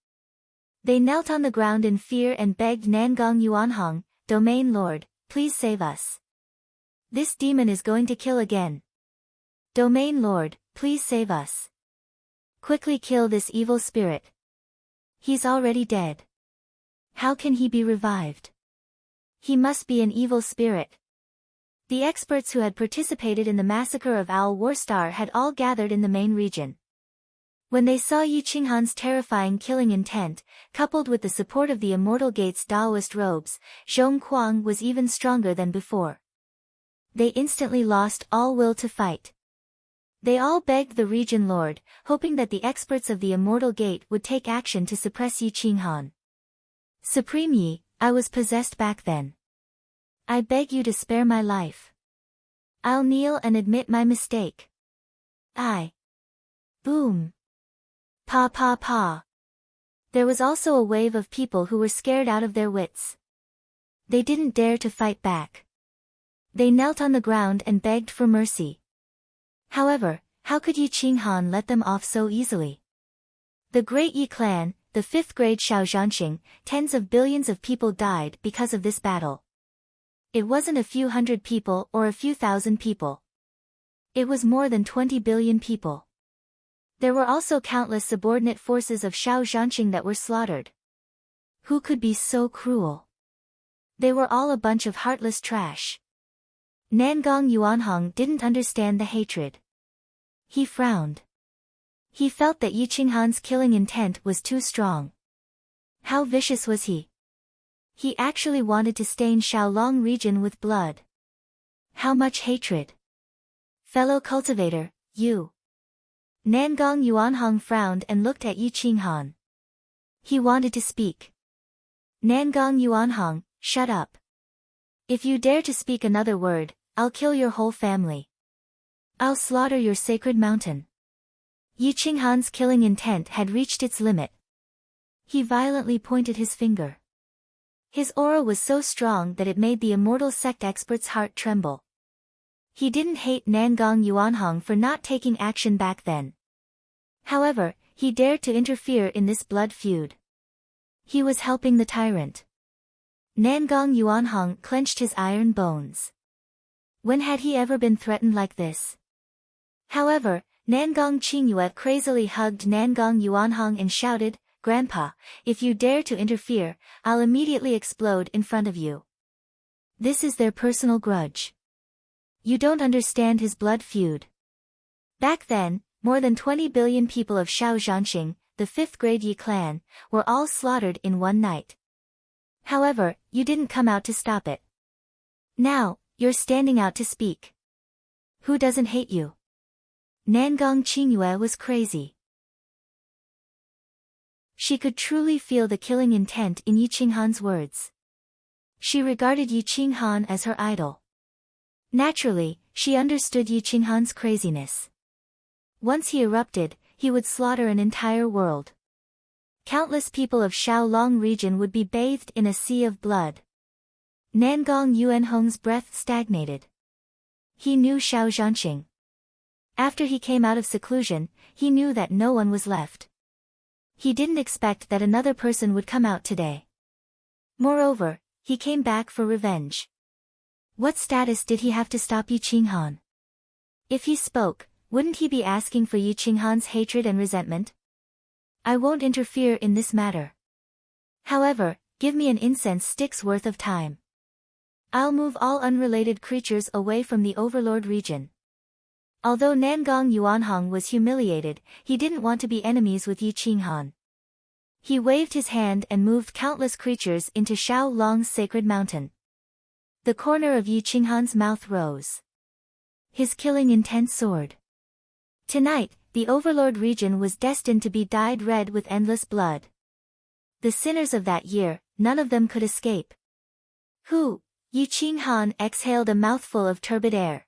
They knelt on the ground in fear and begged Nangong Yuanhong, Domain Lord, please save us. This demon is going to kill again. Domain Lord, please save us. Quickly kill this evil spirit. He's already dead. How can he be revived? He must be an evil spirit. The experts who had participated in the massacre of Owl Warstar had all gathered in the main region. When they saw Yi Qinghan's terrifying killing intent, coupled with the support of the Immortal Gate's Daoist robes, Zhong Kuang was even stronger than before. They instantly lost all will to fight. They all begged the region lord, hoping that the experts of the Immortal Gate would take action to suppress Yi Qinghan. Supreme Yi, I was possessed back then. I beg you to spare my life. I'll kneel and admit my mistake. Boom. Pa pa pa. There was also a wave of people who were scared out of their wits. They didn't dare to fight back. They knelt on the ground and begged for mercy. However, how could Yi Qinghan let them off so easily? The Great Yi clan, the 5th grade Shaozhanxing, tens of billions of people died because of this battle. It wasn't a few hundred people or a few thousand people. It was more than 20 billion people. There were also countless subordinate forces of Shaozhanxing that were slaughtered. Who could be so cruel? They were all a bunch of heartless trash. Nangong Yuanhong didn't understand the hatred. He frowned. He felt that Yi Qinghan's killing intent was too strong. How vicious was he? He actually wanted to stain Shaolong region with blood. How much hatred! Fellow cultivator, you. Nangong Yuanhong frowned and looked at Yi Qinghan. He wanted to speak. Nangong Yuanhong, shut up. If you dare to speak another word, I'll kill your whole family. I'll slaughter your sacred mountain. Yi Qinghan's killing intent had reached its limit. He violently pointed his finger. His aura was so strong that it made the immortal sect expert's heart tremble. He didn't hate Nangong Yuanhong for not taking action back then. However, he dared to interfere in this blood feud. He was helping the tyrant. Nangong Yuanhong clenched his iron bones. When had he ever been threatened like this? However, Nangong Qingyue crazily hugged Nangong Yuanhong and shouted, Grandpa, if you dare to interfere, I'll immediately explode in front of you. This is their personal grudge. You don't understand his blood feud. Back then, more than 20 billion people of Shaozhanxing, the 5th grade Yi clan, were all slaughtered in one night. However, you didn't come out to stop it. Now, you're standing out to speak. Who doesn't hate you? Nangong Qingyue was crazy. She could truly feel the killing intent in Yi Qinghan's words. She regarded Yi Qinghan as her idol. Naturally, she understood Yi Qinghan's craziness. Once he erupted, he would slaughter an entire world. Countless people of Shaolong region would be bathed in a sea of blood. Nangong Yuanhong's breath stagnated. He knew Shaozhanxing. After he came out of seclusion, he knew that no one was left. He didn't expect that another person would come out today. Moreover, he came back for revenge. What status did he have to stop Yi Qinghan? If he spoke, wouldn't he be asking for Yi Qinghan's hatred and resentment? I won't interfere in this matter. However, give me an incense stick's worth of time. I'll move all unrelated creatures away from the Overlord region. Although Nangong Yuanhong was humiliated, he didn't want to be enemies with Yi Qinghan. He waved his hand and moved countless creatures into Shaolong's sacred mountain. The corner of Yi Qinghan's mouth rose. His killing intent soared. Tonight, the Overlord region was destined to be dyed red with endless blood. The sinners of that year, none of them could escape. Yi Qinghan exhaled a mouthful of turbid air.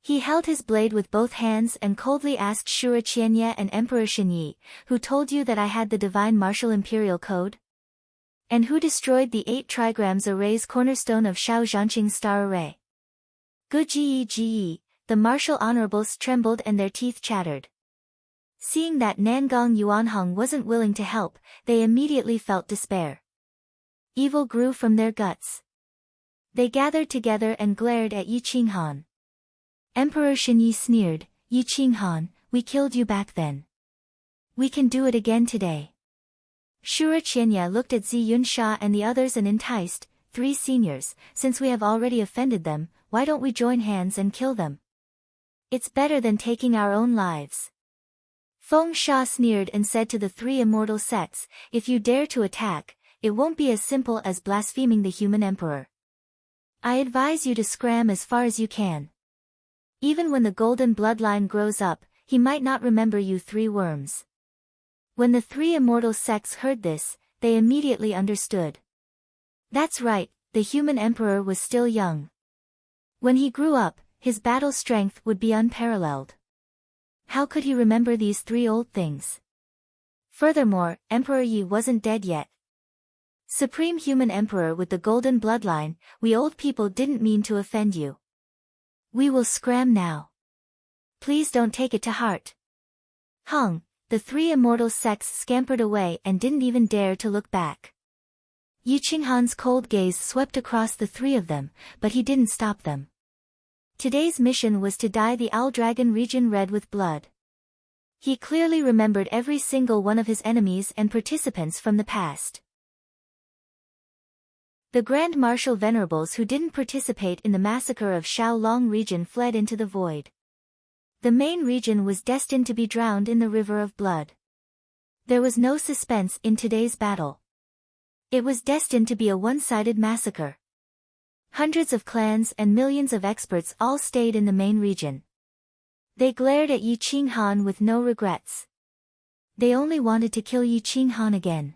He held his blade with both hands and coldly asked Shura Qianye and Emperor Shenyi, "Who told you that I had the divine martial imperial code? And who destroyed the 8 trigrams array's cornerstone of Shao Zhanqing's star array?" Ge, the martial honorables trembled and their teeth chattered. Seeing that Nangong Yuanhong wasn't willing to help, they immediately felt despair. Evil grew from their guts. They gathered together and glared at Yi Qinghan. Emperor Shenyi sneered, "Yi Qinghan, we killed you back then. We can do it again today." Shura Qianye looked at Zi Yunsha and the others and enticed, 3 seniors, "Since we have already offended them, why don't we join hands and kill them? It's better than taking our own lives." Feng Sha sneered and said to the 3 immortal sects, "If you dare to attack, it won't be as simple as blaspheming the human emperor. I advise you to scram as far as you can. Even when the golden bloodline grows up, he might not remember you 3 worms." When the 3 immortal sects heard this, they immediately understood. That's right, the human emperor was still young. When he grew up, his battle strength would be unparalleled. How could he remember these 3 old things? Furthermore, Emperor Yi wasn't dead yet. "Supreme human emperor with the golden bloodline, we old people didn't mean to offend you. We will scram now. Please don't take it to heart." Hung, the 3 immortal sects scampered away and didn't even dare to look back. Yi Qinghan's cold gaze swept across the 3 of them, but he didn't stop them. Today's mission was to dye the Owl Dragon region red with blood. He clearly remembered every single one of his enemies and participants from the past. The Grand Marshal Venerables who didn't participate in the massacre of Shaolong region fled into the void. The main region was destined to be drowned in the river of blood. There was no suspense in today's battle. It was destined to be a one-sided massacre. Hundreds of clans and millions of experts all stayed in the main region. They glared at Yi Qinghan with no regrets. They only wanted to kill Yi Qinghan again.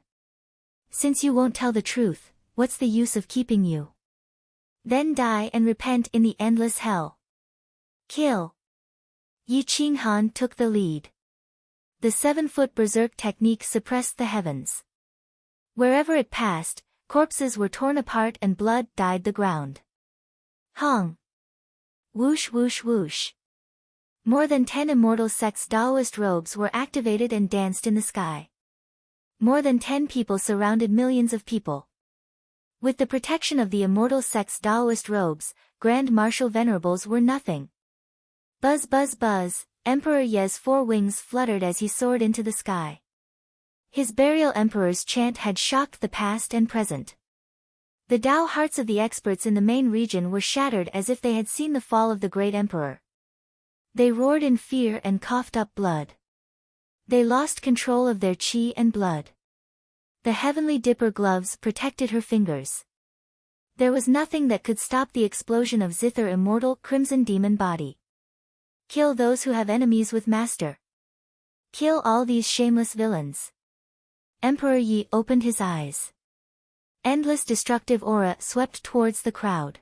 "Since you won't tell the truth, what's the use of keeping you? Then die and repent in the endless hell. Kill." Yi Qinghan took the lead. The 7-foot berserk technique suppressed the heavens. Wherever it passed, corpses were torn apart and blood dyed the ground. Hong! Whoosh whoosh whoosh. More than 10 immortal sects' Taoist robes were activated and danced in the sky. More than 10 people surrounded millions of people. With the protection of the immortal sect's Taoist robes, Grand Marshal Venerables were nothing. Buzz buzz buzz, Emperor Ye's 4 wings fluttered as he soared into the sky. His burial emperor's chant had shocked the past and present. The Tao hearts of the experts in the main region were shattered as if they had seen the fall of the great emperor. They roared in fear and coughed up blood. They lost control of their chi and blood. The heavenly dipper gloves protected her fingers. There was nothing that could stop the explosion of Zither immortal crimson demon body. Kill those who have enemies with master. Kill all these shameless villains. Emperor Yi opened his eyes. Endless destructive aura swept towards the crowd.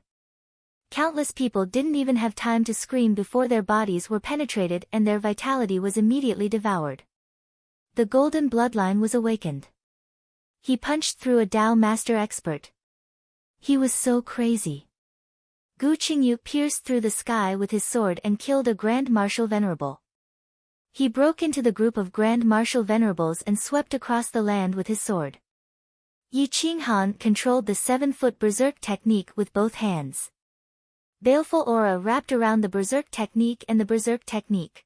Countless people didn't even have time to scream before their bodies were penetrated and their vitality was immediately devoured. The golden bloodline was awakened. He punched through a Tao master expert. He was so crazy. Gu Qingyu pierced through the sky with his sword and killed a Grand Marshal Venerable. He broke into the group of Grand Marshal Venerables and swept across the land with his sword. Yi Qinghan controlled the 7-foot berserk technique with both hands. Baleful aura wrapped around the berserk technique and the berserk technique.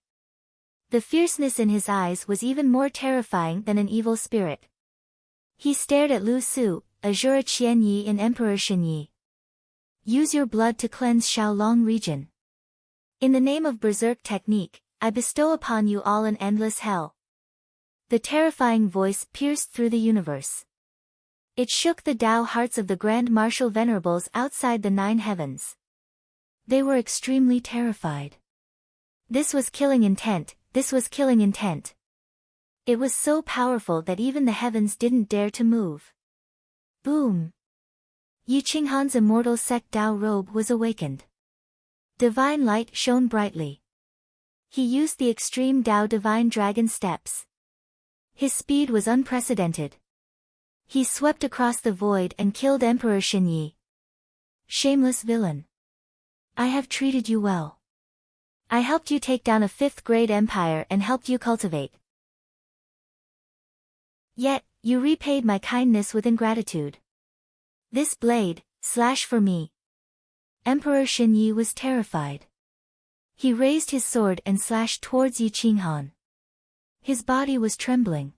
The fierceness in his eyes was even more terrifying than an evil spirit. He stared at Lu Su, Azura Qianyi and Emperor Shenyi. "Use your blood to cleanse Shaolong region. In the name of berserk technique, I bestow upon you all an endless hell." The terrifying voice pierced through the universe. It shook the Tao hearts of the Grand Marshal Venerables outside the 9 heavens. They were extremely terrified. This was killing intent, this was killing intent. It was so powerful that even the heavens didn't dare to move. Boom! Yi Qinghan's immortal sect Tao robe was awakened. Divine light shone brightly. He used the extreme Tao divine dragon steps. His speed was unprecedented. He swept across the void and killed Emperor Xinyi. Shameless villain. I have treated you well. I helped you take down a 5th-grade empire and helped you cultivate. Yet, you repaid my kindness with ingratitude. This blade, slash for me. Emperor Xinyi was terrified. He raised his sword and slashed towards Yi Qinghan. His body was trembling.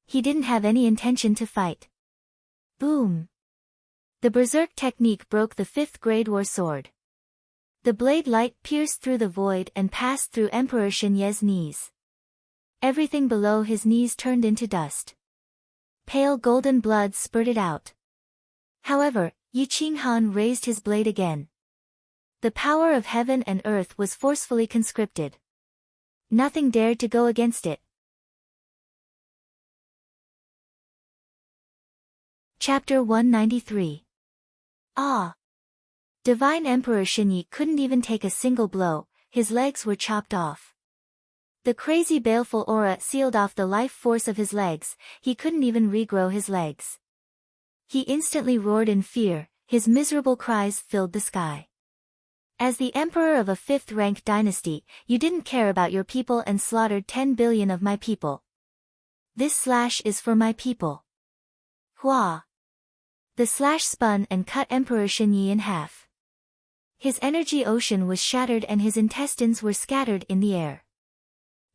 He didn't have any intention to fight. Boom! The berserk technique broke the 5th-grade war sword. The blade light pierced through the void and passed through Emperor Xinyi's knees. Everything below his knees turned into dust. Pale golden blood spurted out. However, Yi Qinghan raised his blade again. The power of heaven and earth was forcefully conscripted. Nothing dared to go against it. Chapter 193. Ah! Divine Emperor Xinyi couldn't even take a single blow, his legs were chopped off. The crazy baleful aura sealed off the life force of his legs, he couldn't even regrow his legs. He instantly roared in fear, his miserable cries filled the sky. As the emperor of a 5th-rank dynasty, you didn't care about your people and slaughtered 10 billion of my people. This slash is for my people. Hua! The slash spun and cut Emperor Xinyi in half. His energy ocean was shattered and his intestines were scattered in the air.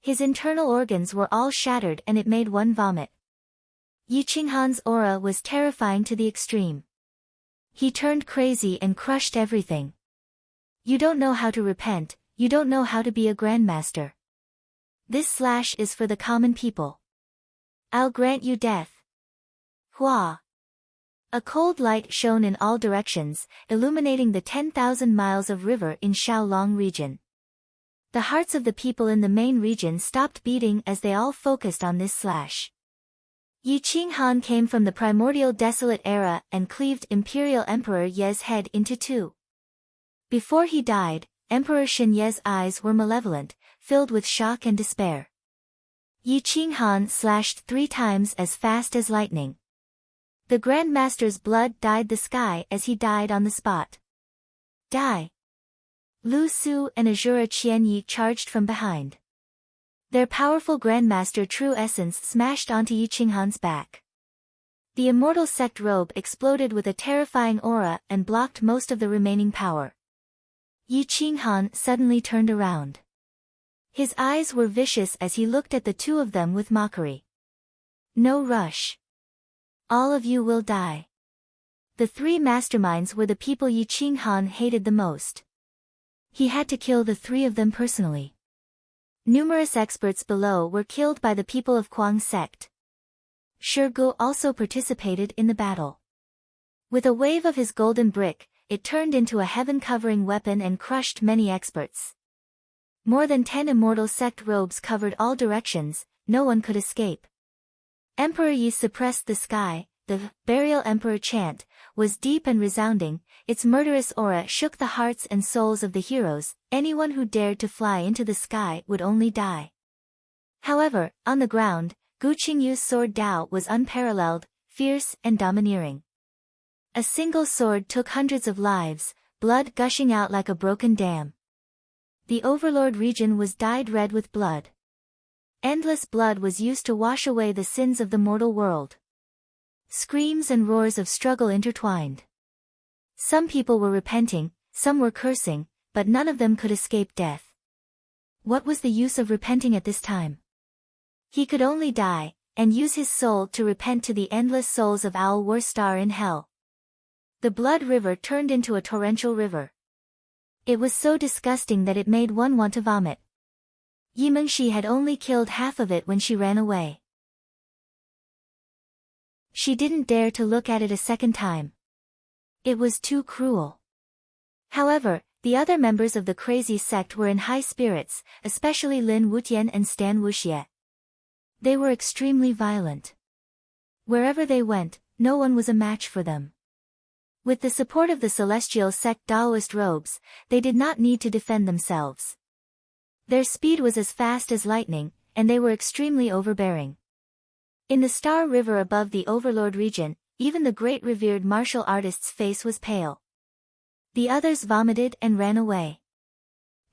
His internal organs were all shattered and it made one vomit. Yi Qinghan's aura was terrifying to the extreme. He turned crazy and crushed everything. You don't know how to repent, you don't know how to be a grandmaster. This slash is for the common people. I'll grant you death. Hua! A cold light shone in all directions, illuminating the 10,000 miles of river in Shaolong region. The hearts of the people in the main region stopped beating as they all focused on this slash. Yi Qinghan came from the primordial desolate era and cleaved Imperial Emperor Ye's head into two. Before he died, Emperor Xinye's eyes were malevolent, filled with shock and despair. Yi Qinghan slashed 3 times as fast as lightning. The Grand Master's blood dyed the sky as he died on the spot. Die! Lu Su and Azura Qianyi charged from behind. Their powerful Grandmaster True Essence smashed onto Yi Qinghan's back. The immortal sect robe exploded with a terrifying aura and blocked most of the remaining power. Yi Qinghan suddenly turned around. His eyes were vicious as he looked at the two of them with mockery. No rush. All of you will die. The 3 masterminds were the people Yi Qinghan hated the most. He had to kill the 3 of them personally. Numerous experts below were killed by the people of Kuang's sect. Shirgu also participated in the battle. With a wave of his golden brick, it turned into a heaven-covering weapon and crushed many experts. More than 10 immortal sect robes covered all directions, no one could escape. Emperor Yi suppressed the sky, the burial emperor chant was deep and resounding, its murderous aura shook the hearts and souls of the heroes, anyone who dared to fly into the sky would only die. However, on the ground, Gu Qingyu's sword Dao was unparalleled, fierce and domineering. A single sword took hundreds of lives, blood gushing out like a broken dam. The Overlord region was dyed red with blood. Endless blood was used to wash away the sins of the mortal world. Screams and roars of struggle intertwined. Some people were repenting, some were cursing, but none of them could escape death. What was the use of repenting at this time? He could only die, and use his soul to repent to the endless souls of Owl War Star in hell. The blood river turned into a torrential river. It was so disgusting that it made one want to vomit. Yi Mengshi had only killed half of it when she ran away. She didn't dare to look at it a second time. It was too cruel. However, the other members of the crazy sect were in high spirits, especially Lin Wutian and Stan Wuxie. They were extremely violent. Wherever they went, no one was a match for them. With the support of the celestial sect Taoist robes, they did not need to defend themselves. Their speed was as fast as lightning, and they were extremely overbearing. In the Star River above the Overlord region, even the great revered martial artist's face was pale. The others vomited and ran away.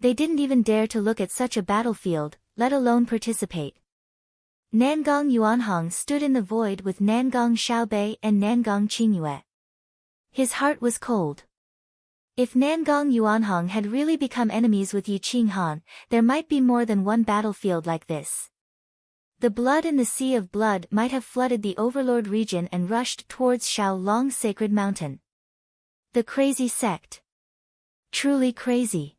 They didn't even dare to look at such a battlefield, let alone participate. Nangong Yuanhong stood in the void with Nangong Xiaobei and Nangong Qingyue. His heart was cold. If Nangong Yuanhong had really become enemies with Yi Qinghan, there might be more than one battlefield like this. The blood in the sea of blood might have flooded the Overlord region and rushed towards Shaolong's sacred mountain. The crazy sect. Truly crazy.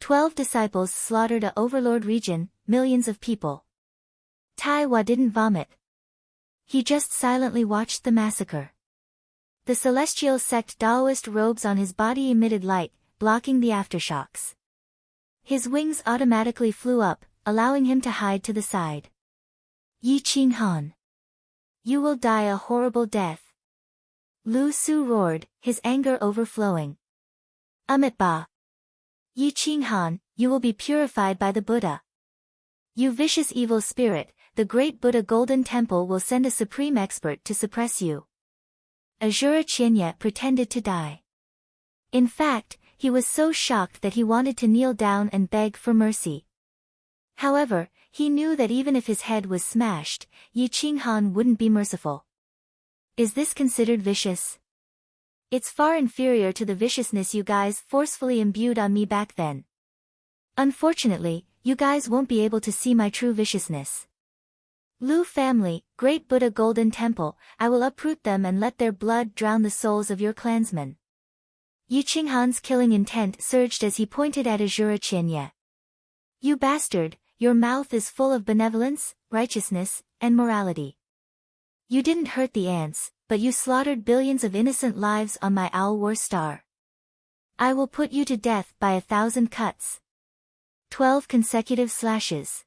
12 disciples slaughtered a Overlord region, millions of people. Tai Hua didn't vomit. He just silently watched the massacre. The celestial sect Taoist robes on his body emitted light, blocking the aftershocks. His wings automatically flew up, allowing him to hide to the side. Yi Qinghan. You will die a horrible death. Lu Su roared, his anger overflowing. Amitabha. Yi Qinghan, you will be purified by the Buddha. You vicious evil spirit, the great Buddha Golden Temple will send a supreme expert to suppress you. Azura Qianye pretended to die. In fact, he was so shocked that he wanted to kneel down and beg for mercy. However, he knew that even if his head was smashed, Yi Qinghan wouldn't be merciful. Is this considered vicious? It's far inferior to the viciousness you guys forcefully imbued on me back then. Unfortunately, you guys won't be able to see my true viciousness. Lu family, great Buddha Golden Temple, I will uproot them and let their blood drown the souls of your clansmen. Yi Qinghan's killing intent surged as he pointed at Azura Qianye. You bastard, your mouth is full of benevolence, righteousness, and morality. You didn't hurt the ants, but you slaughtered billions of innocent lives on my Owl War star. I will put you to death by 1,000 cuts. 12 consecutive slashes.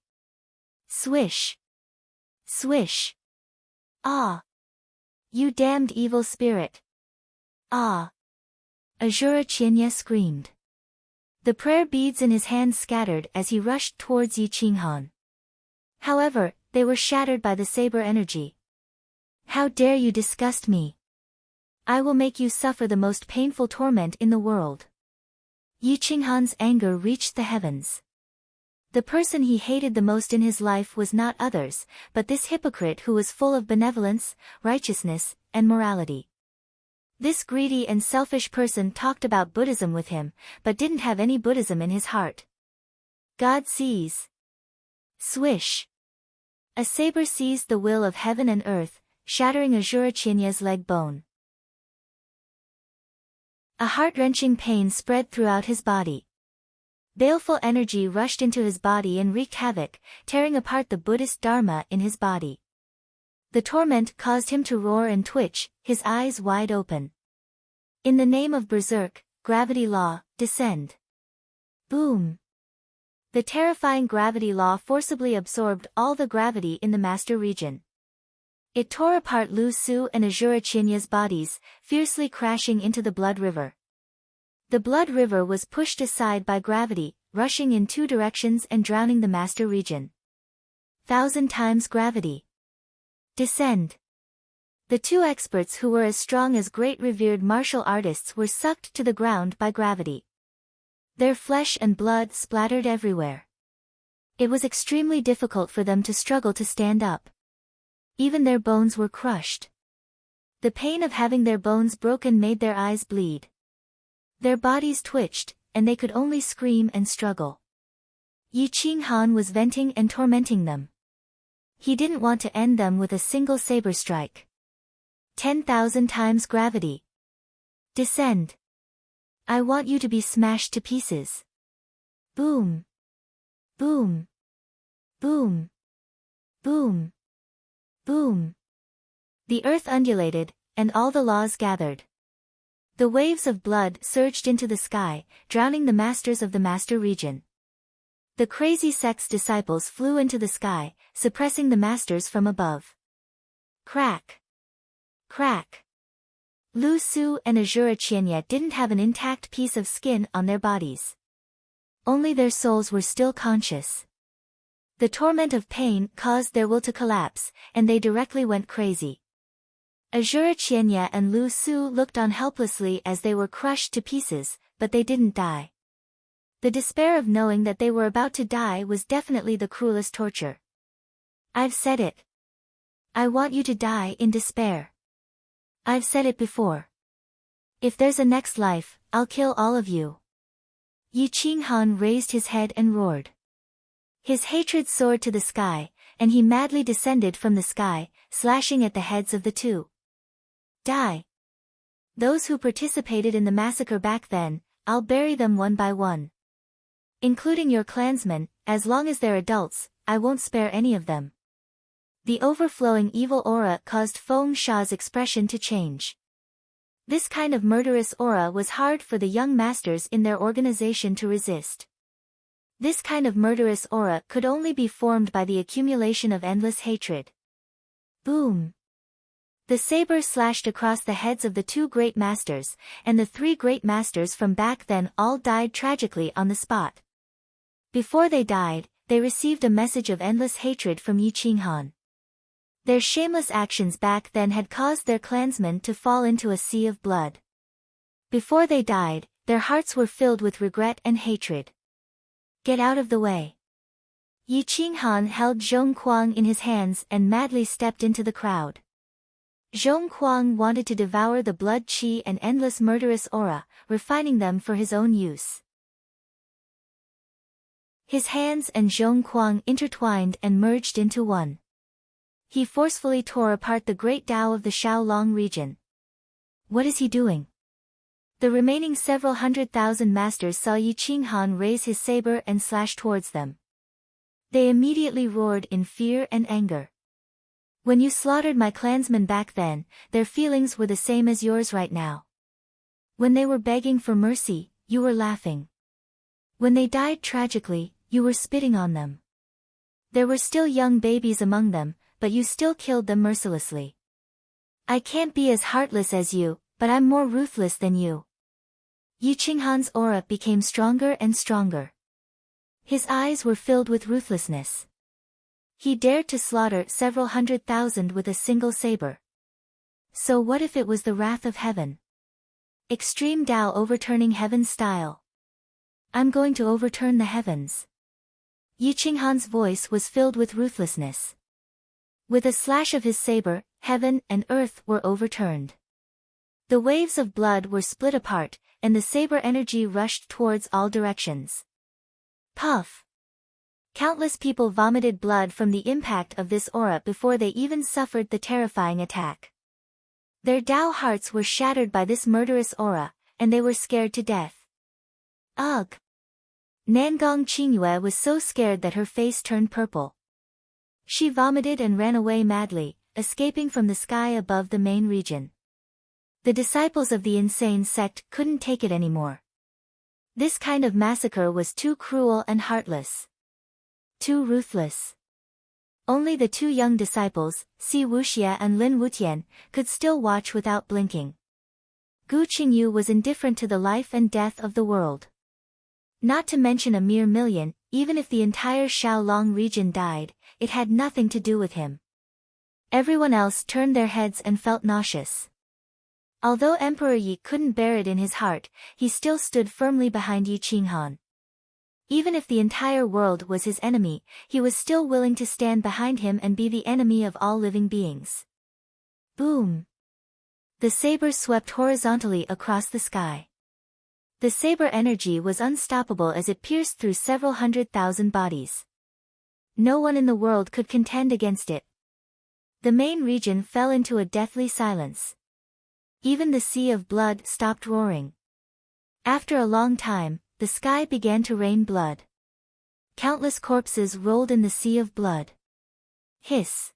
Swish. Swish. Ah! You damned evil spirit. Ah! Azura Qianye screamed. The prayer beads in his hands scattered as he rushed towards Yi Qinghan. However, they were shattered by the saber energy. How dare you disgust me? I will make you suffer the most painful torment in the world. Yi Qinghan's anger reached the heavens. The person he hated the most in his life was not others, but this hypocrite who was full of benevolence, righteousness, and morality. This greedy and selfish person talked about Buddhism with him, but didn't have any Buddhism in his heart. God sees. Swish. A saber seized the will of heaven and earth, shattering Azura Qianye's leg bone. A heart-wrenching pain spread throughout his body. Baleful energy rushed into his body and wreaked havoc, tearing apart the Buddhist Dharma in his body. The torment caused him to roar and twitch, his eyes wide open. In the name of Berserk, gravity law, descend. Boom! The terrifying gravity law forcibly absorbed all the gravity in the Master Region. It tore apart Lu Su and Azura Qianye's bodies, fiercely crashing into the Blood River. The Blood River was pushed aside by gravity, rushing in 2 directions and drowning the Master Region. 1,000 times gravity. Descend. The 2 experts who were as strong as great revered martial artists were sucked to the ground by gravity. Their flesh and blood splattered everywhere. It was extremely difficult for them to struggle to stand up. Even their bones were crushed. The pain of having their bones broken made their eyes bleed. Their bodies twitched, and they could only scream and struggle. Yi Qinghan was venting and tormenting them. He didn't want to end them with a single saber strike. 10,000 times gravity. Descend. I want you to be smashed to pieces. Boom. Boom. Boom. Boom. Boom. The earth undulated, and all the laws gathered. The waves of blood surged into the sky, drowning the masters of the Master Region. The crazy sect's disciples flew into the sky, suppressing the masters from above. Crack. Crack. Lu Su and Azura Qianye didn't have an intact piece of skin on their bodies. Only their souls were still conscious. The torment of pain caused their will to collapse, and they directly went crazy. Azura Qianye and Lu Su looked on helplessly as they were crushed to pieces, but they didn't die. The despair of knowing that they were about to die was definitely the cruelest torture. I've said it. I want you to die in despair. I've said it before. If there's a next life, I'll kill all of you. Yi Qinghan raised his head and roared. His hatred soared to the sky, and he madly descended from the sky, slashing at the heads of the two. Die. Those who participated in the massacre back then, I'll bury them one by one. Including your clansmen, as long as they're adults, I won't spare any of them. The overflowing evil aura caused Feng Sha's expression to change. This kind of murderous aura was hard for the young masters in their organization to resist. This kind of murderous aura could only be formed by the accumulation of endless hatred. Boom! The saber slashed across the heads of the two great masters, and the three great masters from back then all died tragically on the spot. Before they died, they received a message of endless hatred from Yi Qinghan. Their shameless actions back then had caused their clansmen to fall into a sea of blood. Before they died, their hearts were filled with regret and hatred. Get out of the way. Yi Qinghan held Zhong Kuang in his hands and madly stepped into the crowd. Zhong Kuang wanted to devour the blood qi and endless murderous aura, refining them for his own use. His hands and Zhong Kuang intertwined and merged into one. He forcefully tore apart the great Tao of the Shaolong region. What is he doing? The remaining several 100,000 masters saw Yi Qinghan raise his saber and slash towards them. They immediately roared in fear and anger. When you slaughtered my clansmen back then, their feelings were the same as yours right now. When they were begging for mercy, you were laughing. When they died tragically, you were spitting on them. There were still young babies among them, but you still killed them mercilessly. I can't be as heartless as you, but I'm more ruthless than you. Yi Qinghan's aura became stronger and stronger. His eyes were filled with ruthlessness. He dared to slaughter several 100,000 with a single saber. So what if it was the wrath of heaven? Extreme Tao overturning heaven's style. I'm going to overturn the heavens. Yi Qinghan's voice was filled with ruthlessness. With a slash of his saber, heaven and earth were overturned. The waves of blood were split apart, and the saber energy rushed towards all directions. Puff! Countless people vomited blood from the impact of this aura before they even suffered the terrifying attack. Their Tao hearts were shattered by this murderous aura, and they were scared to death. Ugh! Nangong Qingyue was so scared that her face turned purple. She vomited and ran away madly, escaping from the sky above the main region. The disciples of the insane sect couldn't take it anymore. This kind of massacre was too cruel and heartless. Too ruthless. Only the two young disciples, Si Wuxia and Lin Wutian, could still watch without blinking. Gu Qingyu was indifferent to the life and death of the world. Not to mention a mere million, even if the entire Shaolong region died, it had nothing to do with him. Everyone else turned their heads and felt nauseous. Although Emperor Yi couldn't bear it in his heart, he still stood firmly behind Yi Qinghan. Even if the entire world was his enemy, he was still willing to stand behind him and be the enemy of all living beings. Boom! The saber swept horizontally across the sky. The saber energy was unstoppable as it pierced through several 100,000 bodies. No one in the world could contend against it. The main region fell into a deathly silence. Even the sea of blood stopped roaring. After a long time, the sky began to rain blood. Countless corpses rolled in the sea of blood. Hiss!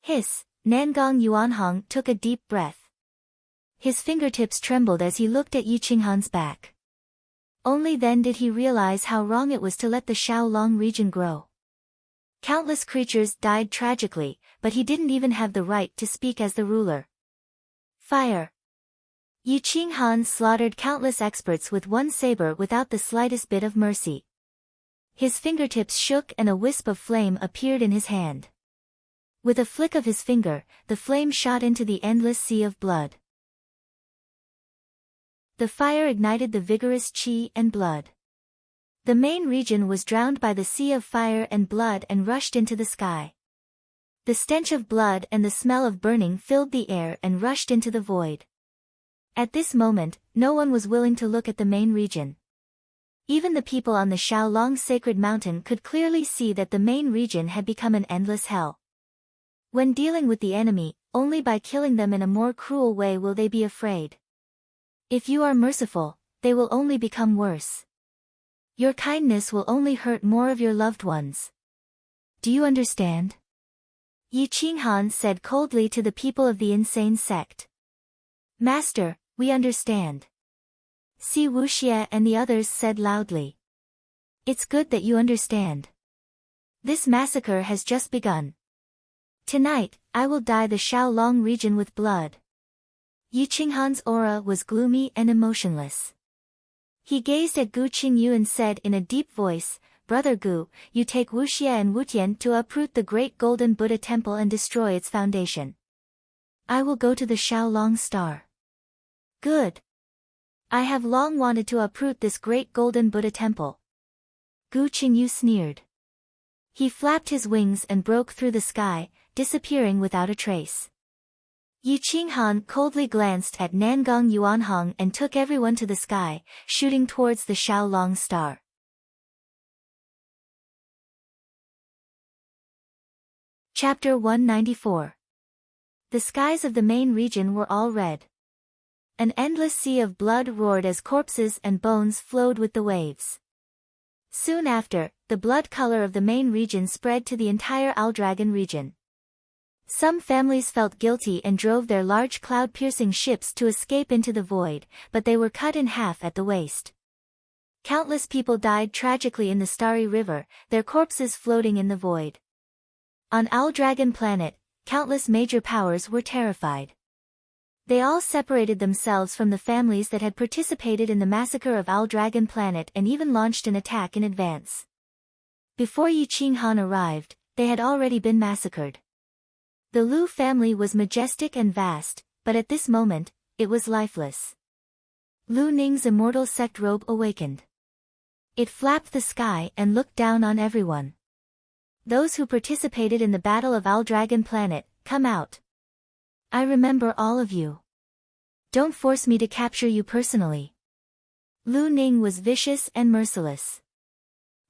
Hiss! Nangong Yuanhong took a deep breath. His fingertips trembled as he looked at Yi Qinghan's back. Only then did he realize how wrong it was to let the Shaolong region grow. Countless creatures died tragically, but he didn't even have the right to speak as the ruler. Fire! Yi Qinghan slaughtered countless experts with one saber without the slightest bit of mercy. His fingertips shook and a wisp of flame appeared in his hand. With a flick of his finger, the flame shot into the endless sea of blood. The fire ignited the vigorous qi and blood. The main region was drowned by the sea of fire and blood and rushed into the sky. The stench of blood and the smell of burning filled the air and rushed into the void. At this moment, no one was willing to look at the main region. Even the people on the Shaolong sacred mountain could clearly see that the main region had become an endless hell. When dealing with the enemy, only by killing them in a more cruel way will they be afraid. If you are merciful, they will only become worse. Your kindness will only hurt more of your loved ones. Do you understand? Yi Qinghan said coldly to the people of the insane sect. Master, we understand. Si Wuxie and the others said loudly. It's good that you understand. This massacre has just begun. Tonight, I will dye the Shaolong region with blood. Yi Qinghan's aura was gloomy and emotionless. He gazed at Gu Qingyu and said in a deep voice, Brother Gu, you take Wuxie and Wutian to uproot the great golden Buddha temple and destroy its foundation. I will go to the Shaolong Star. Good. I have long wanted to uproot this great golden Buddha temple. Gu Qingyu sneered. He flapped his wings and broke through the sky, disappearing without a trace. Yi Qinghan coldly glanced at Nangong Yuanhong and took everyone to the sky, shooting towards the Shaolong Star. Chapter 194. The skies of the main region were all red. An endless sea of blood roared as corpses and bones flowed with the waves. Soon after, the blood color of the main region spread to the entire Aldragon region. Some families felt guilty and drove their large cloud-piercing ships to escape into the void, but they were cut in half at the waist. Countless people died tragically in the Starry River, their corpses floating in the void. On Aldragon Planet, countless major powers were terrified. They all separated themselves from the families that had participated in the massacre of Aldragon Planet and even launched an attack in advance. Before Yi Qinghan arrived, they had already been massacred. The Lu family was majestic and vast, but at this moment, it was lifeless. Lu Ning's immortal sect robe awakened. It flapped the sky and looked down on everyone. Those who participated in the Battle of Aldragon Planet, come out. I remember all of you. Don't force me to capture you personally. Lu Ning was vicious and merciless.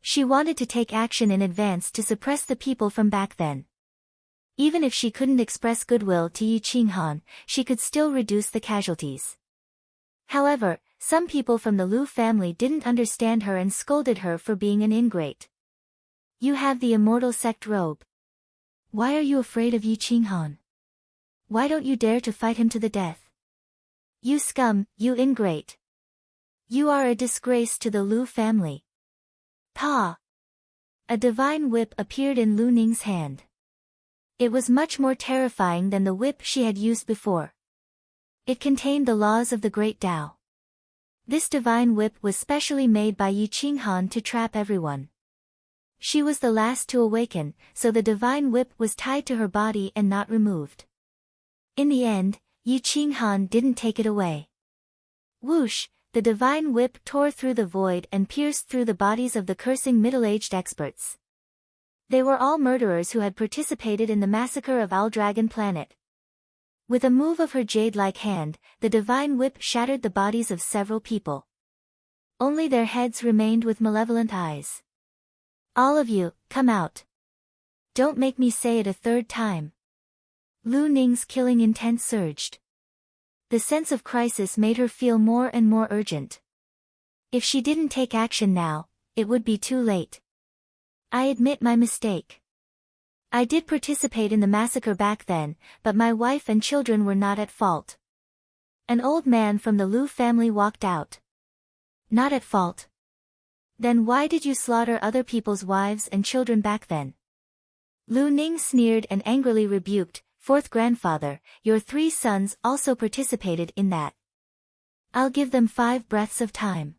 She wanted to take action in advance to suppress the people from back then. Even if she couldn't express goodwill to Yi Qinghan, she could still reduce the casualties. However, some people from the Lu family didn't understand her and scolded her for being an ingrate. You have the immortal sect robe. Why are you afraid of Yi Qinghan? Why don't you dare to fight him to the death? You scum, you ingrate. You are a disgrace to the Lu family. Pa! A divine whip appeared in Lu Ning's hand. It was much more terrifying than the whip she had used before. It contained the laws of the Great Tao. This divine whip was specially made by Yi Qinghan to trap everyone. She was the last to awaken, so the divine whip was tied to her body and not removed. In the end, Yi Qinghan didn't take it away. Whoosh, the divine whip tore through the void and pierced through the bodies of the cursing middle-aged experts. They were all murderers who had participated in the massacre of Aldragon Planet. With a move of her jade-like hand, the divine whip shattered the bodies of several people. Only their heads remained with malevolent eyes. All of you, come out. Don't make me say it a third time. Lu Ning's killing intent surged. The sense of crisis made her feel more and more urgent. If she didn't take action now, it would be too late. I admit my mistake. I did participate in the massacre back then, but my wife and children were not at fault. An old man from the Lu family walked out. Not at fault? Then why did you slaughter other people's wives and children back then? Lu Ning sneered and angrily rebuked, Fourth grandfather, your 3 sons also participated in that. I'll give them 5 breaths of time.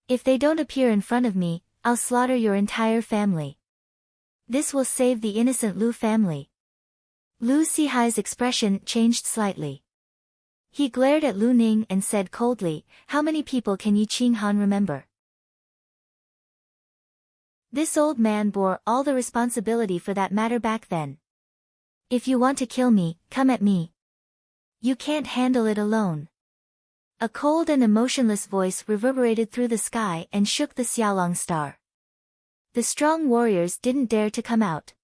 If they don't appear in front of me, I'll slaughter your entire family. This will save the innocent Lu family. Lu Sihai's expression changed slightly. He glared at Lu Ning and said coldly, "How many people can Yi Qinghan remember?" This old man bore all the responsibility for that matter back then. If you want to kill me, come at me. You can't handle it alone. A cold and emotionless voice reverberated through the sky and shook the Xiaolong star. The strong warriors didn't dare to come out.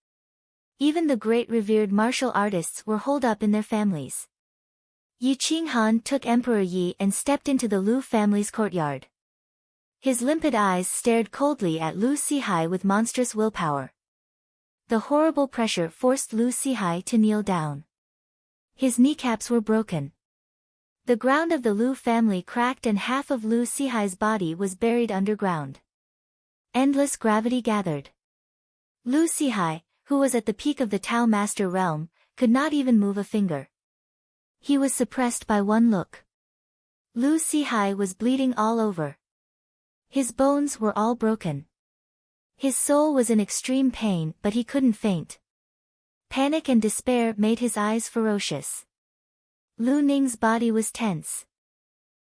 Even the great revered martial artists were holed up in their families. Yi Qinghan took Emperor Yi and stepped into the Lu family's courtyard. His limpid eyes stared coldly at Lu Sihai with monstrous willpower. The horrible pressure forced Lu Sihai to kneel down. His kneecaps were broken. The ground of the Lu family cracked and half of Lu Sihai's body was buried underground. Endless gravity gathered. Lu Sihai, who was at the peak of the Tao Master realm, could not even move a finger. He was suppressed by one look. Lu Sihai was bleeding all over. His bones were all broken. His soul was in extreme pain, but he couldn't faint. Panic and despair made his eyes ferocious. Lu Ning's body was tense.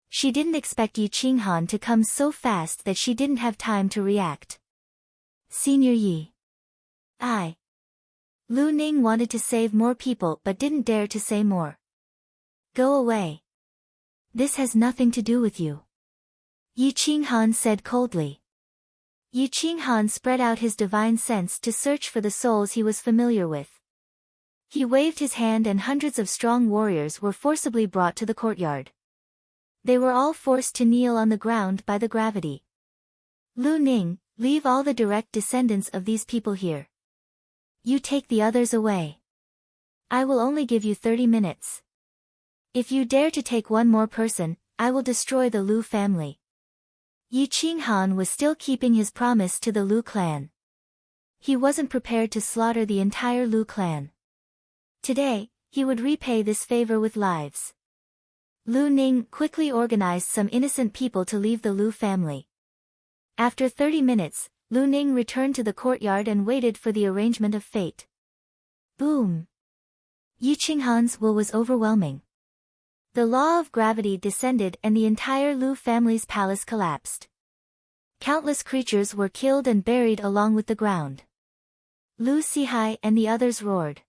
She didn't expect Yi Qinghan to come so fast that she didn't have time to react. Senior Yi. Lu Ning wanted to save more people but didn't dare to say more. Go away. This has nothing to do with you. Yi Qinghan said coldly. Yi Qinghan spread out his divine sense to search for the souls he was familiar with. He waved his hand and hundreds of strong warriors were forcibly brought to the courtyard. They were all forced to kneel on the ground by the gravity. Lu Ning, leave all the direct descendants of these people here. You take the others away. I will only give you 30 minutes. If you dare to take one more person, I will destroy the Lu family. Yi Qinghan was still keeping his promise to the Lu clan. He wasn't prepared to slaughter the entire Lu clan. Today, he would repay this favor with lives. Lu Ning quickly organized some innocent people to leave the Lu family. After 30 minutes, Lu Ning returned to the courtyard and waited for the arrangement of fate. Boom! Yi Qinghan's will was overwhelming. The law of gravity descended and the entire Lu family's palace collapsed. Countless creatures were killed and buried along with the ground. Lu Sihai and the others roared.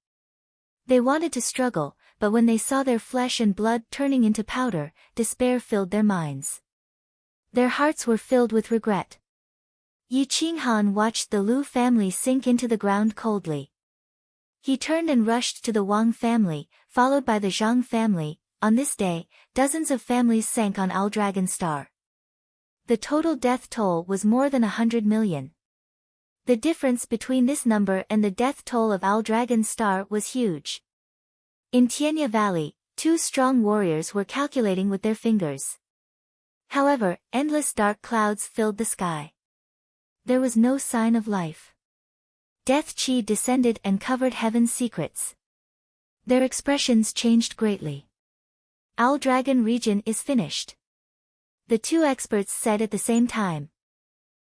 They wanted to struggle, but when they saw their flesh and blood turning into powder, despair filled their minds. Their hearts were filled with regret. Yi Qinghan watched the Lu family sink into the ground coldly. He turned and rushed to the Wang family, followed by the Zhang family. On this day, dozens of families sank on Owl Dragon Star. The total death toll was more than 100 million. The difference between this number and the death toll of Owl Dragon Star was huge. In Tianya Valley, 2 strong warriors were calculating with their fingers. However, endless dark clouds filled the sky. There was no sign of life. Death Chi descended and covered heaven's secrets. Their expressions changed greatly. Owl Dragon region is finished. The 2 experts said at the same time.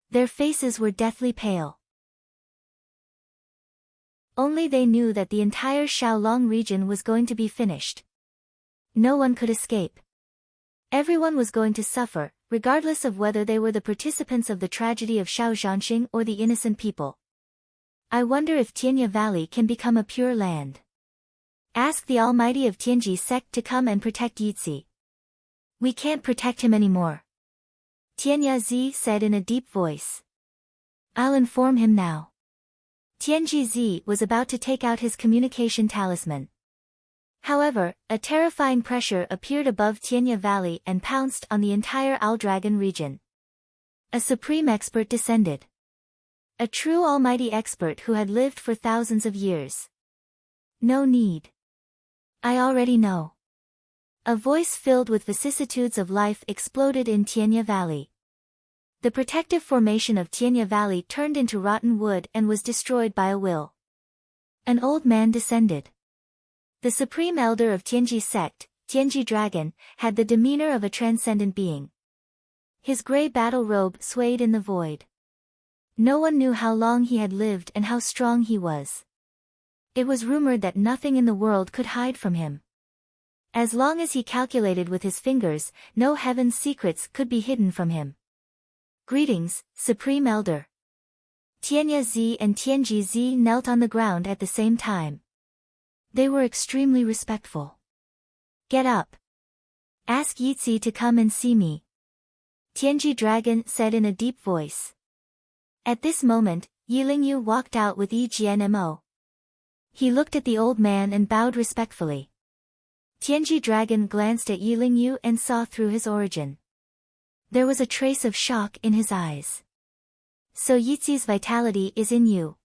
Their faces were deathly pale. Only they knew that the entire Xiaolong region was going to be finished. No one could escape. Everyone was going to suffer, regardless of whether they were the participants of the tragedy of Shaozhanxing or the innocent people. I wonder if Tianya Valley can become a pure land. Ask the Almighty of Tianji sect to come and protect Yizi. We can't protect him anymore. Tianya Zi said in a deep voice. I'll inform him now. Tianji Zi was about to take out his communication talisman. However, a terrifying pressure appeared above Tianya Valley and pounced on the entire Owl Dragon region. A supreme expert descended. A true almighty expert who had lived for thousands of years. No need. I already know. A voice filled with vicissitudes of life exploded in Tianya Valley. The protective formation of Tianya Valley turned into rotten wood and was destroyed by a will. An old man descended. The supreme elder of Tianji sect, Tianji Dragon, had the demeanor of a transcendent being. His gray battle robe swayed in the void. No one knew how long he had lived and how strong he was. It was rumored that nothing in the world could hide from him. As long as he calculated with his fingers, no heaven's secrets could be hidden from him. Greetings, Supreme Elder. Tianya Zi and Tianji Zi knelt on the ground at the same time. They were extremely respectful. Get up. Ask Yizi to come and see me. Tianji Dragon said in a deep voice. At this moment, Yilingyu walked out with Yi Jianmo. He looked at the old man and bowed respectfully. Tianji Dragon glanced at Yilingyu and saw through his origin. There was a trace of shock in his eyes. So Yizi's vitality is in you.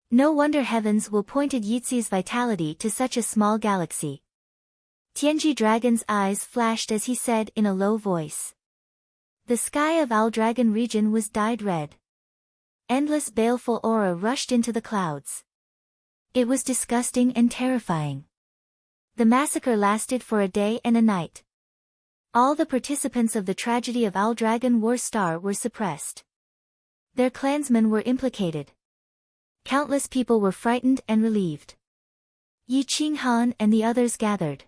No wonder heavens will pointed Yizi's vitality to such a small galaxy. Tianji Dragon's eyes flashed as he said in a low voice. The sky of Owl Dragon region was dyed red. Endless baleful aura rushed into the clouds. It was disgusting and terrifying. The massacre lasted for a day and a night. All the participants of the tragedy of Owl Dragon War Star were suppressed. Their clansmen were implicated. Countless people were frightened and relieved. Yi Qinghan and the others gathered.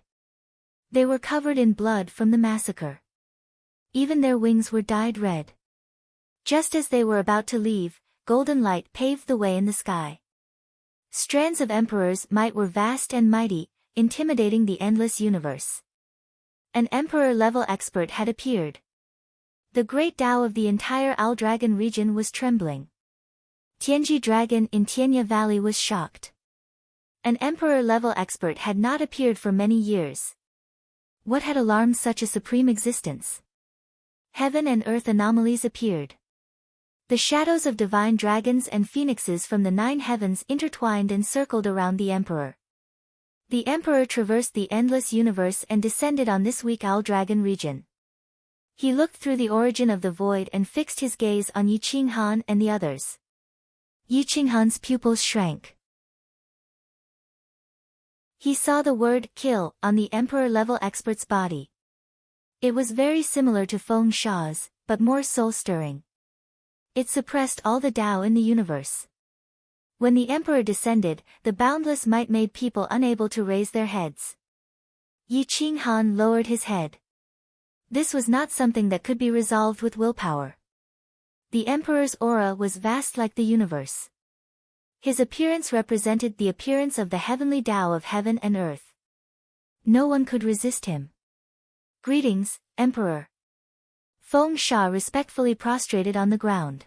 They were covered in blood from the massacre. Even their wings were dyed red. Just as they were about to leave, golden light paved the way in the sky. Strands of emperor's might were vast and mighty, intimidating the endless universe. An emperor-level expert had appeared. The great Tao of the entire Owl Dragon region was trembling. Tianji Dragon in Tianya Valley was shocked. An emperor-level expert had not appeared for many years. What had alarmed such a supreme existence? Heaven and earth anomalies appeared. The shadows of divine dragons and phoenixes from the 9 heavens intertwined and circled around the emperor. The emperor traversed the endless universe and descended on this weak Owl Dragon region. He looked through the origin of the void and fixed his gaze on Yi Qinghan and the others. Yi Qinghan's pupils shrank. He saw the word kill on the emperor-level expert's body. It was very similar to Feng Sha's, but more soul-stirring. It suppressed all the Tao in the universe. When the emperor descended, the boundless might made people unable to raise their heads. Yi Qinghan lowered his head. This was not something that could be resolved with willpower. The emperor's aura was vast like the universe. His appearance represented the appearance of the heavenly Tao of heaven and earth. No one could resist him. Greetings, Emperor. Feng Sha respectfully prostrated on the ground.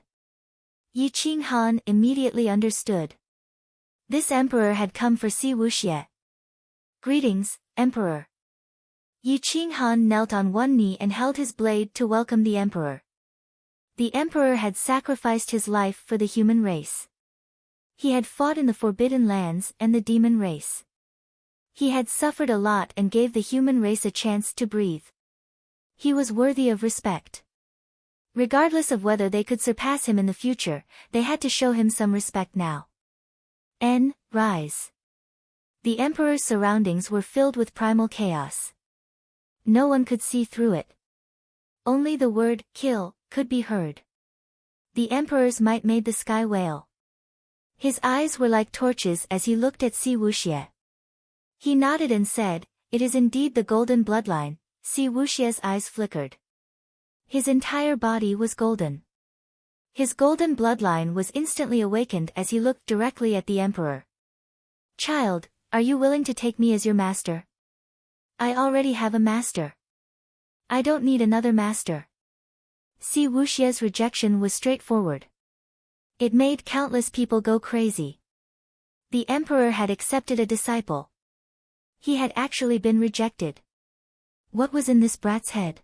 Yi Qinghan immediately understood. This emperor had come for Si Wuxie. Greetings, Emperor. Yi Qinghan knelt on one knee and held his blade to welcome the emperor. The emperor had sacrificed his life for the human race. He had fought in the Forbidden Lands and the demon race. He had suffered a lot and gave the human race a chance to breathe. He was worthy of respect. Regardless of whether they could surpass him in the future, they had to show him some respect now. Rise. The emperor's surroundings were filled with primal chaos. No one could see through it. Only the word, kill, could be heard. The emperor's might made the sky wail. His eyes were like torches as he looked at Si Wuxie. He nodded and said, "It is indeed the golden bloodline." Si Wuxie's eyes flickered. His entire body was golden. His golden bloodline was instantly awakened as he looked directly at the emperor. "Child, are you willing to take me as your master?" "I already have a master. I don't need another master." Si Wuxie's rejection was straightforward. It made countless people go crazy. The emperor had accepted a disciple. He had actually been rejected. What was in this brat's head?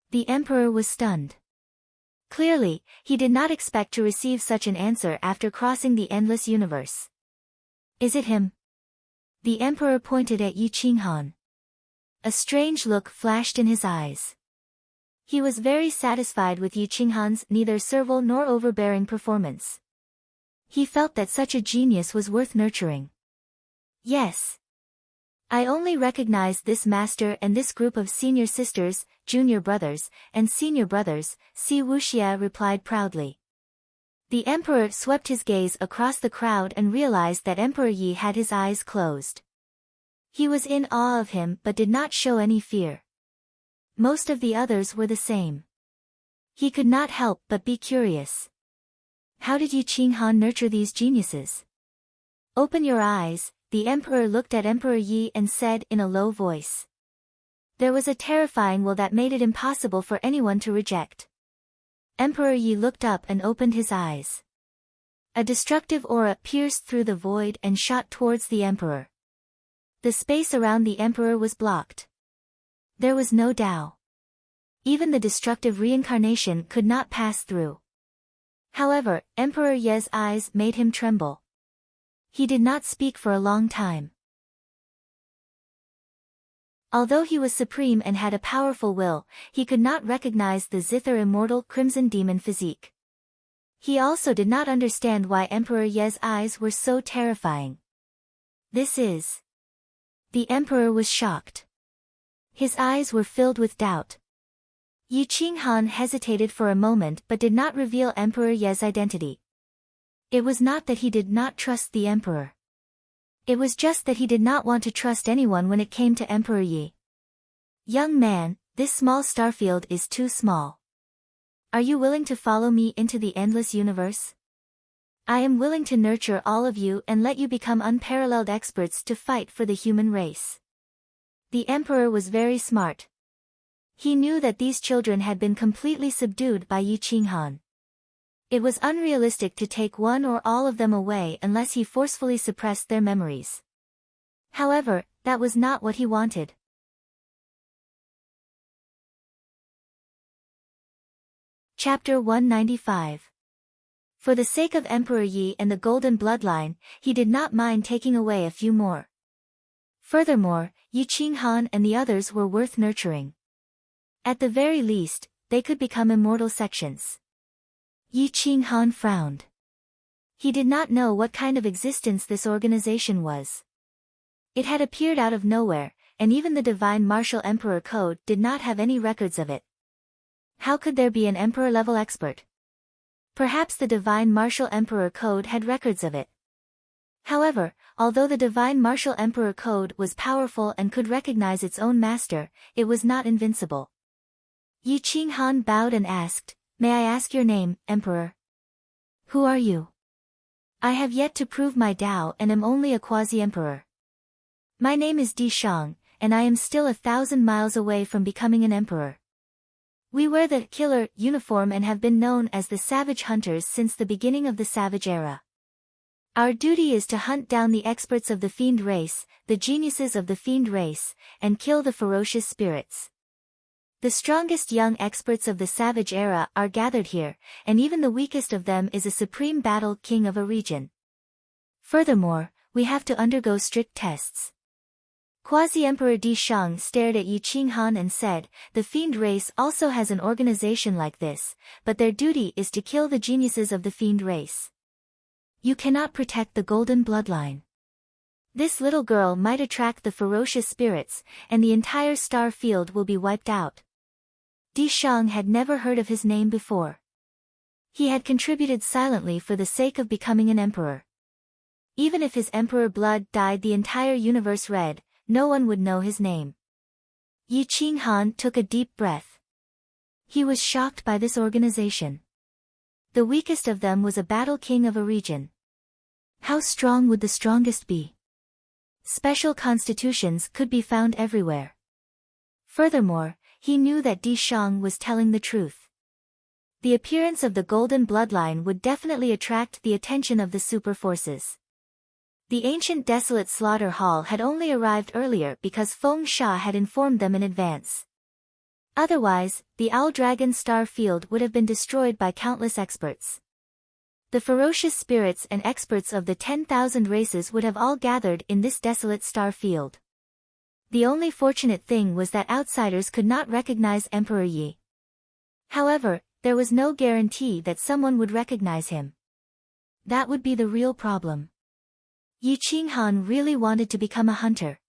The emperor was stunned. Clearly, he did not expect to receive such an answer after crossing the endless universe. "Is it him?" The emperor pointed at Yi Qinghan. A strange look flashed in his eyes. He was very satisfied with Yi Qinghan's neither servile nor overbearing performance. He felt that such a genius was worth nurturing. Yes. I only recognize this master and this group of senior sisters, junior brothers, and senior brothers, Si Wuxia replied proudly. The emperor swept his gaze across the crowd and realized that Emperor Yi had his eyes closed. He was in awe of him but did not show any fear. Most of the others were the same. He could not help but be curious. How did Yi Qinghan nurture these geniuses? Open your eyes, the emperor looked at Emperor Yi and said in a low voice. There was a terrifying will that made it impossible for anyone to reject. Emperor Yi looked up and opened his eyes. A destructive aura pierced through the void and shot towards the emperor. The space around the emperor was blocked. There was no Tao. Even the destructive reincarnation could not pass through. However, Emperor Ye's eyes made him tremble. He did not speak for a long time. Although he was supreme and had a powerful will, he could not recognize the zither immortal crimson demon physique. He also did not understand why Emperor Ye's eyes were so terrifying. This is... The emperor was shocked. His eyes were filled with doubt. Yi Qinghan hesitated for a moment but did not reveal Emperor Ye's identity. It was not that he did not trust the emperor. It was just that he did not want to trust anyone when it came to Emperor Yi. Young man, this small starfield is too small. Are you willing to follow me into the endless universe? I am willing to nurture all of you and let you become unparalleled experts to fight for the human race. The emperor was very smart. He knew that these children had been completely subdued by Yi Qinghan. It was unrealistic to take one or all of them away unless he forcefully suppressed their memories. However, that was not what he wanted. Chapter 195. For the sake of Emperor Yi and the golden bloodline, he did not mind taking away a few more. Furthermore, Yi Qinghan and the others were worth nurturing. At the very least, they could become immortal sections. Yi Qinghan frowned. He did not know what kind of existence this organization was. It had appeared out of nowhere, and even the Divine Martial Emperor Code did not have any records of it. How could there be an emperor-level expert? Perhaps the Divine Martial Emperor Code had records of it. However, although the Divine Martial Emperor Code was powerful and could recognize its own master, it was not invincible. Yi Qinghan bowed and asked, "May I ask your name, Emperor? Who are you?" "I have yet to prove my Tao and am only a quasi-emperor. My name is Di Shang, and I am still 1,000 miles away from becoming an emperor. We wear the killer uniform and have been known as the Savage Hunters since the beginning of the Savage Era. Our duty is to hunt down the experts of the Fiend race, the geniuses of the Fiend race, and kill the ferocious spirits. The strongest young experts of the Savage Era are gathered here, and even the weakest of them is a supreme battle king of a region. Furthermore, we have to undergo strict tests." Quasi-Emperor Di Shang stared at Yi Qinghan and said, "The Fiend race also has an organization like this, but their duty is to kill the geniuses of the Fiend race. You cannot protect the golden bloodline. This little girl might attract the ferocious spirits, and the entire star field will be wiped out." Di Shang had never heard of his name before. He had contributed silently for the sake of becoming an emperor. Even if his emperor blood dyed the entire universe red, no one would know his name. Yi Qinghan took a deep breath. He was shocked by this organization. The weakest of them was a battle king of a region. How strong would the strongest be? Special constitutions could be found everywhere. Furthermore, he knew that Di Shang was telling the truth. The appearance of the golden bloodline would definitely attract the attention of the super forces. The ancient desolate slaughter hall had only arrived earlier because Feng Sha had informed them in advance. Otherwise, the Owl Dragon star field would have been destroyed by countless experts. The ferocious spirits and experts of the 10,000 races would have all gathered in this desolate star field. The only fortunate thing was that outsiders could not recognize Emperor Yi. However, there was no guarantee that someone would recognize him. That would be the real problem. Yi Qinghan really wanted to become a hunter.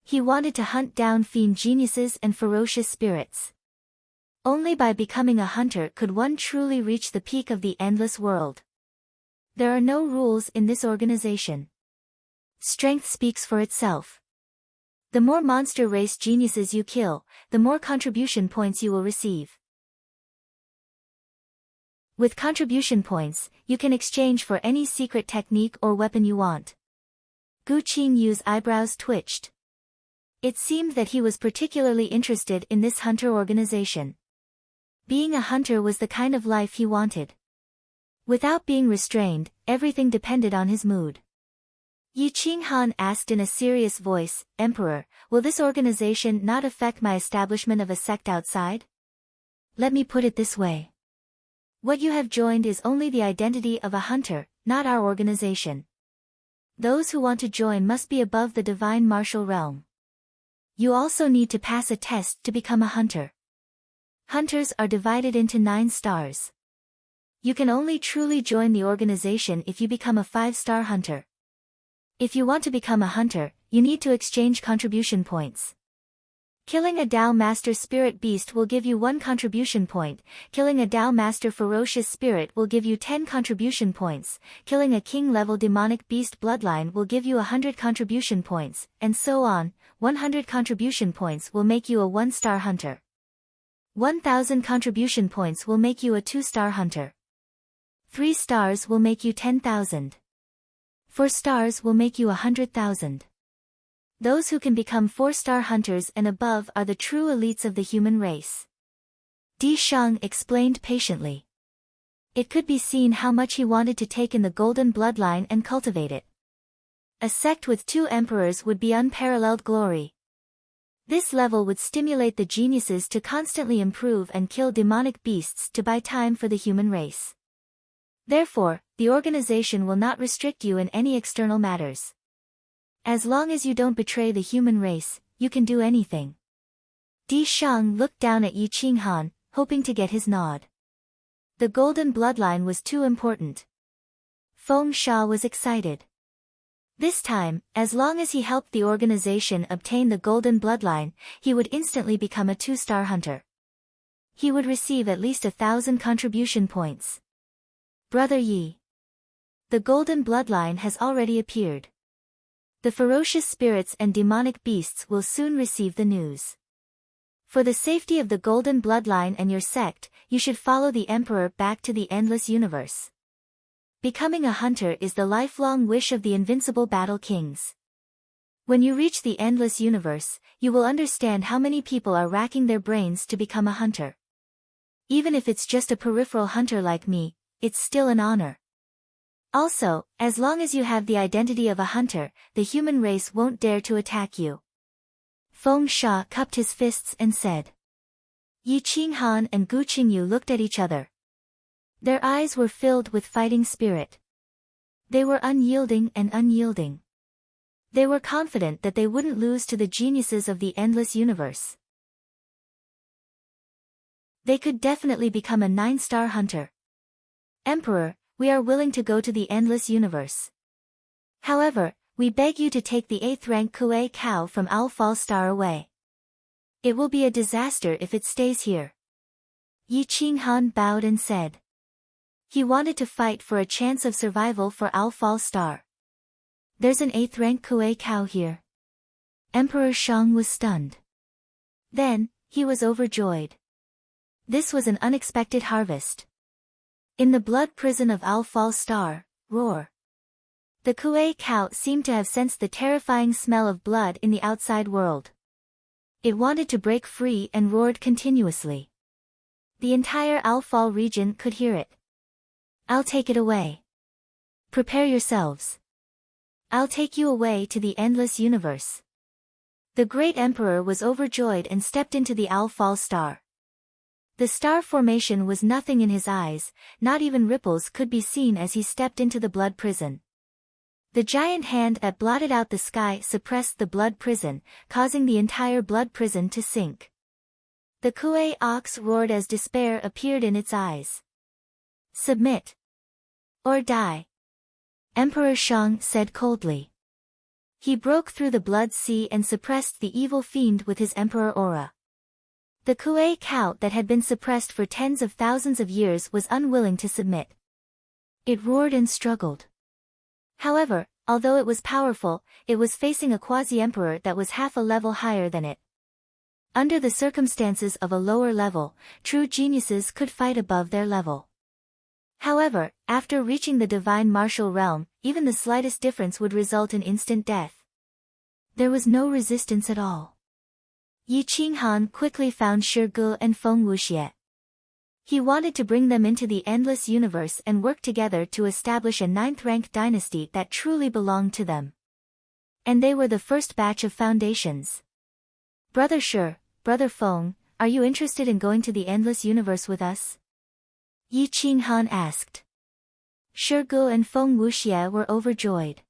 He wanted to hunt down fiend geniuses and ferocious spirits. Only by becoming a hunter could one truly reach the peak of the endless world. There are no rules in this organization. Strength speaks for itself. The more monster race geniuses you kill, the more contribution points you will receive. With contribution points, you can exchange for any secret technique or weapon you want. Gu Qingyu's eyebrows twitched. It seemed that he was particularly interested in this hunter organization. Being a hunter was the kind of life he wanted. Without being restrained, everything depended on his mood. Yi Qinghan asked in a serious voice, "Emperor, will this organization not affect my establishment of a sect outside?" "Let me put it this way. What you have joined is only the identity of a hunter, not our organization. Those who want to join must be above the divine martial realm. You also need to pass a test to become a hunter. Hunters are divided into 9 stars. You can only truly join the organization if you become a 5-star hunter. If you want to become a hunter, you need to exchange contribution points. Killing a Dao Master Spirit Beast will give you 1 contribution point, killing a Dao Master Ferocious Spirit will give you 10 contribution points, killing a King-level Demonic Beast Bloodline will give you 100 contribution points, and so on. 100 contribution points will make you a 1-star hunter. 1,000 contribution points will make you a 2-star hunter. 3 stars will make you 10,000. 4 stars will make you 100,000. Those who can become 4-star hunters and above are the true elites of the human race. Di Shang explained patiently. It could be seen how much he wanted to take in the golden bloodline and cultivate it. A sect with 2 emperors would be unparalleled glory. This level would stimulate the geniuses to constantly improve and kill demonic beasts to buy time for the human race. Therefore, the organization will not restrict you in any external matters. As long as you don't betray the human race, you can do anything. Di Shang looked down at Yi Qinghan, hoping to get his nod. The golden bloodline was too important. Feng Sha was excited. This time, as long as he helped the organization obtain the golden bloodline, he would instantly become a 2-star hunter. He would receive at least 1,000 contribution points. Brother Yi. The golden bloodline has already appeared. The ferocious spirits and demonic beasts will soon receive the news. For the safety of the golden bloodline and your sect, you should follow the Emperor back to the endless universe. Becoming a hunter is the lifelong wish of the invincible battle kings. When you reach the endless universe, you will understand how many people are racking their brains to become a hunter. Even if it's just a peripheral hunter like me, it's still an honor. Also, as long as you have the identity of a hunter, the human race won't dare to attack you. Feng Sha cupped his fists and said. Yi Qinghan and Gu Qingyu looked at each other. Their eyes were filled with fighting spirit. They were unyielding and unyielding. They were confident that they wouldn't lose to the geniuses of the endless universe. They could definitely become a 9-star hunter. Emperor, we are willing to go to the endless universe. However, we beg you to take the 8th rank Kuei cow from Owl Fall Star away. It will be a disaster if it stays here. Yi Qinghan bowed and said. He wanted to fight for a chance of survival for Owl Fall Star. There's an 8th rank Kuei cow here. Emperor Shang was stunned. Then, he was overjoyed. This was an unexpected harvest. In the blood prison of Owl Fall Star, roar. The Kuei cow seemed to have sensed the terrifying smell of blood in the outside world. It wanted to break free and roared continuously. The entire Owl Fall region could hear it. I'll take it away. Prepare yourselves. I'll take you away to the endless universe. The great emperor was overjoyed and stepped into the Owl Fall Star. The star formation was nothing in his eyes, not even ripples could be seen as he stepped into the blood prison. The giant hand that blotted out the sky suppressed the blood prison, causing the entire blood prison to sink. The Kuei ox roared as despair appeared in its eyes. Submit. Or die. Emperor Shang said coldly. He broke through the blood sea and suppressed the evil fiend with his emperor aura. The Kuei cow that had been suppressed for tens of thousands of years was unwilling to submit. It roared and struggled. However, although it was powerful, it was facing a quasi-emperor that was half a level higher than it. Under the circumstances of a lower level, true geniuses could fight above their level. However, after reaching the divine martial realm, even the slightest difference would result in instant death. There was no resistance at all. Yi Qinghan quickly found Shirgu and Feng Wuxie. He wanted to bring them into the endless universe and work together to establish a 9th-rank dynasty that truly belonged to them. And they were the first batch of foundations. Brother Shi, Brother Feng, are you interested in going to the endless universe with us? Yi Qinghan asked. Shirgu and Feng Wuxie were overjoyed.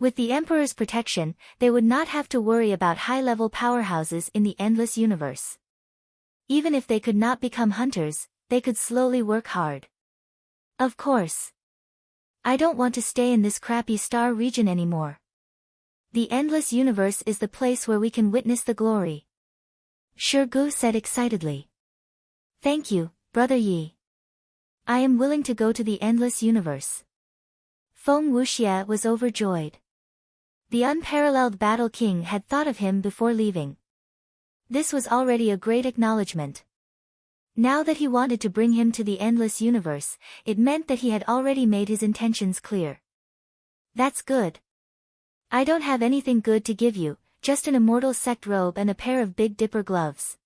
With the Emperor's protection, they would not have to worry about high-level powerhouses in the endless universe. Even if they could not become hunters, they could slowly work hard. Of course. I don't want to stay in this crappy star region anymore. The endless universe is the place where we can witness the glory. Shirgu said excitedly. Thank you, Brother Yi. I am willing to go to the endless universe. Feng Wuxie was overjoyed. The unparalleled Battle King had thought of him before leaving. This was already a great acknowledgement. Now that he wanted to bring him to the endless universe, it meant that he had already made his intentions clear. That's good. I don't have anything good to give you, just an immortal sect robe and a pair of Big Dipper gloves.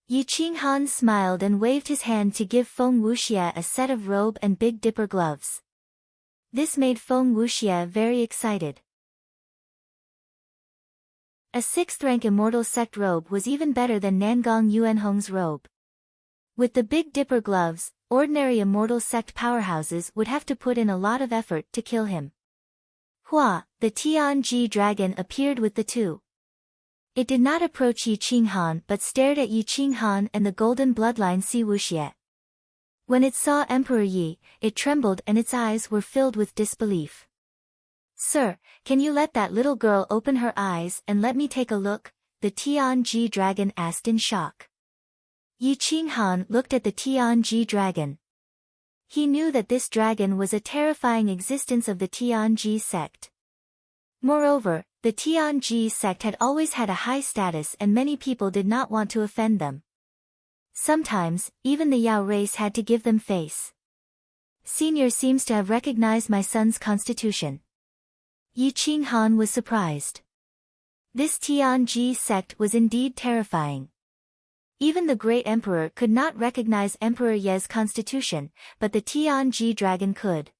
Yi Qinghan smiled and waved his hand to give Feng Wuxie a set of robe and Big Dipper gloves. This made Feng Wuxie very excited. A 6th-rank immortal sect robe was even better than Nangong Yuanhong's robe. With the Big Dipper gloves, ordinary immortal sect powerhouses would have to put in a lot of effort to kill him. Hua, the Tianji dragon appeared with the two. It did not approach Yi Qinghan but stared at Yi Qinghan and the golden bloodline Si Wuxie. When it saw Emperor Yi, it trembled and its eyes were filled with disbelief. Sir, can you let that little girl open her eyes and let me take a look? The Tianji dragon asked in shock. Yi Qinghan looked at the Tianji dragon. He knew that this dragon was a terrifying existence of the Tianji sect. Moreover, the Tianji sect had always had a high status and many people did not want to offend them. Sometimes, even the Yao race had to give them face. Senior seems to have recognized my son's constitution. Yi Qinghan was surprised. This Tianji sect was indeed terrifying. Even the great emperor could not recognize Emperor Ye's constitution, but the Tianji dragon could.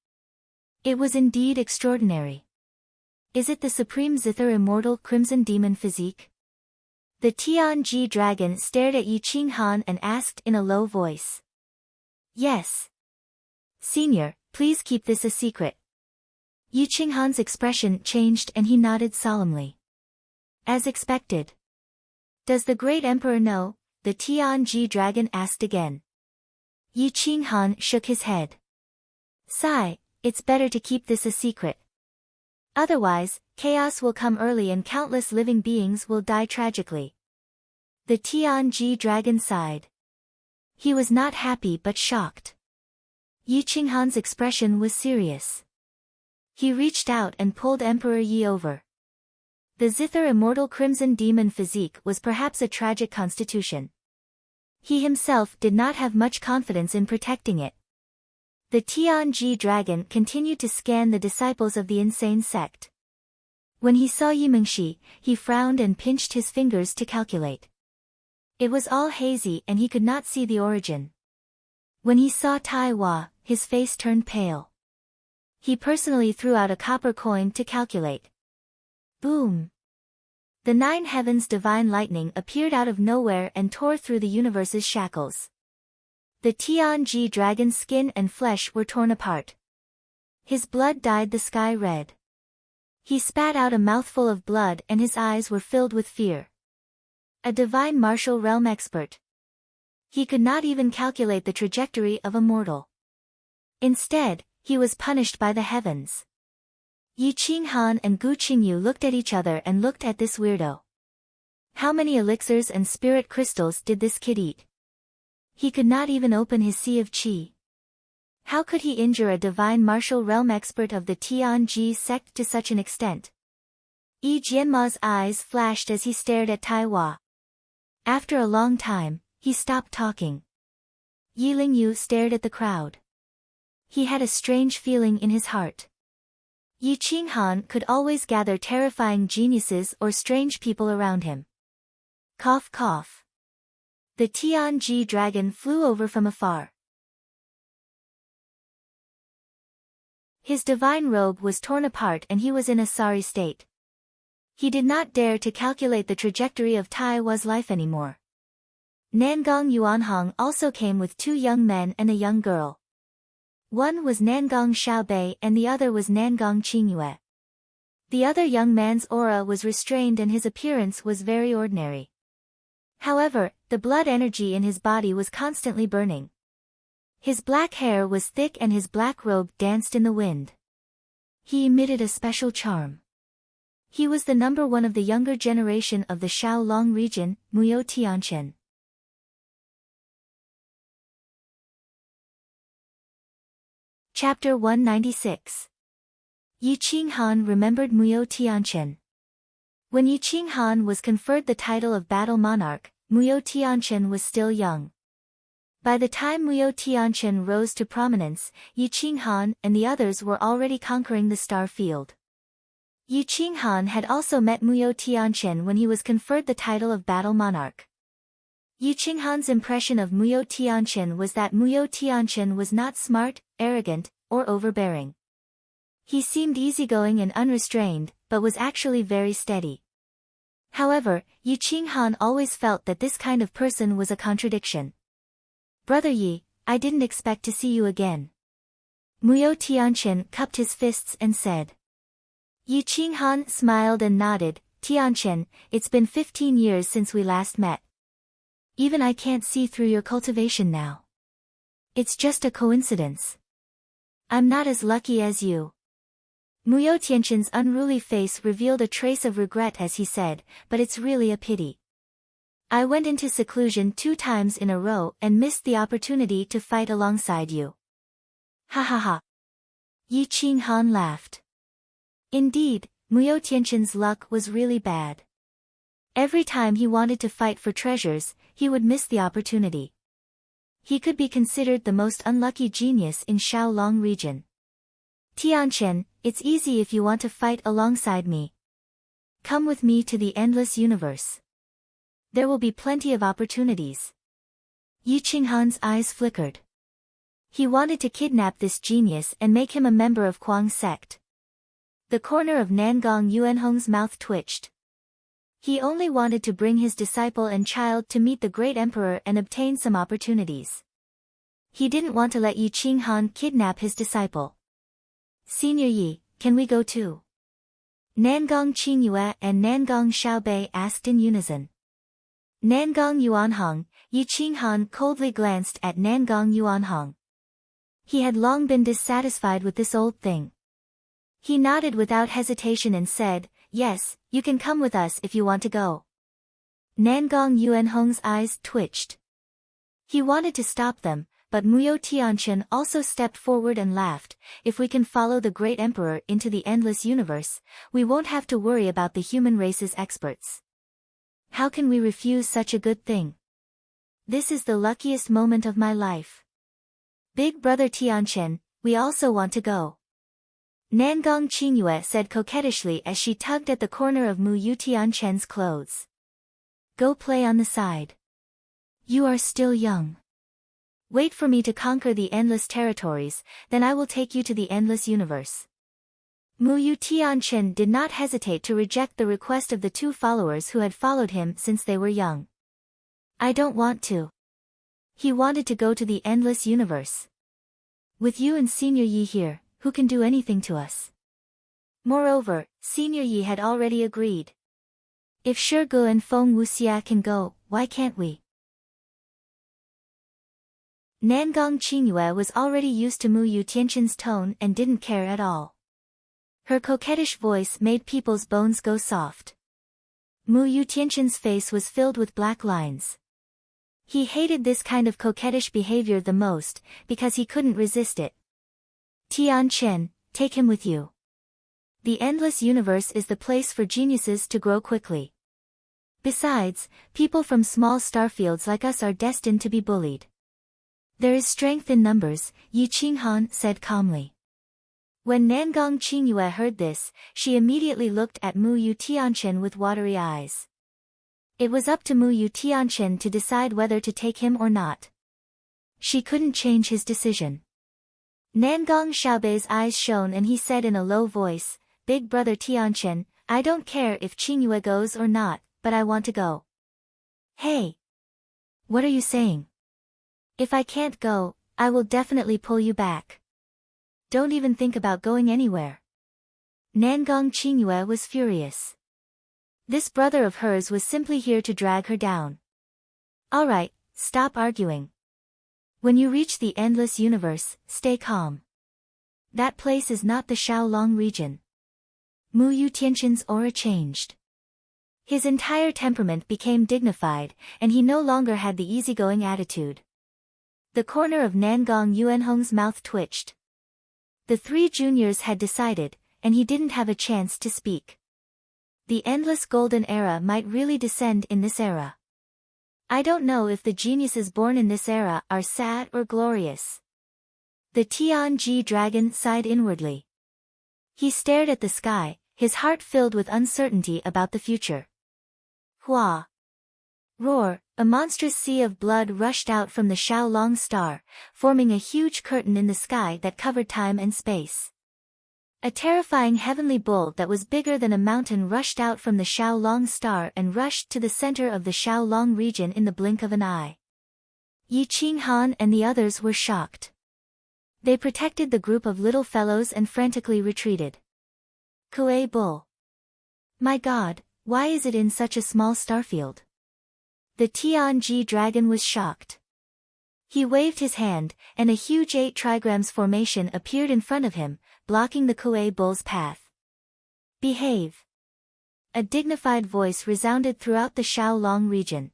It was indeed extraordinary. Is it the supreme zither immortal crimson demon physique? The Tianji dragon stared at Yi Qinghan and asked in a low voice. Yes. Senior, please keep this a secret. Yi Qinghan's expression changed and he nodded solemnly. As expected. Does the great emperor know? The Tianji dragon asked again. Yi Qinghan shook his head. Sigh, it's better to keep this a secret. Otherwise, chaos will come early and countless living beings will die tragically. The Tianji dragon sighed. He was not happy but shocked. Yi Qinghan's expression was serious. He reached out and pulled Emperor Yi over. The zither immortal crimson demon physique was perhaps a tragic constitution. He himself did not have much confidence in protecting it. The Tianji dragon continued to scan the disciples of the insane sect. When he saw Yi Mingxi, he frowned and pinched his fingers to calculate. It was all hazy and he could not see the origin. When he saw Tai Hua, his face turned pale. He personally threw out a copper coin to calculate. Boom! The 9 heavens divine lightning appeared out of nowhere and tore through the universe's shackles. The Tianji dragon's skin and flesh were torn apart. His blood dyed the sky red. He spat out a mouthful of blood and his eyes were filled with fear. A divine martial realm expert. He could not even calculate the trajectory of a mortal. Instead, he was punished by the heavens. Yi Qinghan and Gu Qingyu looked at each other and looked at this weirdo. How many elixirs and spirit crystals did this kid eat? He could not even open his sea of qi. How could he injure a divine martial realm expert of the Tianji sect to such an extent? Yi Jianma's eyes flashed as he stared at Tai Hua. After a long time, he stopped talking. Yi Lingyu stared at the crowd. He had a strange feeling in his heart. Yi Qinghan could always gather terrifying geniuses or strange people around him. Cough cough. The Tianji dragon flew over from afar. His divine robe was torn apart and he was in a sorry state. He did not dare to calculate the trajectory of Tai Hua's life anymore. Nangong Yuanhong also came with 2 young men and a young girl. One was Nangong Xiaobei and the other was Nangong Qingyue. The other young man's aura was restrained and his appearance was very ordinary. However, the blood energy in his body was constantly burning. His black hair was thick and his black robe danced in the wind. He emitted a special charm. He was the number 1 of the younger generation of the Shaolong region, Muyo Tianchen. Chapter 196. Yi Qinghan remembered Muyo Tianchen. When Yi Qinghan was conferred the title of Battle Monarch, Muyo Tianchen was still young. By the time Muyo Tianchen rose to prominence, Yi Qinghan and the others were already conquering the star field. Yi Qinghan had also met Muyo Tianchen when he was conferred the title of Battle Monarch. Yi Qinghan's impression of Muyo Tianchen was that Muyo Tianchen was not smart, arrogant, or overbearing. He seemed easygoing and unrestrained, but was actually very steady. However, Yi Qinghan always felt that this kind of person was a contradiction. Brother Yi, I didn't expect to see you again. Muyo Tianchen cupped his fists and said. Yi Qinghan smiled and nodded. Tianchen, it's been 15 years since we last met. Even I can't see through your cultivation now. It's just a coincidence. I'm not as lucky as you. Muyo Tianchen's unruly face revealed a trace of regret as he said, but it's really a pity. I went into seclusion 2 times in a row and missed the opportunity to fight alongside you. Ha ha ha. Yi Qinghan laughed. Indeed, Muyo Tianchen's luck was really bad. Every time he wanted to fight for treasures, he would miss the opportunity. He could be considered the most unlucky genius in Shaolong region. Tianchen, it's easy if you want to fight alongside me. Come with me to the endless universe. There will be plenty of opportunities. Yi Qinghan's eyes flickered. He wanted to kidnap this genius and make him a member of Kuang's sect. The corner of Nangong Yuanhong's mouth twitched. He only wanted to bring his disciple and child to meet the great emperor and obtain some opportunities. He didn't want to let Yi Qinghan kidnap his disciple. Senior Yi, can we go too? Nangong Qingyue and Nangong Xiaobei asked in unison. Nangong Yuanhong, Yi Qinghan coldly glanced at Nangong Yuanhong. He had long been dissatisfied with this old thing. He nodded without hesitation and said, yes, you can come with us if you want to go. Nangong Yuanhong's eyes twitched. He wanted to stop them, but Muyo Tianchen also stepped forward and laughed. If we can follow the great emperor into the endless universe, we won't have to worry about the human race's experts. How can we refuse such a good thing? This is the luckiest moment of my life. Big brother Tianchen, we also want to go. Nangong Qingyue said coquettishly as she tugged at the corner of Muyo Tianchen's clothes. Go play on the side. You are still young. Wait for me to conquer the endless territories, then I will take you to the endless universe. Muyo Tianchen did not hesitate to reject the request of the 2 followers who had followed him since they were young. I don't want to. He wanted to go to the endless universe. With you and Senior Yi here, who can do anything to us? Moreover, Senior Yi had already agreed. If Shirgu and Feng Wuxia can go, why can't we? Nangong Qingyue was already used to Muyo Tianchen's tone and didn't care at all. Her coquettish voice made people's bones go soft. Mu Yutianshan's face was filled with black lines. He hated this kind of coquettish behavior the most, because he couldn't resist it. Tianchen, take him with you. The endless universe is the place for geniuses to grow quickly. Besides, people from small starfields like us are destined to be bullied. There is strength in numbers, Yi Qinghan said calmly. When Nangong Qingyue heard this, she immediately looked at Mu Yutianshan with watery eyes. It was up to Mu Yutianshan to decide whether to take him or not. She couldn't change his decision. Nangong Xiaobei's eyes shone and he said in a low voice, Big brother Tianchen, I don't care if Qingyue goes or not, but I want to go. Hey! What are you saying? If I can't go, I will definitely pull you back. Don't even think about going anywhere. Nangong Qingyue was furious. This brother of hers was simply here to drag her down. Alright, stop arguing. When you reach the endless universe, stay calm. That place is not the Shaolong region. Mu Yutianshan's aura changed. His entire temperament became dignified, and he no longer had the easygoing attitude. The corner of Nangong Yuanhong's mouth twitched. The three juniors had decided, and he didn't have a chance to speak. The endless golden era might really descend in this era. I don't know if the geniuses born in this era are sad or glorious. The Tianji dragon sighed inwardly. He stared at the sky, his heart filled with uncertainty about the future. Hua! Roar! A monstrous sea of blood rushed out from the Shaolong star, forming a huge curtain in the sky that covered time and space. A terrifying heavenly bull that was bigger than a mountain rushed out from the Shaolong star and rushed to the center of the Shaolong region in the blink of an eye. Yi Qinghan and the others were shocked. They protected the group of little fellows and frantically retreated. Kuei Bull. My God, why is it in such a small starfield? The Tianji dragon was shocked. He waved his hand, and a huge 8 trigrams formation appeared in front of him, blocking the Kuei Bull's path. Behave! A dignified voice resounded throughout the Shaolong region.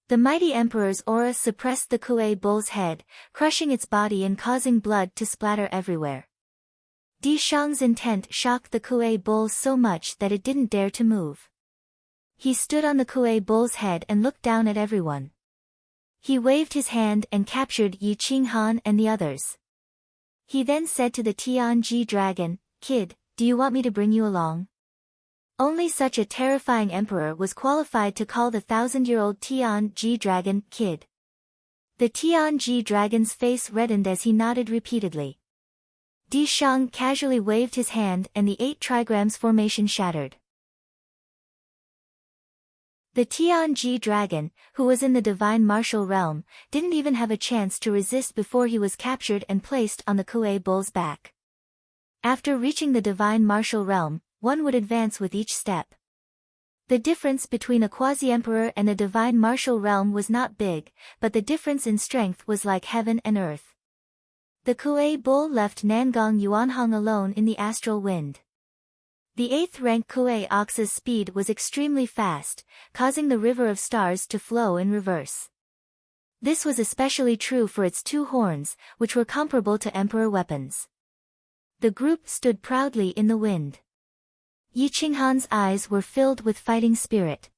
The mighty emperor's aura suppressed the Kuei Bull's head, crushing its body and causing blood to splatter everywhere. Di Shang's intent shocked the Kuei Bull so much that it didn't dare to move. He stood on the Kuei Bull's head and looked down at everyone. He waved his hand and captured Yi Qinghan and the others. He then said to the Tianji dragon, Kid, do you want me to bring you along? Only such a terrifying emperor was qualified to call the 1,000-year-old Tianji dragon, Kid. The Tianji dragon's face reddened as he nodded repeatedly. Di Shang casually waved his hand and the 8 trigrams formation shattered. The Tianji dragon, who was in the divine martial realm, didn't even have a chance to resist before he was captured and placed on the Kuei Bull's back. After reaching the divine martial realm, one would advance with each step. The difference between a quasi-emperor and a divine martial realm was not big, but the difference in strength was like heaven and earth. The Kuei Bull left Nangong Yuanhong alone in the astral wind. The 8th rank Kuei Ox's speed was extremely fast, causing the river of stars to flow in reverse. This was especially true for its 2 horns, which were comparable to emperor weapons. The group stood proudly in the wind. Yi Qinghan's eyes were filled with fighting spirit.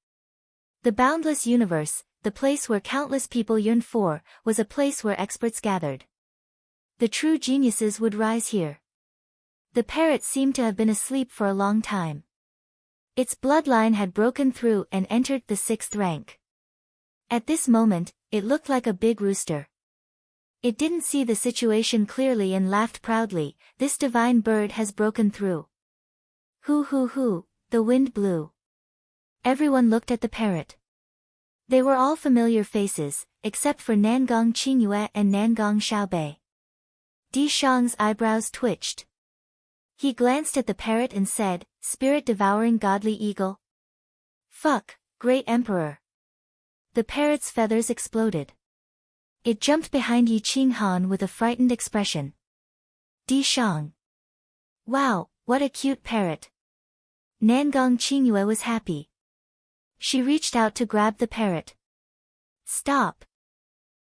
The boundless universe, the place where countless people yearned for, was a place where experts gathered. The true geniuses would rise here. The parrot seemed to have been asleep for a long time. Its bloodline had broken through and entered the 6th rank. At this moment, it looked like a big rooster. It didn't see the situation clearly and laughed proudly, this divine bird has broken through. Hoo hoo hoo, the wind blew. Everyone looked at the parrot. They were all familiar faces, except for Nangong Qingyue and Nangong Xiaobei. Di Shang's eyebrows twitched. He glanced at the parrot and said, Spirit-devouring godly eagle. Fuck, great emperor. The parrot's feathers exploded. It jumped behind Yi Qinghan with a frightened expression. Di Shang. Wow, What a cute parrot. Nangong Qingyue was happy. She reached out to grab the parrot. Stop.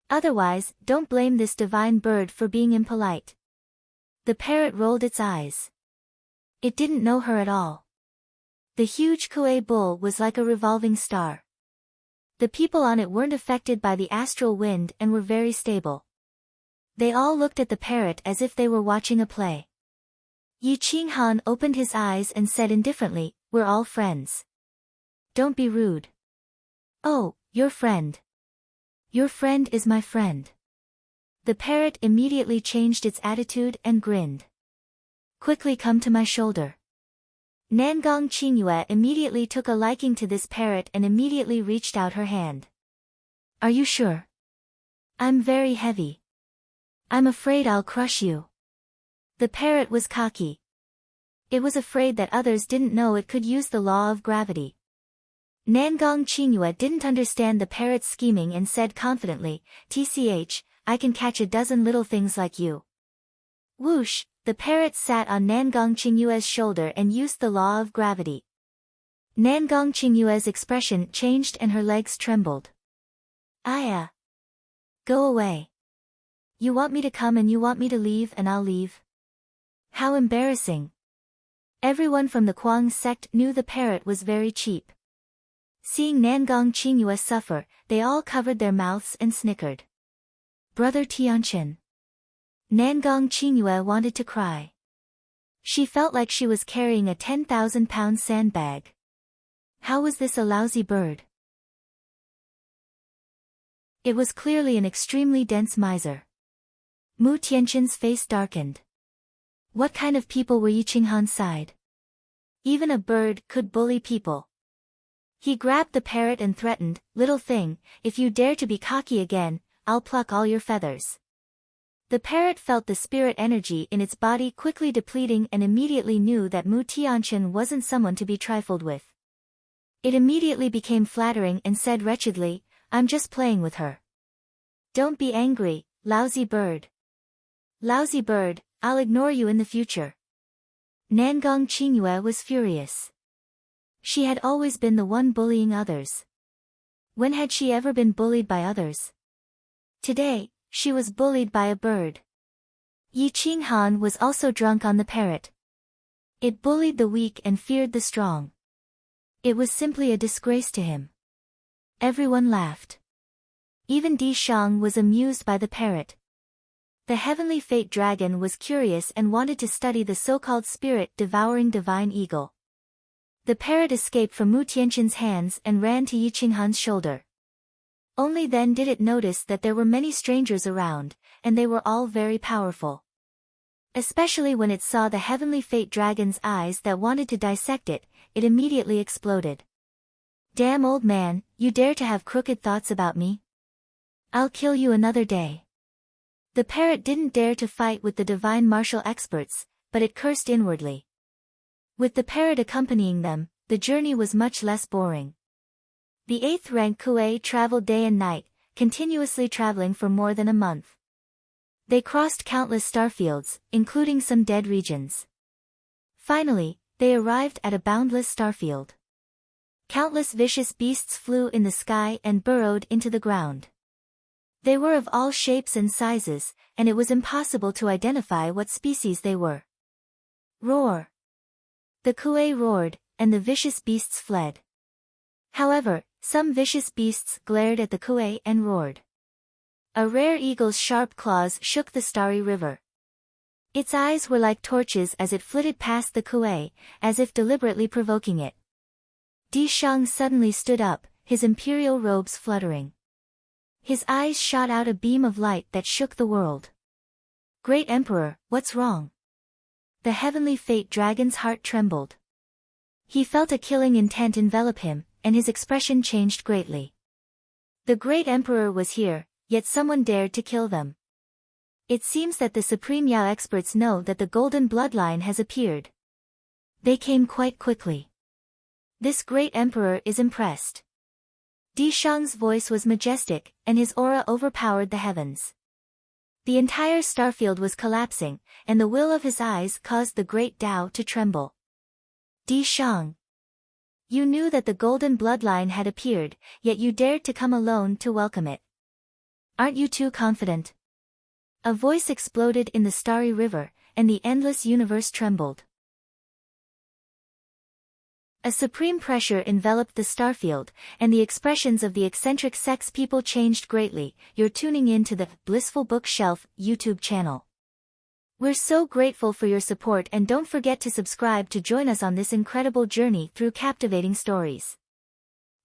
Otherwise, don't blame this divine bird for being impolite. The parrot rolled its eyes. It didn't know her at all. The huge Kuei bull was like a revolving star. The people on it weren't affected by the astral wind and were very stable. They all looked at the parrot as if they were watching a play. Yi Qinghan opened his eyes and said indifferently, "We're all friends. Don't be rude." "Oh, your friend. Your friend is my friend." The parrot immediately changed its attitude and grinned. "Quickly come to my shoulder." Nangong Qingyue immediately took a liking to this parrot and immediately reached out her hand. "Are you sure? I'm very heavy. I'm afraid I'll crush you." The parrot was cocky. It was afraid that others didn't know it could use the law of gravity. Nangong Qingyue didn't understand the parrot's scheming and said confidently, "Tch, I can catch a dozen little things like you." Whoosh, the parrot sat on Nangong Qingyue's shoulder and used the law of gravity. Nangong Qingyue's expression changed and her legs trembled. "Aya. Go away. You want me to come and you want me to leave and I'll leave. How embarrassing." Everyone from the Kuang sect knew the parrot was very cheap. Seeing Nangong Qingyue suffer, they all covered their mouths and snickered. "Brother Tianchen." Nangong Qingyue wanted to cry. She felt like she was carrying a 10,000-pound sandbag. How was this a lousy bird? It was clearly an extremely dense miser. Mu Tianchen's face darkened. What kind of people were Yi Qinghan's side? Even a bird could bully people. He grabbed the parrot and threatened, "Little thing, if you dare to be cocky again, I'll pluck all your feathers." The parrot felt the spirit energy in its body quickly depleting and immediately knew that Mu Tianchen wasn't someone to be trifled with. It immediately became flattering and said wretchedly, "I'm just playing with her." "Don't be angry, lousy bird. Lousy bird, I'll ignore you in the future." Nangong Qingyue was furious. She had always been the one bullying others. When had she ever been bullied by others? Today, she was bullied by a bird. Yi Qinghan was also drunk on the parrot. It bullied the weak and feared the strong. It was simply a disgrace to him. Everyone laughed. Even Di Shang was amused by the parrot. The heavenly fate dragon was curious and wanted to study the so-called spirit devouring divine eagle. The parrot escaped from Mu Tianchen's hands and ran to Yi Qinghan's shoulder. Only then did it notice that there were many strangers around, and they were all very powerful. Especially when it saw the heavenly fate dragon's eyes that wanted to dissect it, it immediately exploded. "Damn old man, you dare to have crooked thoughts about me? I'll kill you another day." The parrot didn't dare to fight with the divine martial experts, but it cursed inwardly. With the parrot accompanying them, the journey was much less boring. The 8th rank Kuei traveled day and night, continuously traveling for more than a month. They crossed countless starfields, including some dead regions. Finally, they arrived at a boundless starfield. Countless vicious beasts flew in the sky and burrowed into the ground. They were of all shapes and sizes, and it was impossible to identify what species they were. Roar! The Kuei roared, and the vicious beasts fled. However, some vicious beasts glared at the Kuei and roared. A rare eagle's sharp claws shook the starry river. Its eyes were like torches as it flitted past the Kuei, as if deliberately provoking it. Di Shang suddenly stood up, his imperial robes fluttering. His eyes shot out a beam of light that shook the world. "Great Emperor, what's wrong?" The heavenly fate dragon's heart trembled. He felt a killing intent envelop him, and his expression changed greatly. The great emperor was here, yet someone dared to kill them. It seems that the Supreme Yao experts know that the golden bloodline has appeared. They came quite quickly. This great emperor is impressed. Di Shang's voice was majestic, and his aura overpowered the heavens. The entire starfield was collapsing, and the will of his eyes caused the great Tao to tremble. Di Shang. You knew that the golden bloodline had appeared, yet you dared to come alone to welcome it. Aren't you too confident? A voice exploded in the starry river, and the endless universe trembled. A supreme pressure enveloped the starfield, and the expressions of the eccentric sex people changed greatly. You're tuning in to the Blissful Bookshelf YouTube channel. We're so grateful for your support, and don't forget to subscribe to join us on this incredible journey through captivating stories.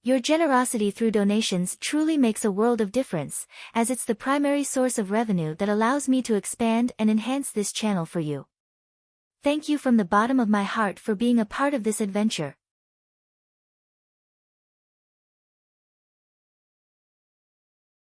Your generosity through donations truly makes a world of difference, as it's the primary source of revenue that allows me to expand and enhance this channel for you. Thank you from the bottom of my heart for being a part of this adventure.